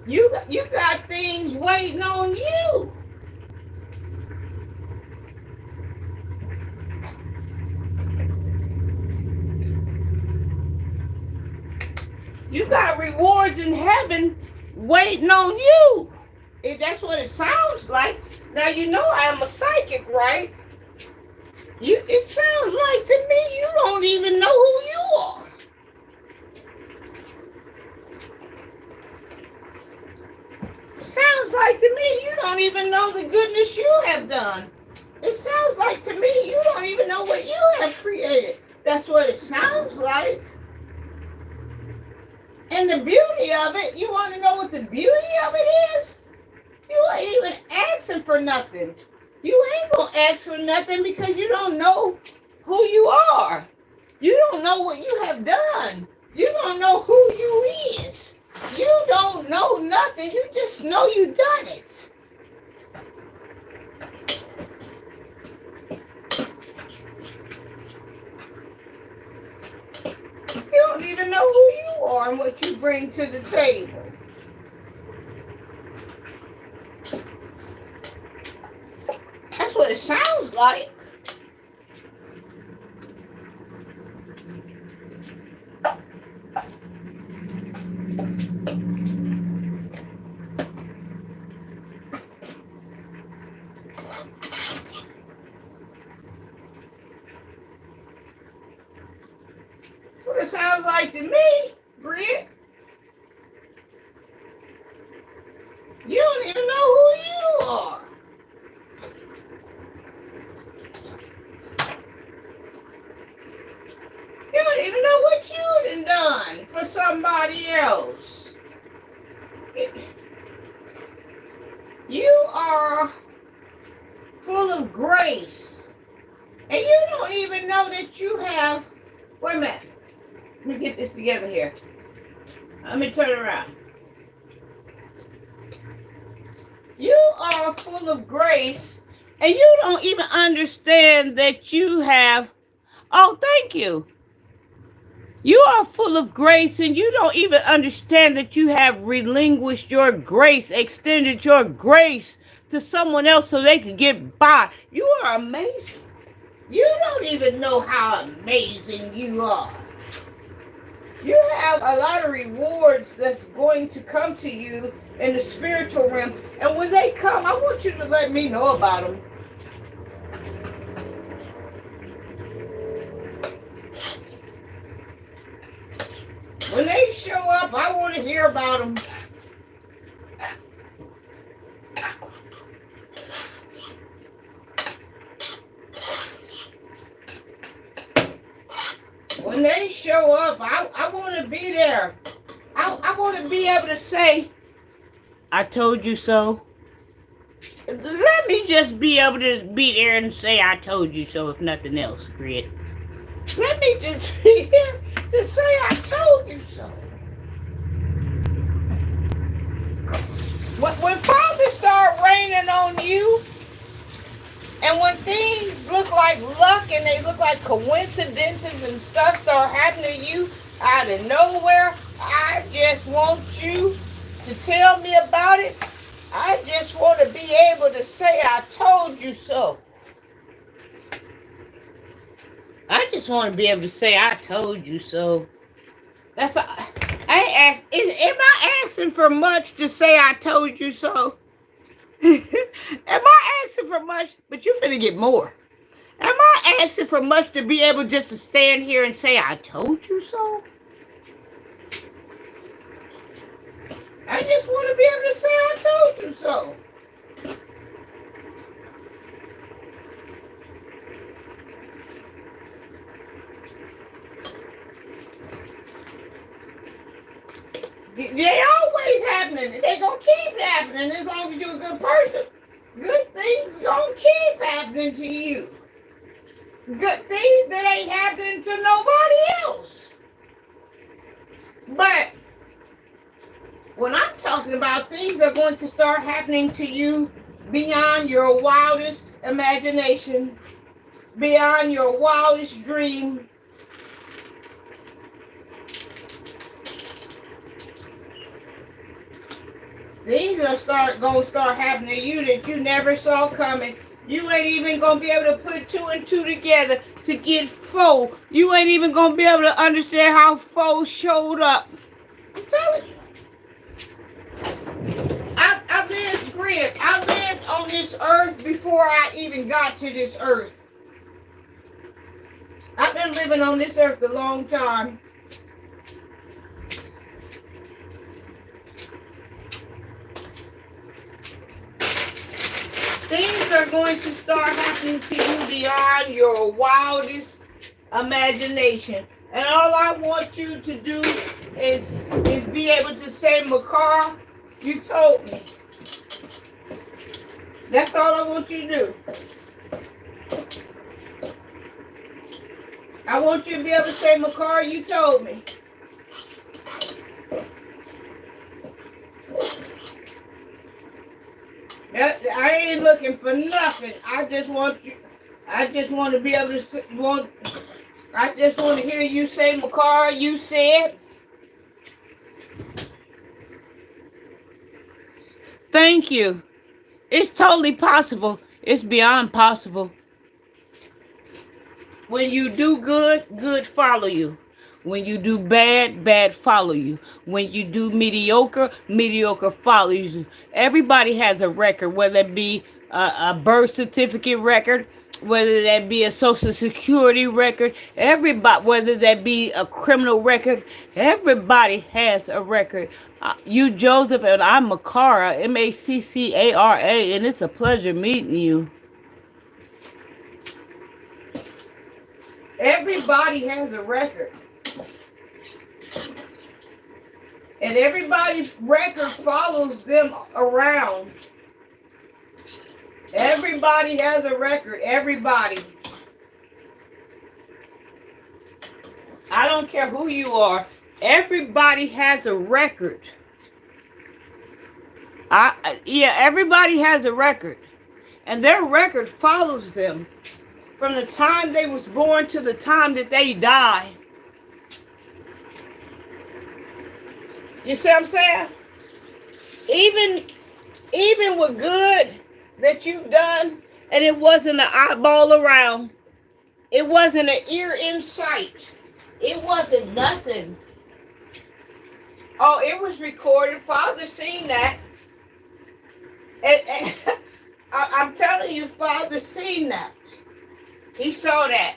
You got things waiting on you. You got rewards in heaven waiting on you. If that's what it sounds like. Now, you know I am a psychic, right? It sounds like to me you don't even know who you are. It sounds like to me you don't even know the goodness you have done. It sounds like to me you don't even know what you have created. That's what it sounds like. And the beauty of it, you want to know what the beauty of it is? You ain't even asking for nothing. You ain't gonna ask for nothing because you don't know who you are. You don't know what you have done. You don't know who you is. You don't know nothing. You just know you done it. You don't even know who you are and what you bring to the table. That's what it sounds like. That's what it sounds like to me, Britt. You don't even know who you are. You don't even know what you done for somebody else. You are full of grace. And you don't even know that you have... Wait a minute. Let me get this together here. Let me turn it around. You are full of grace, and you don't even understand that you have... Oh, thank you. You are full of grace, and you don't even understand that you have relinquished your grace, extended your grace to someone else so they could get by. You are amazing. You don't even know how amazing you are. You have a lot of rewards that's going to come to you in the spiritual realm. And when they come, I want you to let me know about them. When they show up, I want to hear about them. When they show up, I want to be there. I want to be able to say, I told you so. Let me just be able to be there and say, I told you so, if nothing else, Grit. Let me just be here to say, I told you so. When fathers start raining on you, and when things look like luck and they look like coincidences and stuff start happening to you out of nowhere, I just want you to tell me about it. I just want to be able to say, I told you so. I just want to be able to say, I told you so. That's all. Am I asking for much to say I told you so? Am I asking for much? But you finna get more. Am I asking for much to be able just to stand here and say I told you so? I just want to be able to say I told you so. They always happening. They gonna keep happening as long as you're a good person. Good things gonna keep happening to you. Good things that ain't happening to nobody else. But when I'm talking about things are going to start happening to you beyond your wildest imagination, beyond your wildest dream. Things are gonna start happening to you that you never saw coming. You ain't even gonna be able to put 2 and 2 together to get 4. You ain't even gonna be able to understand how 4 showed up. I'm telling you. I've lived grid. I lived on this earth before I even got to this earth. I've been living on this earth a long time. Things are going to start happening to you beyond your wildest imagination. And all I want you to do is be able to say, Makar, you told me. That's all I want you to do. I want you to be able to say, Makara, you told me. I ain't looking for nothing. I just want to be able to I just want to hear you say, Makara, you said. Thank you. It's totally possible. It's beyond possible. When you do good, good follow you. When you do bad, bad follow you. When you do mediocre, mediocre follows you. Everybody has a record, whether it be a birth certificate record, whether that be a social security record, everybody, whether that be a criminal record, everybody has a record. You, Joseph, and I'm Makara, Maccara, and it's a pleasure meeting you. Everybody has a record. And everybody's record follows them around. Everybody has a record. Everybody. I don't care who you are. Everybody has a record. Everybody has a record. And their record follows them from the time they was born to the time that they die. You see what I'm saying? Even with good that you've done, and it wasn't an eyeball around, it wasn't an ear in sight, it wasn't nothing. Oh, it was recorded. Father seen that. And I'm telling you, Father seen that. He saw that.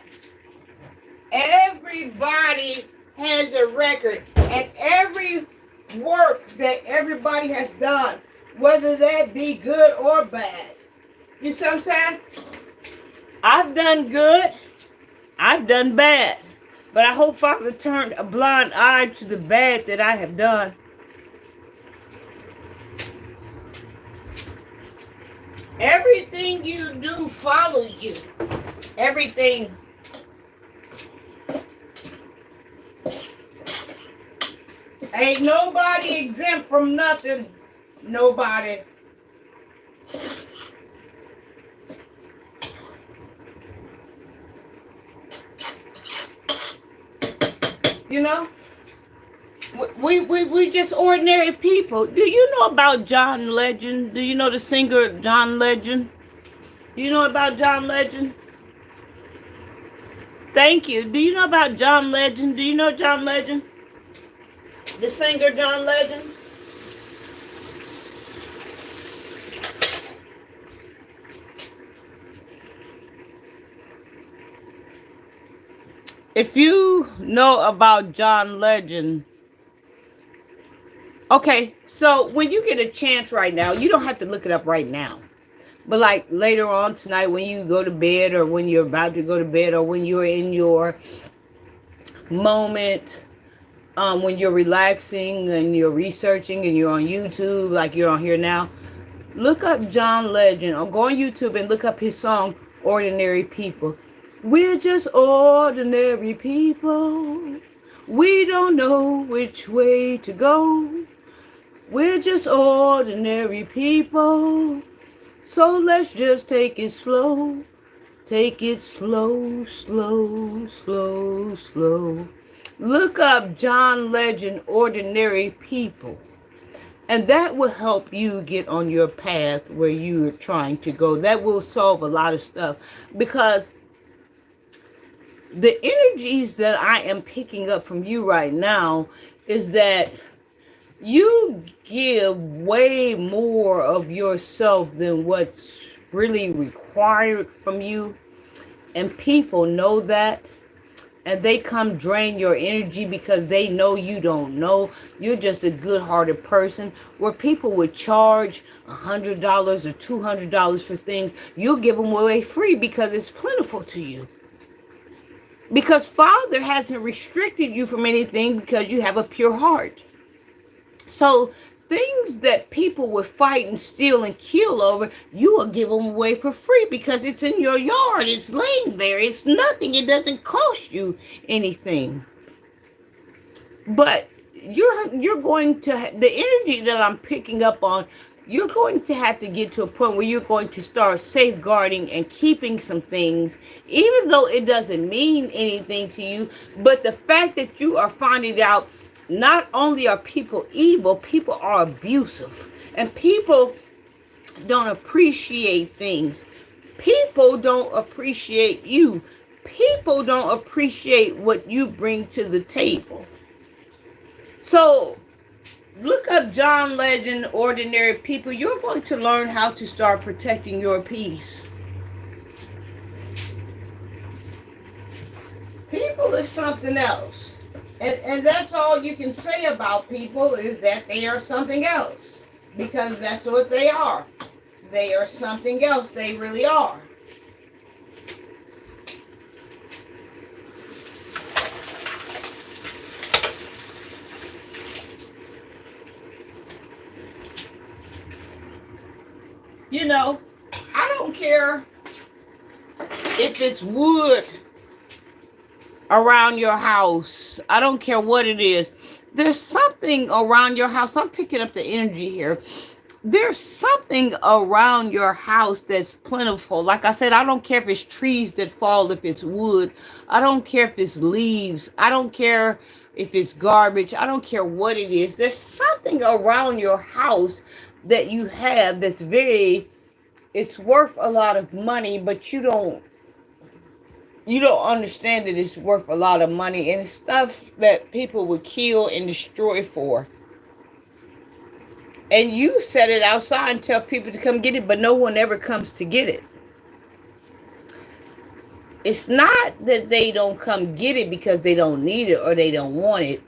Everybody has a record, and every work that everybody has done, whether that be good or bad. You see what I'm saying? I've done good. I've done bad. But I hope Father turned a blind eye to the bad that I have done. Everything you do follows you. Everything. Ain't nobody exempt from nothing. Nobody. You know? We just ordinary people. Do you know about John Legend? Do you know the singer John Legend? You know about John Legend? Thank you. Do you know about John Legend? Do you know John Legend? The singer John Legend? If you know about John Legend, okay, so when you get a chance right now, you don't have to look it up right now. But like later on tonight when you go to bed, or when you're about to go to bed, or when you're in your moment, when you're relaxing and you're researching and you're on YouTube like you're on here now, look up John Legend, or go on YouTube and look up his song, Ordinary People. We're just ordinary people. We don't know which way to go. We're just ordinary people. So let's just take it slow. Take it slow, slow, slow, slow. Look up John Legend, Ordinary People. And that will help you get on your path where you're trying to go. That will solve a lot of stuff. Because the energies that I am picking up from you right now is that you give way more of yourself than what's really required from you. And people know that. And they come drain your energy because they know you don't know. You're just a good-hearted person. Where people would charge $100 or $200 for things, you'll give them away free because it's plentiful to you. Because Father hasn't restricted you from anything because you have a pure heart. So things that people would fight and steal and kill over, you will give them away for free because it's in your yard. It's laying there. It's nothing. It doesn't cost you anything. But you're going to the energy that I'm picking up on. You're going to have to get to a point where you're going to start safeguarding and keeping some things, even though it doesn't mean anything to you. But the fact that you are finding out not only are people evil, people are abusive. And people don't appreciate things. People don't appreciate you. People don't appreciate what you bring to the table. So, look up John Legend, Ordinary People. You're going to learn how to start protecting your peace. People is something else. And that's all you can say about people is that they are something else. Because that's what they are. They are something else. They really are. You know, I don't care if it's wood around your house. I don't care what it is. There's something around your house. I'm picking up the energy here. There's something around your house that's plentiful. Like I said, I don't care if it's trees that fall, if it's wood. I don't care if it's leaves. I don't care if it's garbage. I don't care what it is. There's something around your house that you have that's it's worth a lot of money, but you don't understand that it's worth a lot of money, and it's stuff that people would kill and destroy for. And you set it outside and tell people to come get it, but no one ever comes to get it. It's not that they don't come get it because they don't need it or they don't want it.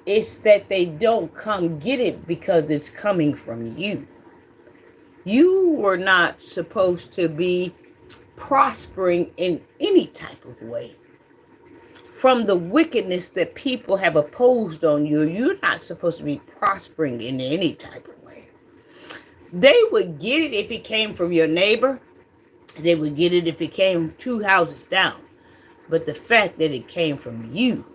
It's that they don't come get it because it's coming from you. You were not supposed to be prospering in any type of way. From the wickedness that people have opposed on you, you're not supposed to be prospering in any type of way. They would get it if it came from your neighbor. They would get it if it came 2 houses down. But the fact that it came from you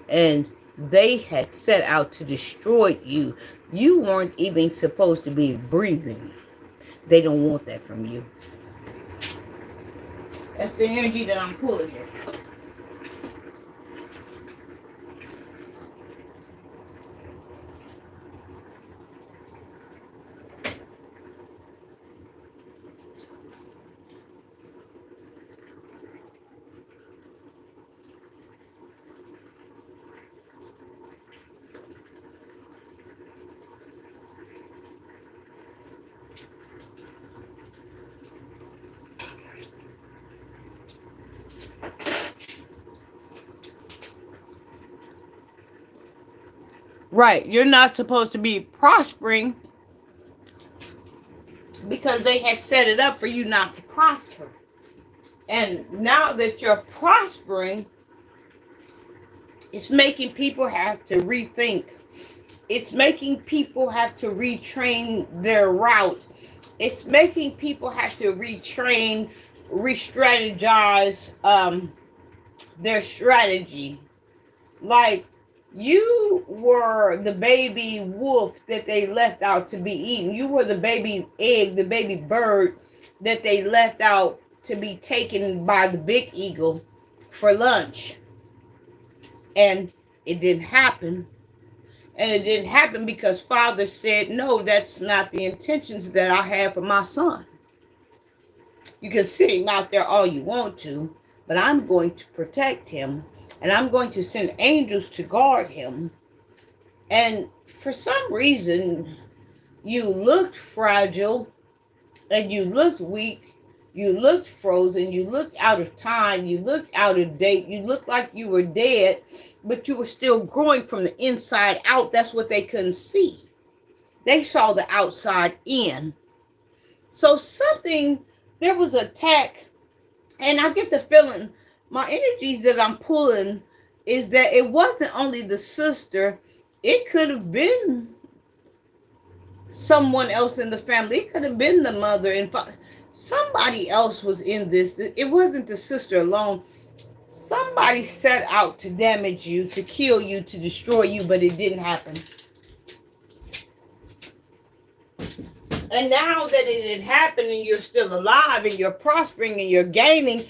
and they had set out to destroy you, you weren't even supposed to be breathing. They don't want that from you. That's the energy that I'm pulling here. Right, you're not supposed to be prospering because they had set it up for you not to prosper. And now that you're prospering, it's making people have to rethink. It's making people have to retrain their route. It's making people have to retrain, re-strategize their strategy. Like, you were the baby wolf that they left out to be eaten. You were the baby egg, the baby bird that they left out to be taken by the big eagle for lunch. And it didn't happen. And it didn't happen because Father said, no, that's not the intentions that I have for my son. You can sit him out there all you want to, but I'm going to protect him. And I'm going to send angels to guard him. And for some reason, you looked fragile and you looked weak. You looked frozen. You looked out of time. You looked out of date. You looked like you were dead, but you were still growing from the inside out. That's what they couldn't see. They saw the outside in. So there was an attack. And I get the feeling, my energies that I'm pulling is that it wasn't only the sister. It could have been someone else in the family. It could have been the mother and father. Somebody else was in this. It wasn't the sister alone. Somebody set out to damage you, to kill you, to destroy you, but it didn't happen. And now that it had happened and you're still alive and you're prospering and you're gaining,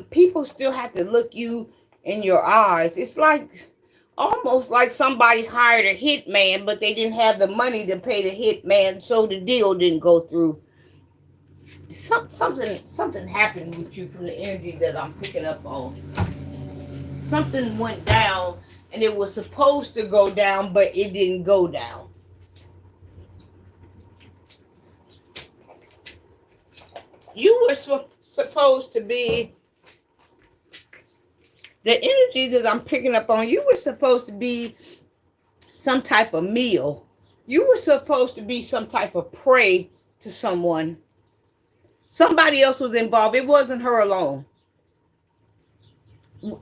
people still have to look you in your eyes. It's like almost like somebody hired a hitman, but they didn't have the money to pay the hitman, so the deal didn't go through. Something happened with you from the energy that I'm picking up on. Something went down and it was supposed to go down, but it didn't go down. You were supposed to be, the energy that I'm picking up on, you were supposed to be some type of meal. You were supposed to be some type of prey to someone. Somebody else was involved. It wasn't her alone.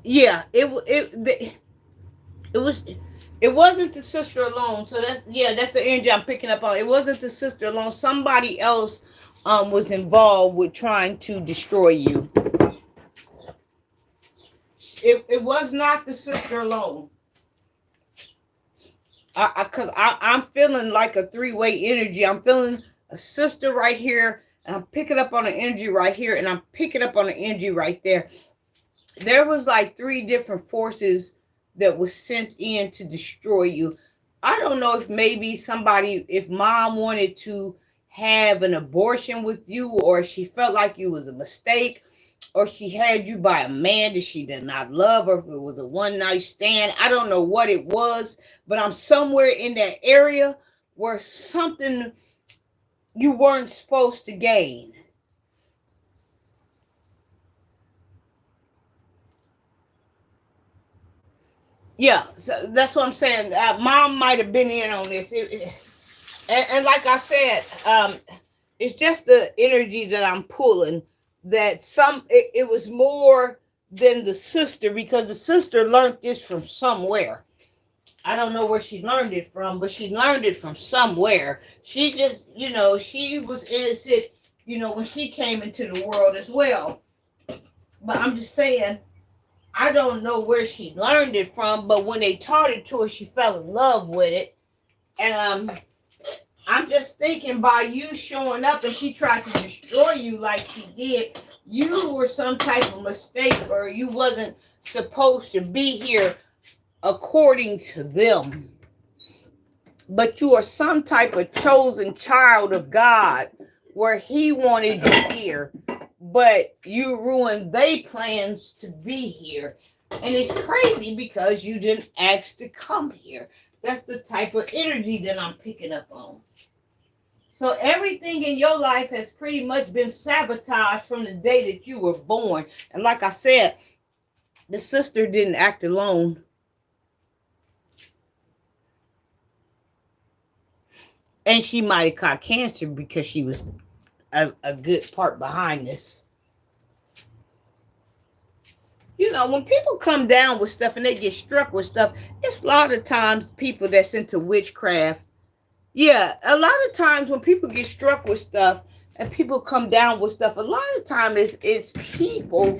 Yeah, it wasn't the sister alone. So that's the energy I'm picking up on. It wasn't the sister alone. Somebody else was involved with trying to destroy you. It was not the sister alone. Because I'm feeling like a three-way energy. I'm feeling a sister right here, and I'm picking up on the energy right here, and I'm picking up on the energy right there. There was like three different forces that was sent in to destroy you. I don't know if maybe if mom wanted to have an abortion with you, or she felt like you was a mistake, or she had you by a man that she did not love, or if it was a one-night stand. I don't know what it was, but I'm somewhere in that area where something you weren't supposed to gain. Yeah, so that's what I'm saying. Mom might have been in on this. And like I said, it's just the energy that I'm pulling. That it was more than the sister, because the sister learned this from somewhere. I don't know where she learned it from, but she learned it from somewhere. She just, she was innocent, when she came into the world as well. But I'm just saying, I don't know where she learned it from, but when they taught it to her, she fell in love with it. And I'm just thinking, by you showing up and she tried to destroy you like she did, you were some type of mistake, or you wasn't supposed to be here according to them. But you are some type of chosen child of God, where he wanted you here, but you ruined their plans to be here. And it's crazy because you didn't ask to come here. That's the type of energy that I'm picking up on. So everything in your life has pretty much been sabotaged from the day that you were born. And like I said, the sister didn't act alone. And she might have caught cancer because she was a good part behind this. When people come down with stuff and they get struck with stuff, it's a lot of times people that's into witchcraft. Yeah, a lot of times when people get struck with stuff and people come down with stuff, a lot of times it's people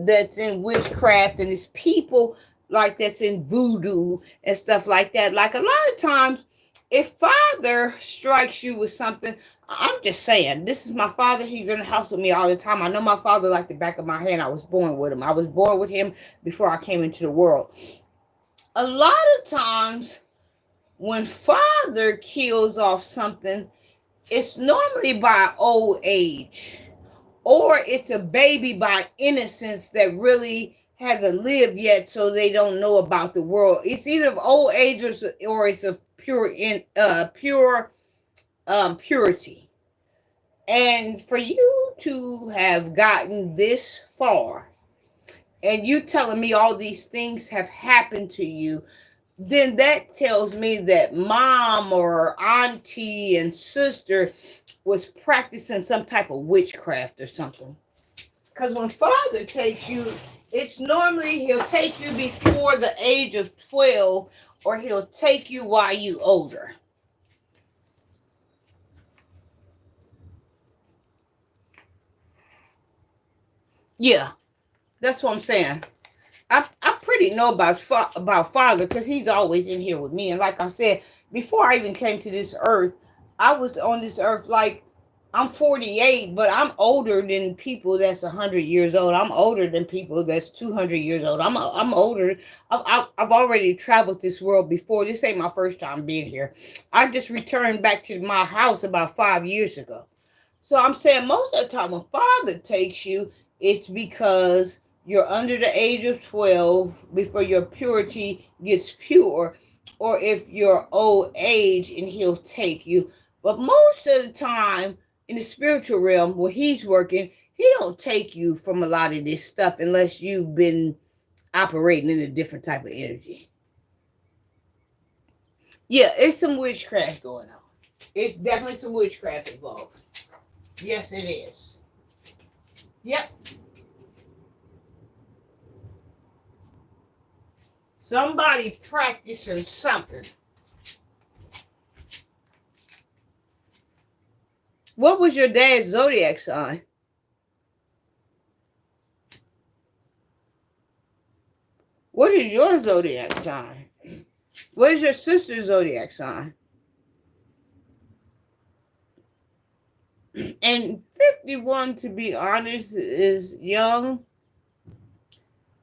that's in witchcraft, and it's people like that's in voodoo and stuff like that. Like a lot of times, if father strikes you with something, I'm just saying, this is my father. He's in the house with me all the time. I know my father like the back of my hand. I was born with him. I was born with him before I came into the world. A lot of times when father kills off something, it's normally by old age, or it's a baby by innocence that really hasn't lived yet, so they don't know about the world. It's either of old age or it's of purity. And for you to have gotten this far, and you telling me all these things have happened to you, then that tells me that mom or auntie and sister was practicing some type of witchcraft or something. Because when father takes you, it's normally he'll take you before the age of 12, or he'll take you while you older. Yeah, that's what I'm saying. I pretty know about Father because he's always in here with me. And like I said, before I even came to this earth, I was on this earth like I'm 48, but I'm older than people that's 100 years old. I'm older than people that's 200 years old. I'm older. I've already traveled this world before. This ain't my first time being here. I just returned back to my house about 5 years ago. So I'm saying most of the time when Father takes you, it's because you're under the age of 12 before your purity gets pure, or if you're old age and he'll take you. But most of the time in the spiritual realm where he's working, he don't take you from a lot of this stuff unless you've been operating in a different type of energy. Yeah, it's some witchcraft going on. It's definitely some witchcraft involved. Yes, it is. Yep. Somebody practicing something. What was your dad's zodiac sign? What is your zodiac sign? What is your sister's zodiac sign? And 51, to be honest, is young.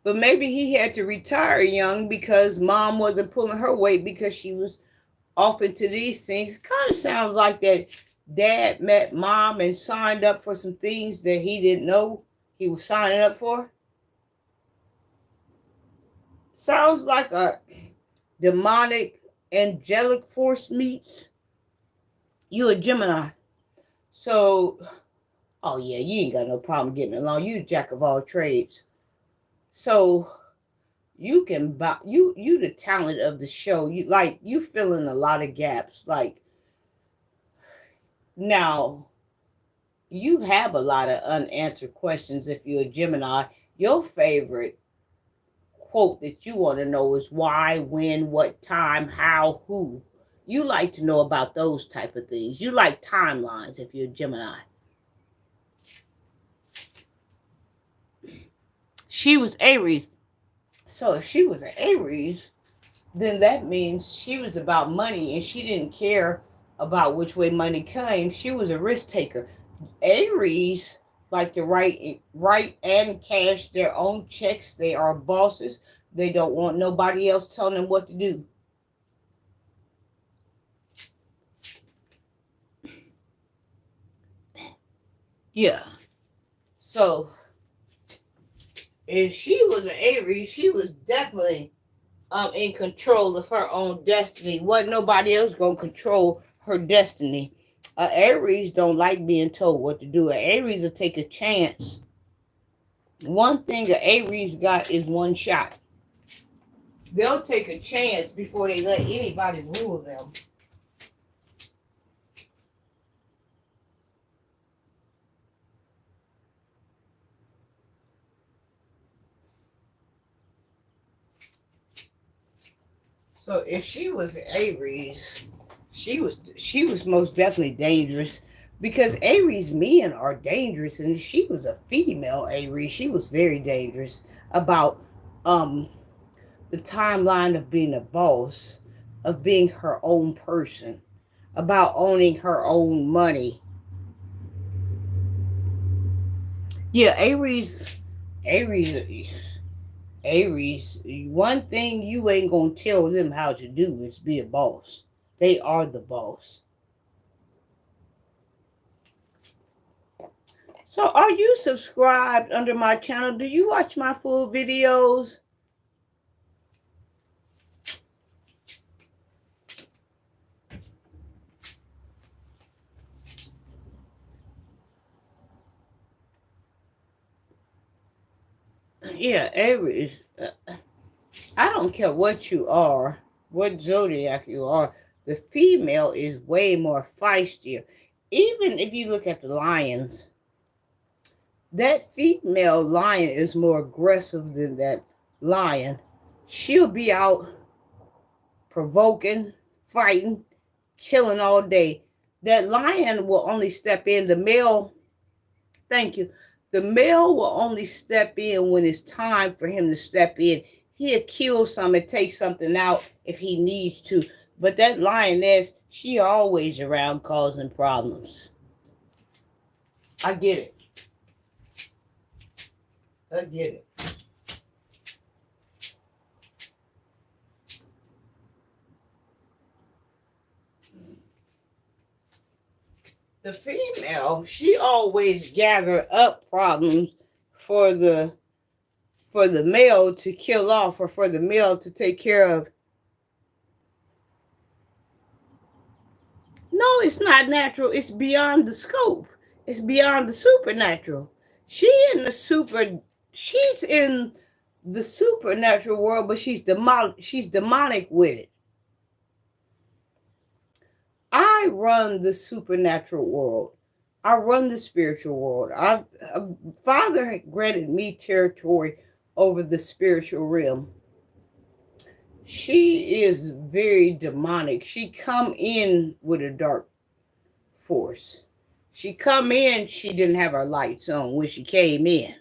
But maybe he had to retire young because mom wasn't pulling her weight because she was off into these things. Kind of sounds like that dad met mom and signed up for some things that he didn't know he was signing up for. Sounds like a demonic angelic force meets. You a Gemini. So, oh yeah, you ain't got no problem getting along. You jack of all trades. So you can buy you the talent of the show. You fill in a lot of gaps. Like now you have a lot of unanswered questions if you're a Gemini. Your favorite quote that you want to know is why, when, what time, how, who. You like to know about those type of things. You like timelines if you're a Gemini. She was Aries. So if she was an Aries, then that means she was about money and she didn't care about which way money came. She was a risk taker. Aries like to write and cash their own checks. They are bosses. They don't want nobody else telling them what to do. Yeah. So if she was an Aries, she was definitely in control of her own destiny. Wasn't nobody else gonna control her destiny. Aries don't like being told what to do. Aries will take a chance. One thing an Aries got is one shot. They'll take a chance before they let anybody rule them. So if she was an Aries, she was most definitely dangerous because Aries men are dangerous, and she was a female Aries. She was very dangerous about the timeline of being a boss, of being her own person, about owning her own money. Yeah, Aries, one thing you ain't gonna tell them how to do is be a boss. They are the boss. So are you subscribed under my channel? Do you watch my full videos? Yeah, Aries. I don't care what you are, what zodiac you are. The female is way more feistier. Even if you look at the lions, that female lion is more aggressive than that lion. She'll be out provoking, fighting, killing all day. That lion will only step in. The male, thank you. The male will only step in when it's time for him to step in. He'll kill some and take something out if he needs to. But that lioness, she always around causing problems. I get it. I get it. The female, she always gather up problems for the male to kill off or for the male to take care of. No, it's not natural. It's beyond the scope. It's beyond the supernatural. She in the super. She's in the supernatural world, but she's demonic with it. I run the supernatural world. I run the spiritual world. Father granted me territory over the spiritual realm. She is very demonic. She come in with a dark force. She come in, she didn't have her lights on when she came in.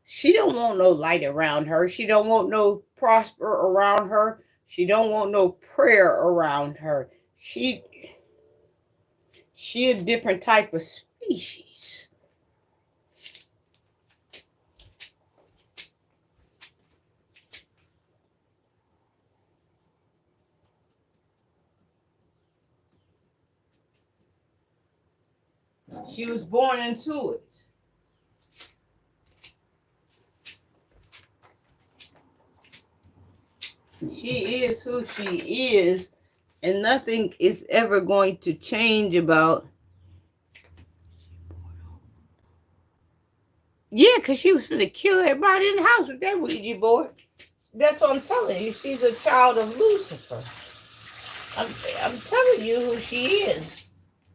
She don't want no light around her. She don't want no prosper around her. She don't want no prayer around her. She a different type of species. She was born into it. She is who she is, and nothing is ever going to change about. Yeah, because she was going to kill everybody in the house with that Ouija board. That's what I'm telling you. She's a child of Lucifer. I'm telling you who she is.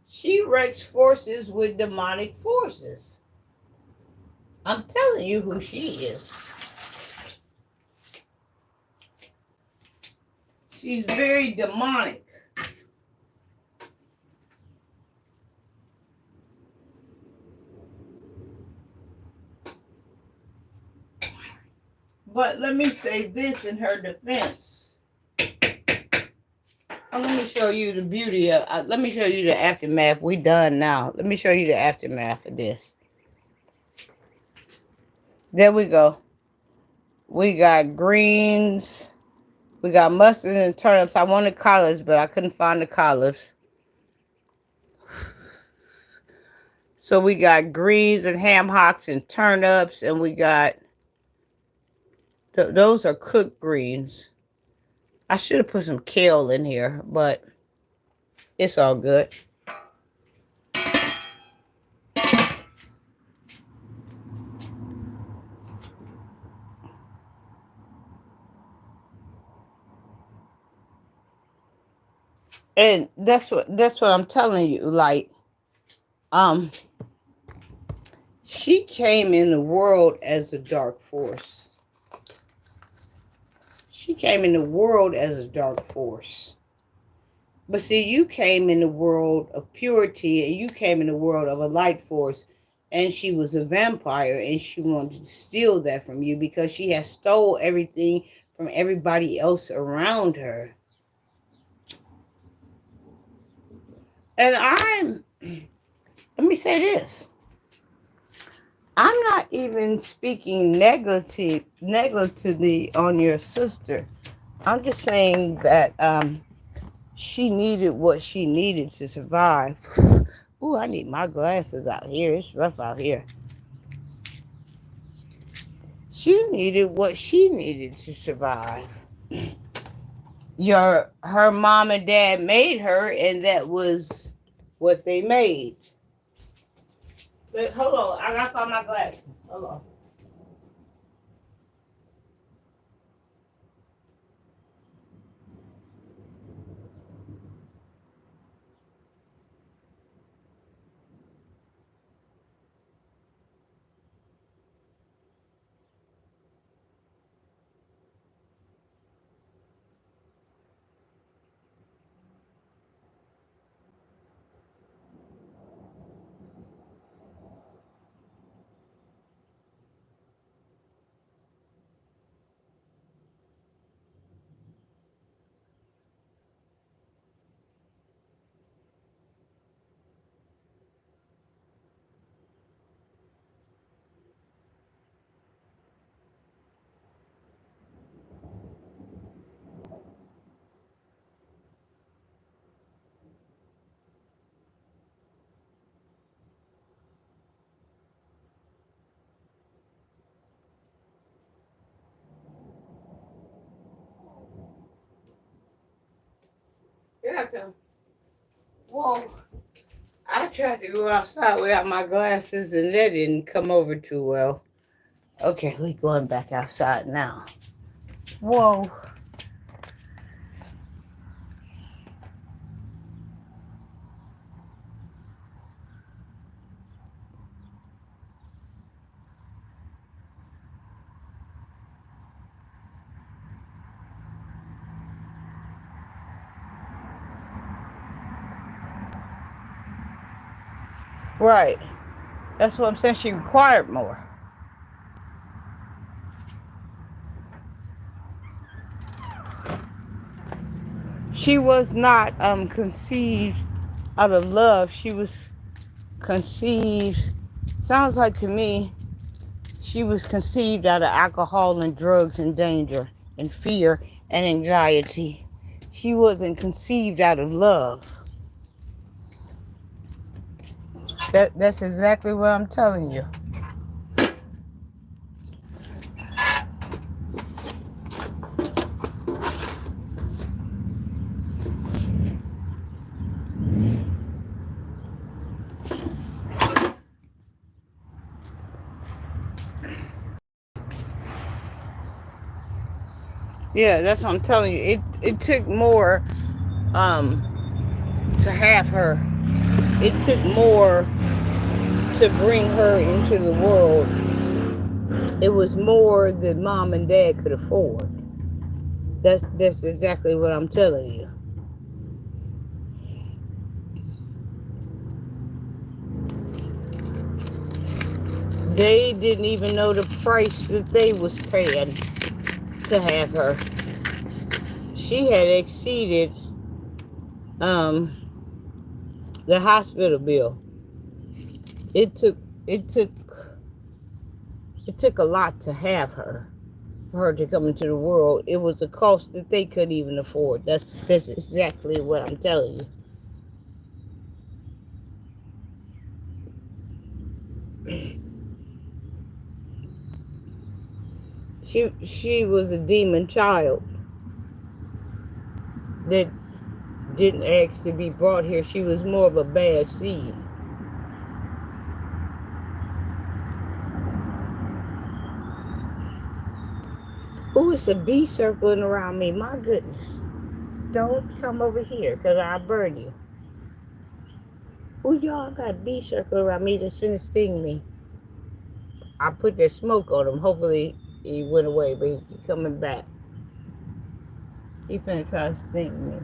She wrecks forces with demonic forces. I'm telling you who she is. She's very demonic. But let me say this in her defense. Let me show you the beauty of. Let me show you the aftermath. We done now. Let me show you the aftermath of this. There we go. We got greens. We got mustard and turnips. I wanted collards, but I couldn't find the collards. So we got greens and ham hocks and turnips, and we got those are cooked greens. I should have put some kale in here, but it's all good. And that's what I'm telling you. Like, she came in the world as a dark force. She came in the world as a dark force. But see, you came in the world of purity, and you came in the world of a light force, and she was a vampire, and she wanted to steal that from you because she has stole everything from everybody else around her. And let me say this. I'm not even speaking negatively on your sister. I'm just saying that she needed what she needed to survive. Ooh, I need my glasses out here. It's rough out here. She needed what she needed to survive. Her mom and dad made her, and that was what they made. But hold on, I gotta find my glasses. Hold on. Welcome. Whoa. I tried to go outside without my glasses and that didn't come over too well. Okay, we're going back outside now. Whoa. Right. That's what I'm saying. She required more. She was not conceived out of love. She was conceived, sounds like to me, she was conceived out of alcohol and drugs and danger and fear and anxiety. She wasn't conceived out of love. That's exactly what I'm telling you. Yeah, that's what I'm telling you. It took more to have her. It took more to bring her into the world. It was more than mom and dad could afford. That's exactly what I'm telling you. They didn't even know the price that they was paying to have her. She had exceeded the hospital bill. It took a lot to have her, for her to come into the world. It was a cost that they couldn't even afford. That's exactly what I'm telling you. She was a demon child that didn't ask to be brought here. She was more of a bad seed. Oh, it's a bee circling around me. My goodness. Don't come over here because I'll burn you. Oh, y'all got a bee circling around me that's finna sting me. I put that smoke on him. Hopefully he went away, but he's coming back. He finna try to sting me.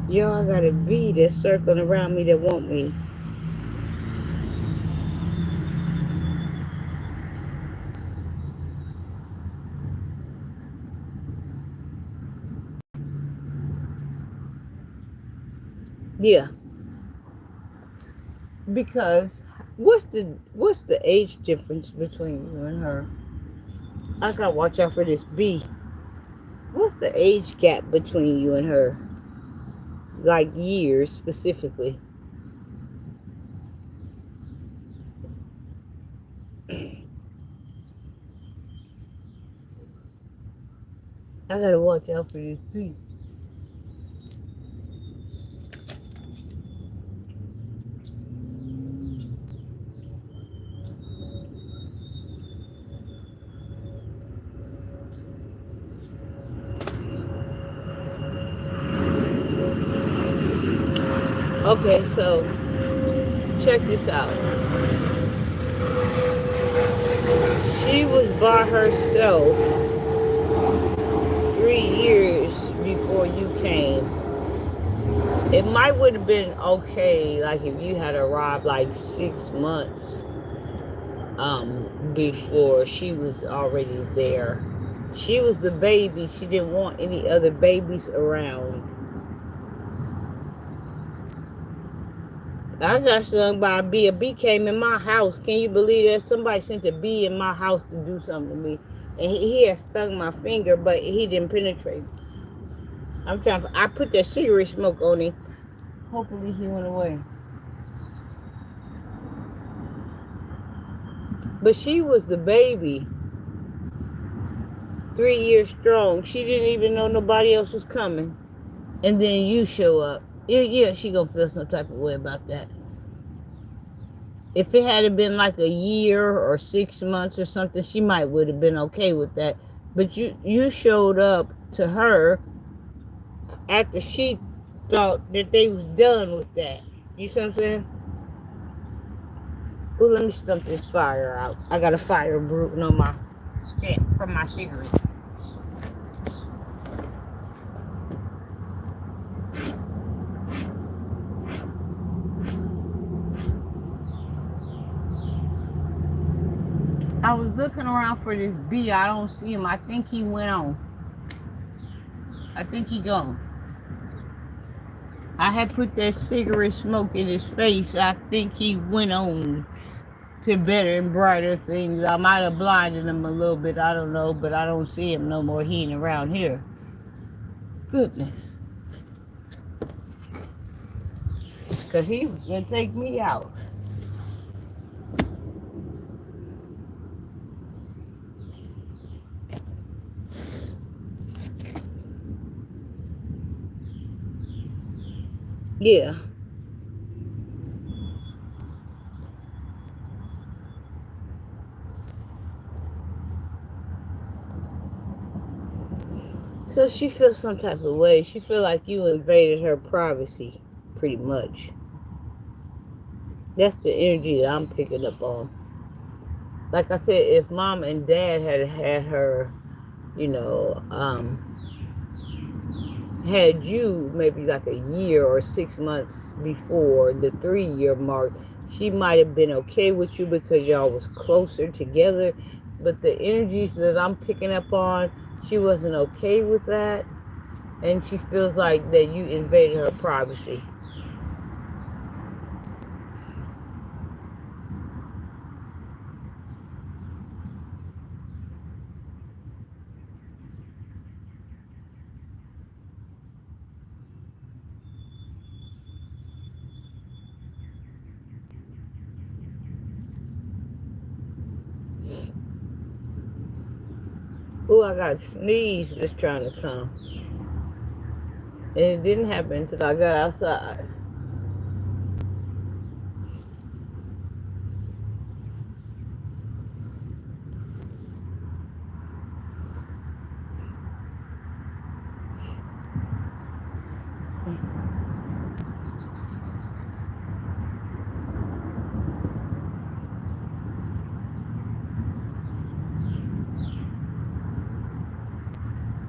Y'all got a bee that's circling around me that want me. Yeah. Because what's the age difference between you and her? I gotta watch out for this bee. What's the age gap between you and her? Like years specifically. I gotta watch out for this bee. Okay, so check this out. She was by herself 3 years before you came. It might would have been okay, like if you had arrived like 6 months before she was already there. She was the baby. She didn't want any other babies around. I got stung by a bee. A bee came in my house. Can you believe that? Somebody sent a bee in my house to do something to me. And he had stung my finger, but he didn't penetrate. I put that cigarette smoke on him. Hopefully he went away. But she was the baby. 3 years strong. She didn't even know nobody else was coming. And then you show up. Yeah, she gonna feel some type of way about that. If it had been like a year or 6 months or something, she might would have been okay with that. But you showed up to her after she thought that they was done with that. You see what I'm saying? Ooh, let me stump this fire out. I got a fire brewing on my stick from my cigarette. I was looking around for this bee. I don't see him. I think he went on. I think he gone. I had put that cigarette smoke in his face. I think he went on to better and brighter things. I might have blinded him a little bit. I don't know, but I don't see him no more. He ain't around here. Goodness. Because he was going to take me out. Yeah. So she feels some type of way. She feel like you invaded her privacy, pretty much. That's the energy that I'm picking up on. Like I said, if mom and dad had her, you know, had you maybe like a year or 6 months before the 3-year mark, she might have been okay with you because y'all was closer together. But the energies that I'm picking up on, she wasn't okay with that. And she feels like that you invaded her privacy. Oh, I got a sneeze just trying to come. And it didn't happen until I got outside.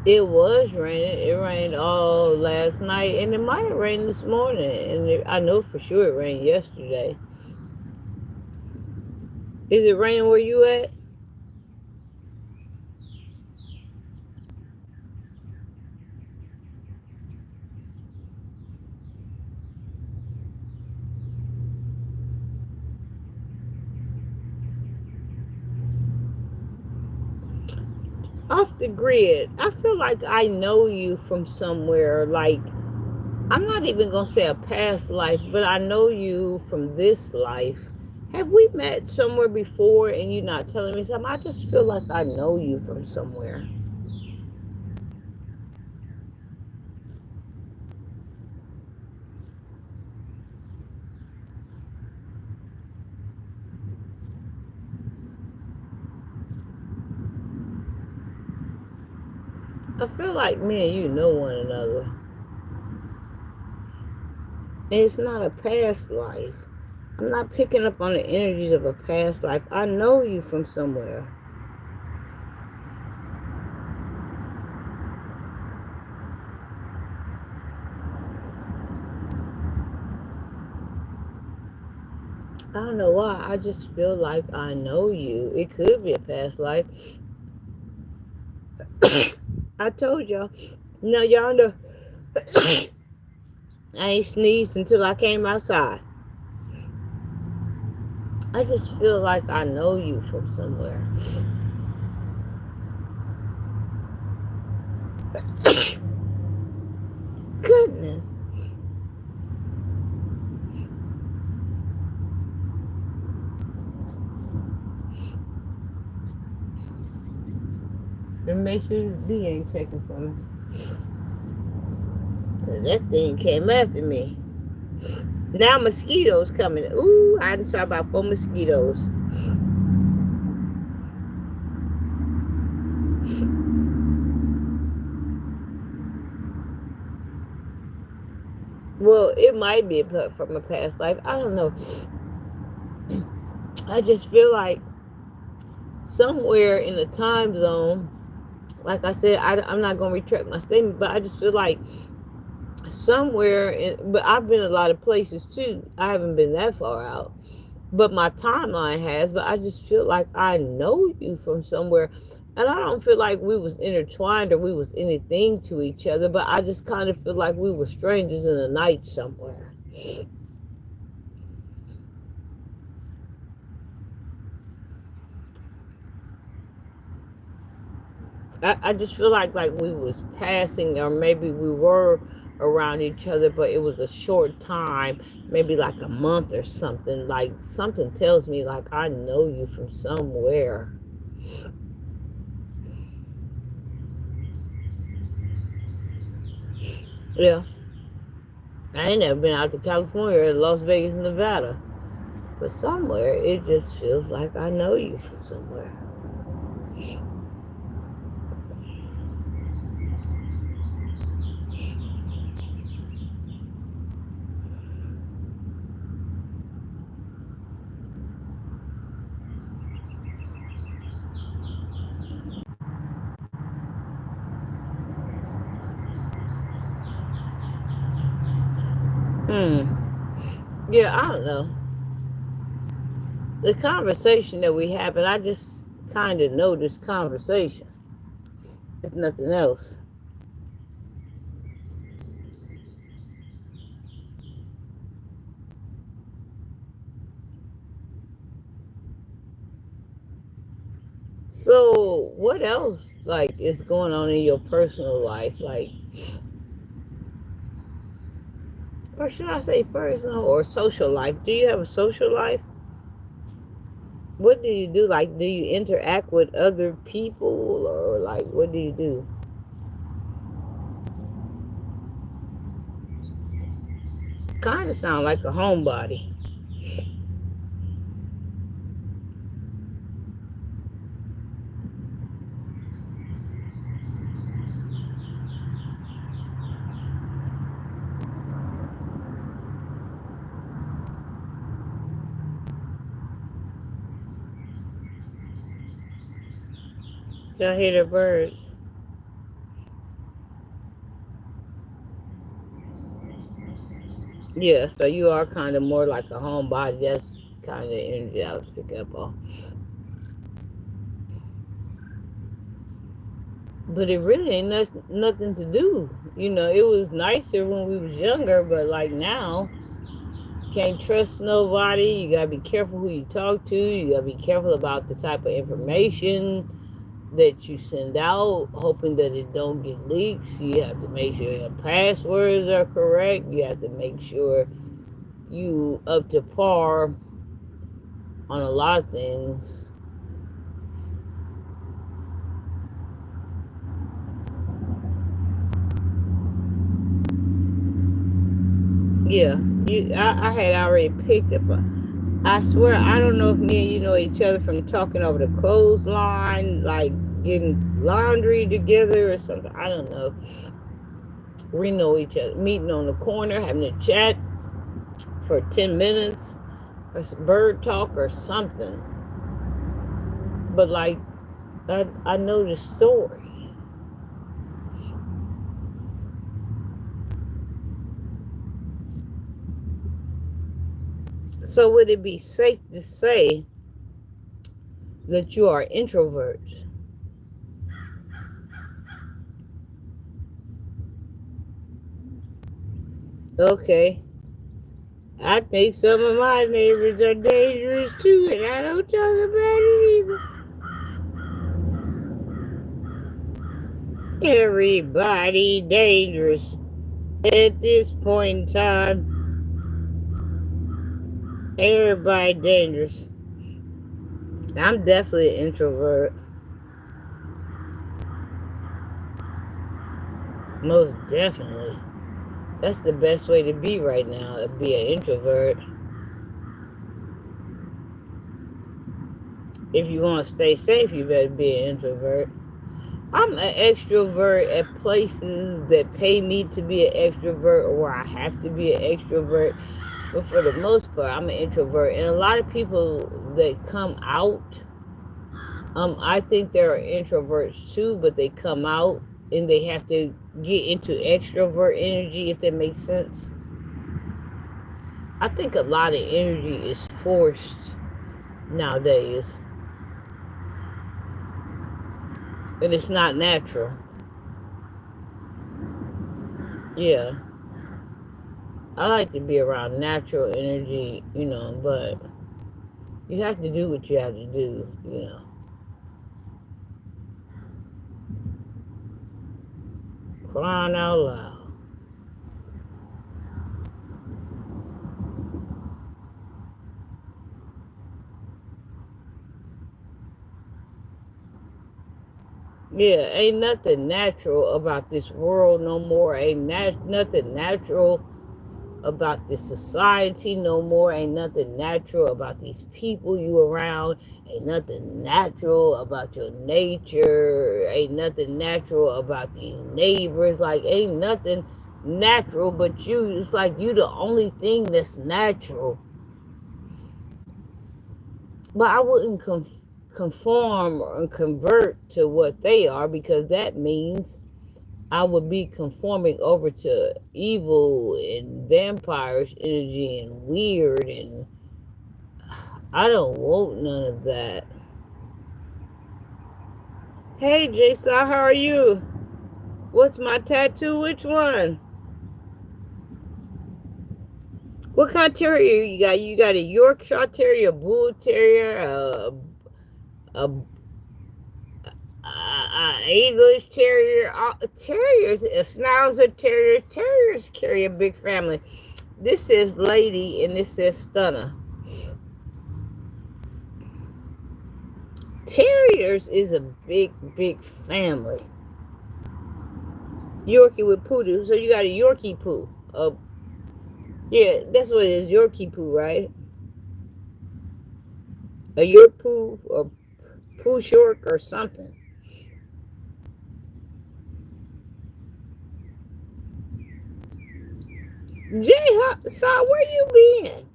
It was raining. It rained all last night, and it might have rained this morning. And I know for sure it rained yesterday. Is it raining where you at? Off the grid. I feel like I know you from somewhere. Like, I'm not even going to say a past life, but I know you from this life. Have we met somewhere before and you're not telling me something? I just feel like I know you from somewhere. I feel like me and you know one another. And it's not a past life. I'm not picking up on the energies of a past life. I know you from somewhere. I don't know why. I just feel like I know you. It could be a past life. I told y'all. Now y'all know. I ain't sneezed until I came outside. I just feel like I know you from somewhere. Goodness. And make sure the D ain't checking for me. Cause that thing came after me. Now mosquitoes coming. Ooh, I saw about 4 mosquitoes. Well, it might be from a past life. I don't know. I just feel like somewhere in the time zone, like I said, I'm not going to retract my statement, but I just feel like somewhere, but I've been a lot of places too. I haven't been that far out, but my timeline has, but I just feel like I know you from somewhere. And I don't feel like we was intertwined or we was anything to each other, but I just kind of feel like we were strangers in the night somewhere. I just feel like we was passing, or maybe we were around each other, but it was a short time, maybe like a month or something. Like something tells me like I know you from somewhere. Yeah. I ain't never been out to California or Las Vegas, Nevada. But somewhere it just feels like I know you from somewhere. Yeah, I don't know. The conversation that we have, and I just kind of know this conversation, if nothing else. So, what else, like, is going on in your personal life? Like, or should I say personal or social life? Do you have a social life? What do you do? Like, do you interact with other people, or like, what do you do? Kind of sound like a homebody. Y'all hear the birds? Yeah, so you are kind of more like a homebody. That's kind of the energy I was picking up on. But it really ain't nothing to do. You know, it was nicer when we was younger, but like now, you can't trust nobody. You gotta be careful who you talk to. You gotta be careful about the type of information that you send out, hoping that it don't get leaks. You have to make sure your passwords are correct. You have to make sure you up to par on a lot of things. Yeah, I had already picked up. I swear, I don't know if me and you know each other from talking over the clothesline, like getting laundry together or something. I don't know. We know each other, meeting on the corner, having a chat for 10 minutes, or some bird talk or something. But like, I know the story. So would it be safe to say that you are introvert? Okay. I think some of my neighbors are dangerous too, and I don't talk about it either. Everybody dangerous at this point in time. Everybody dangerous. I'm definitely an introvert. Most definitely. That's the best way to be right now, to be an introvert. If you want to stay safe, you better be an introvert. I'm an extrovert at places that pay me to be an extrovert or where I have to be an extrovert. But for the most part, I'm an introvert. And a lot of people that come out, I think they're introverts too, but they come out and they have to get into extrovert energy, if that makes sense. I think a lot of energy is forced nowadays, and it's not natural. Yeah, I like to be around natural energy, but you have to do what you have to do. Crying out loud. Yeah, ain't nothing natural about this world no more. Ain't nothing natural about this society no more. Ain't nothing natural about these people you around. Ain't nothing natural about your nature. Ain't nothing natural about these neighbors. Like, ain't nothing natural but you. It's like you the only thing that's natural. But I wouldn't conform or convert to what they are, because that means I would be conforming over to evil and vampires energy and weird, and I don't want none of that. Hey Jason, how are you? What's my tattoo? Which one? What kind of terrier you got? You got a Yorkshire Terrier, a Bull Terrier, a English Terrier, terriers, a Schnauzer Terrier. Terriers carry a big family. This says Lady and this says Stunner. Terriers is a big, big family. Yorkie with poodle. So you got a Yorkie poo. Yeah, that's what it is. Yorkie poo, right? A York poo or poo short or something. Jay, so where you been?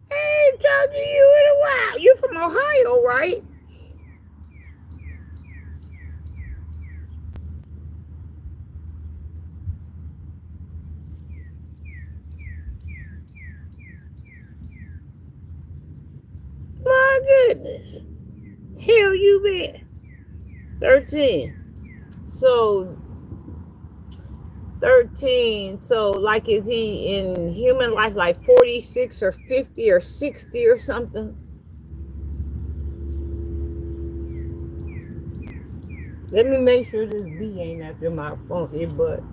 I ain't talked to you in a while. You from Ohio, right? My goodness. Hell you been? 13. So 13. So like, is he in human life like 46 or 50 or 60 or something? Let me make sure this B ain't after my funky butt.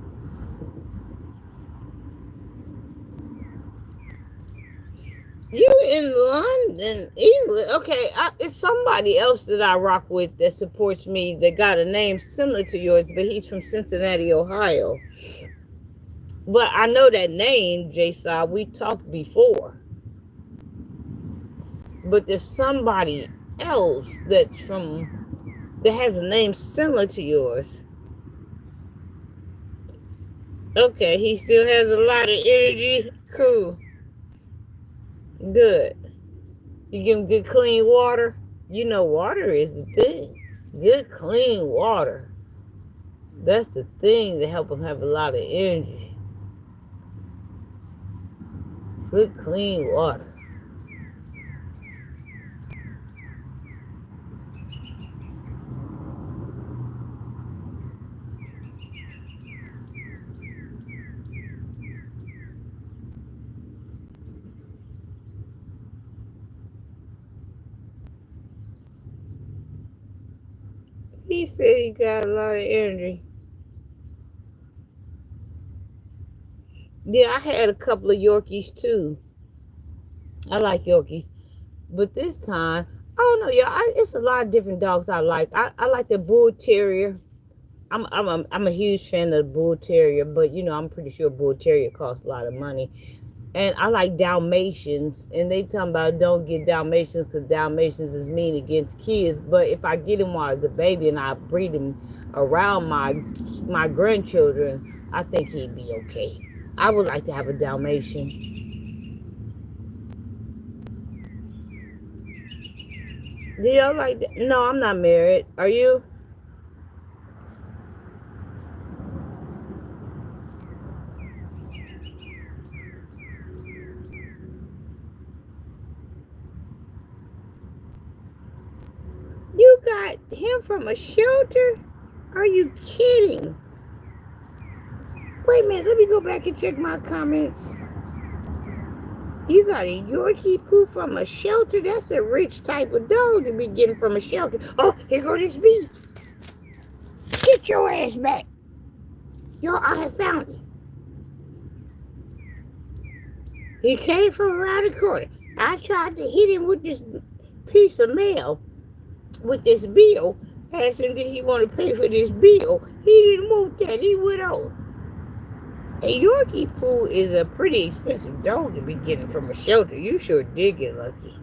You in London, England? Okay, it's somebody else that I rock with that supports me that got a name similar to yours, but he's from Cincinnati, Ohio. But I know that name, Jason. We talked before. But there's somebody else that has a name similar to yours. Okay, he still has a lot of energy. Cool. Good. You give him good clean water. You know water is the thing. Good clean water. That's the thing to help him have a lot of energy. Good clean water. He said he got a lot of energy. Yeah, I had a couple of Yorkies too. I like Yorkies. But this time, I don't know, y'all. It's a lot of different dogs I like. I like the Bull Terrier. I'm a huge fan of Bull Terrier, but you know, I'm pretty sure Bull Terrier costs a lot of money. And I like Dalmatians, and they talking about don't get Dalmatians because Dalmatians is mean against kids. But if I get him while I was a baby and I breed him around my grandchildren, I think he'd be okay. I would like to have a Dalmatian. Do y'all like that? No, I'm not married. Are you? You got him from a shelter? Are you kidding? Wait a minute, let me go back and check my comments. You got a Yorkie poo from a shelter? That's a rich type of dog to be getting from a shelter. Oh, here go this bee. Get your ass back. Yo, I have found him. He came from around the corner. I tried to hit him with this piece of mail, with this bill, asking did he want to pay for this bill. He didn't want that. He went on. A Yorkie poo is a pretty expensive dog to be getting from a shelter. You sure did get lucky.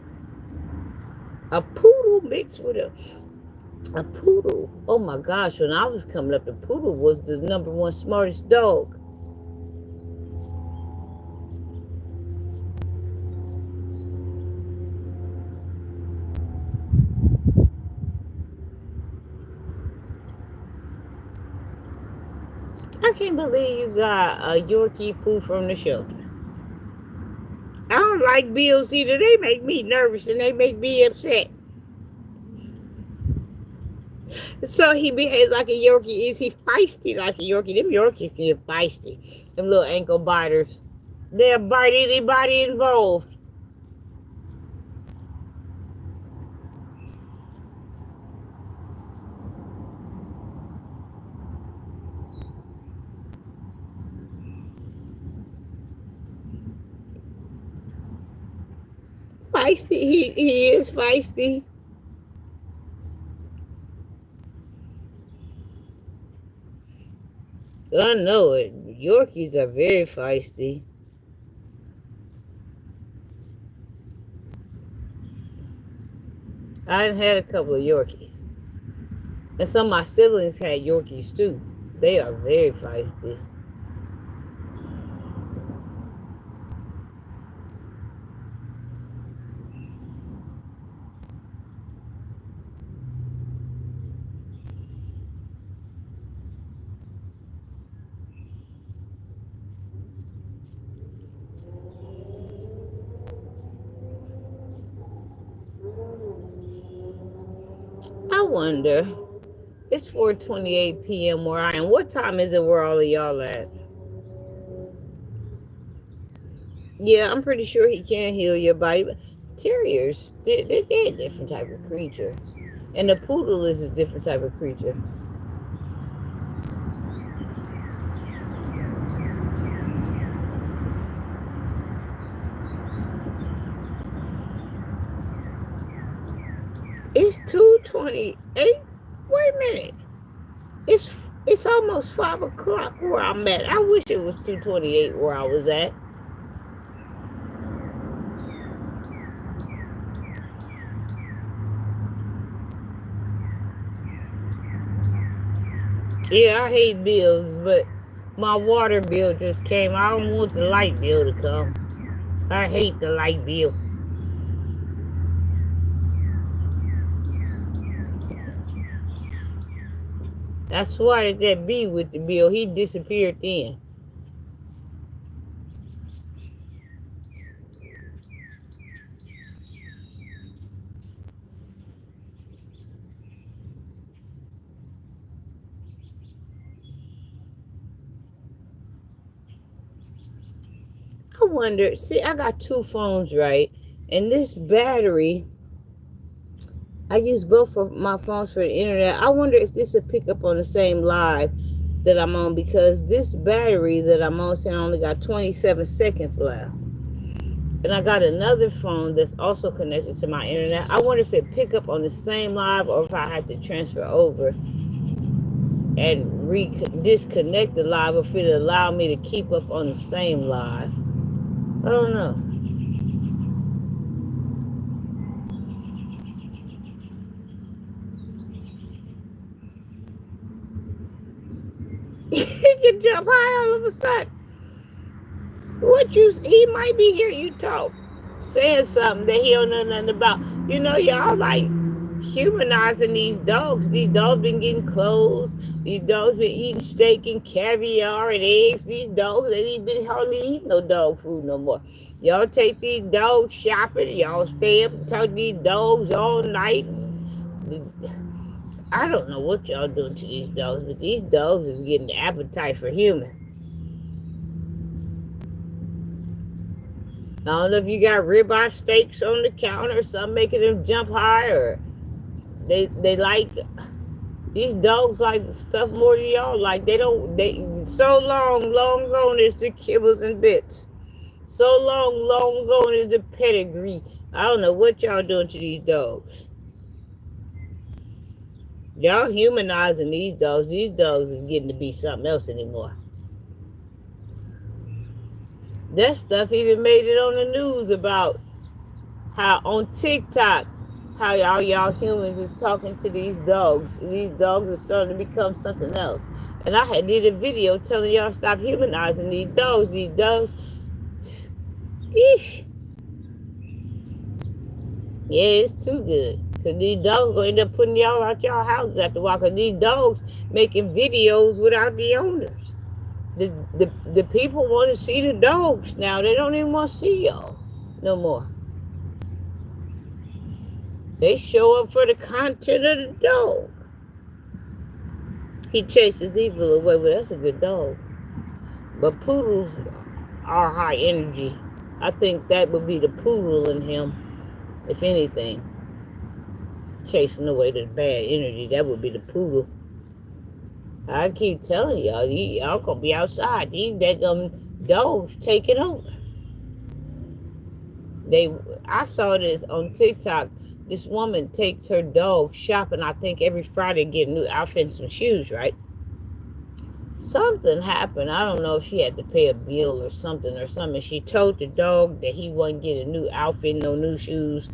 A poodle mixed with a poodle. Oh my gosh, when I was coming up, the poodle was the #1 smartest dog. I can't believe you got a Yorkie poo from the shelter. I don't like bills either. They make me nervous and they make me upset. So he behaves like a Yorkie. Is he feisty like a Yorkie? Them Yorkies can get feisty. Them little ankle biters. They'll bite anybody involved. Feisty. He is feisty. I know it. Yorkies are very feisty. I've had a couple of Yorkies. And some of my siblings had Yorkies too. They are very feisty. I wonder, it's 4:28 p.m. where I am. What time is it where all of y'all at? Yeah, I'm pretty sure he can heal your body. But terriers, they're a different type of creature. And the poodle is a different type of creature. It's 2:28. Wait a minute. It's almost 5 o'clock where I'm at. I wish it was 2:28 where I was at. Yeah, I hate bills, but my water bill just came. I don't want the light bill to come. I hate the light bill. That's why that bee with the bill, he disappeared then. I wonder, see, I got 2 phones, right? And this battery, I use both of my phones for the internet. I wonder if this will pick up on the same live that I'm on, because this battery that I'm on saying I only got 27 seconds left. And I got another phone that's also connected to my internet. I wonder if it pick up on the same live or if I have to transfer over. And and disconnect the live, or if it allow me to keep up on the same live. I don't know. He can jump high all of a sudden. He might be hearing you talk, saying something that he don't know nothing about. You know, y'all like humanizing these dogs. These dogs been getting clothes. These dogs been eating steak and caviar and eggs. These dogs ain't even hardly eating no dog food no more. Y'all take these dogs shopping. Y'all stay up and talk to these dogs all night. I don't know what y'all doing to these dogs, but these dogs is getting the appetite for human. I don't know if you got ribeye steaks on the counter or something making them jump higher. They like, these dogs like stuff more than y'all like. So long gone is the kibbles and bits. So long gone is the pedigree. I don't know what y'all doing to these dogs. Y'all humanizing these dogs. These dogs is getting to be something else anymore. That stuff even made it on the news about how on TikTok, how y'all humans is talking to these dogs. These dogs are starting to become something else. And I did a video telling y'all stop humanizing these dogs. These dogs, eesh. Yeah, it's too good. Because these dogs going to end up putting y'all out y'all houses after a while. Because these dogs making videos without the owners. The people want to see the dogs now. They don't even want to see y'all no more. They show up for the content of the dog. He chases evil away. Well, that's a good dog. But poodles are high energy. I think that would be the poodle in him, if anything. Chasing away the bad energy, that would be the poodle. I keep telling y'all gonna be outside. These daggum dogs taking over. I saw this on TikTok. This woman takes her dog shopping, I think every Friday, get a new outfit and some shoes, right? Something happened. I don't know if she had to pay a bill or something. She told the dog that he wouldn't get a new outfit, no new shoes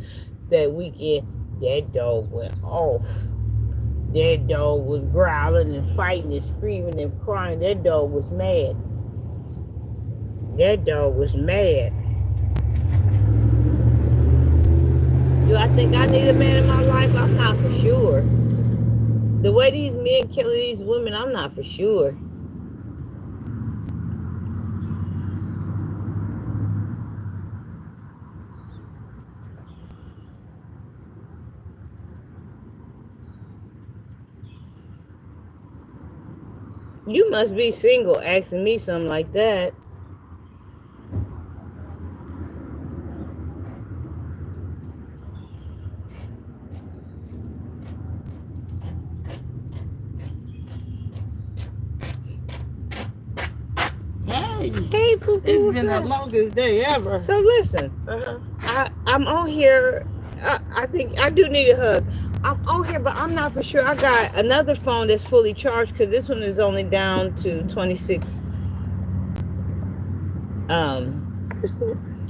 that weekend. That dog went off. That dog was growling and fighting and screaming and crying. That dog was mad. That dog was mad. Do I think I need a man in my life? I'm not for sure. The way these men kill these women, I'm not for sure. You must be single asking me something like that. Hey, Poo-Poo, it's been the longest day ever. So listen, I'm on here. I think I do need a hug. I'm on here, but I'm not for sure. I got another phone that's fully charged because this one is only down to 26.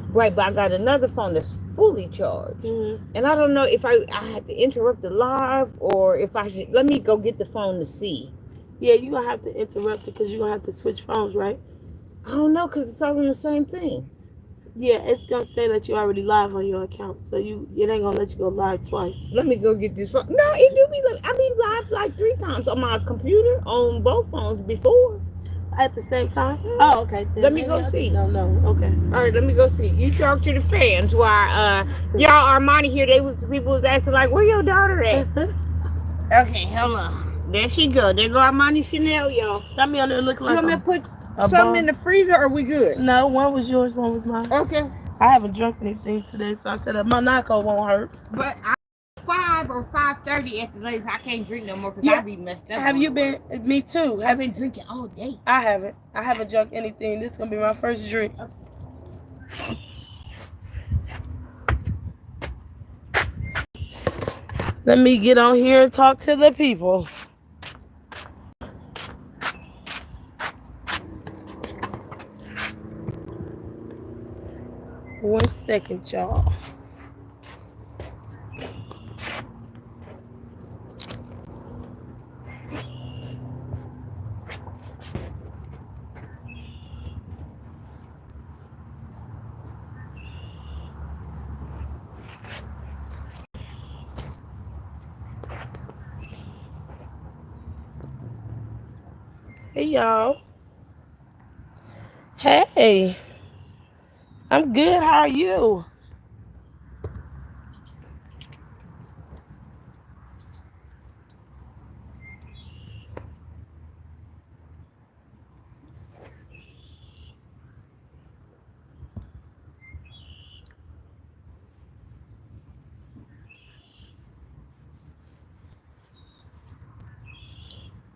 Right, but I got another phone that's fully charged, and I don't know if I have to interrupt the live or if I should. Let me go get the phone to see. Yeah, you're gonna have to interrupt it because you're gonna have to switch phones, right? I don't know because it's all on the same thing. Yeah, it's gonna say that you're already live on your account, so it ain't gonna let you go live twice. Let me go get this phone. No, it do be like I been live like 3 times on my computer on both phones before. At the same time? Oh, okay. Let me go see. No, okay. All right, let me go see. You talk to the fans while y'all Armani here. People was asking like, where your daughter at? Okay, hold on. There she go. There go Armani Chanel, y'all. Got me on there looking like you want me to put something in the freezer, or are we good? No, one was yours, one was mine. Okay. I haven't drunk anything today, so I said my Monaco won't hurt. But 5 or 5:30 at the latest. I can't drink no more because I be messed up. Have you been? Me too. I've been drinking all day. I haven't. I haven't drunk anything. This is gonna be my first drink. Let me get on here and talk to the people. second, y'all. Hey, y'all. Hey. I'm good. How are you?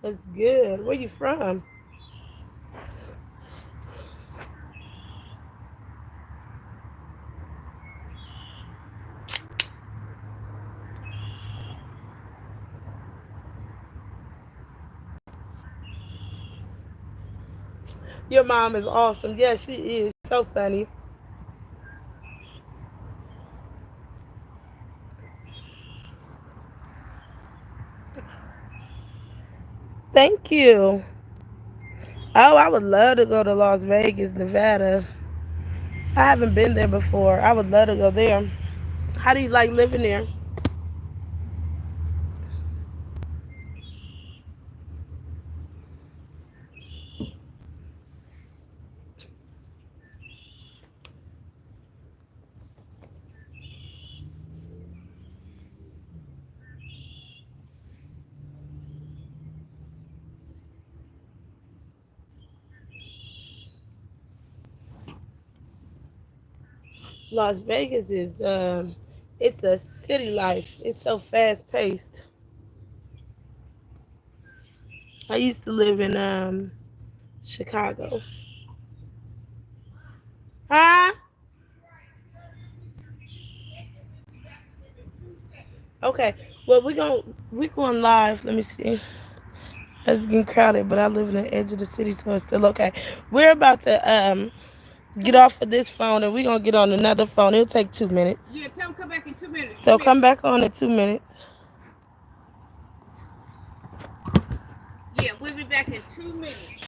That's good. Where you from? Your mom is awesome. Yeah, she is. So funny. Thank you. Oh, I would love to go to Las Vegas, Nevada. I haven't been there before. I would love to go there. How do you like living there? Las Vegas is it's a city life. It's so fast paced. I used to live in Chicago. Huh? Okay. Well, we going live. Let me see. It's getting crowded, but I live in the edge of the city, so it's still okay. We're about to get off of this phone, and we're gonna get on another phone. It'll take 2 minutes. Yeah, tell him come back in 2 minutes. So come back on in 2 minutes. Yeah, we'll be back in 2 minutes.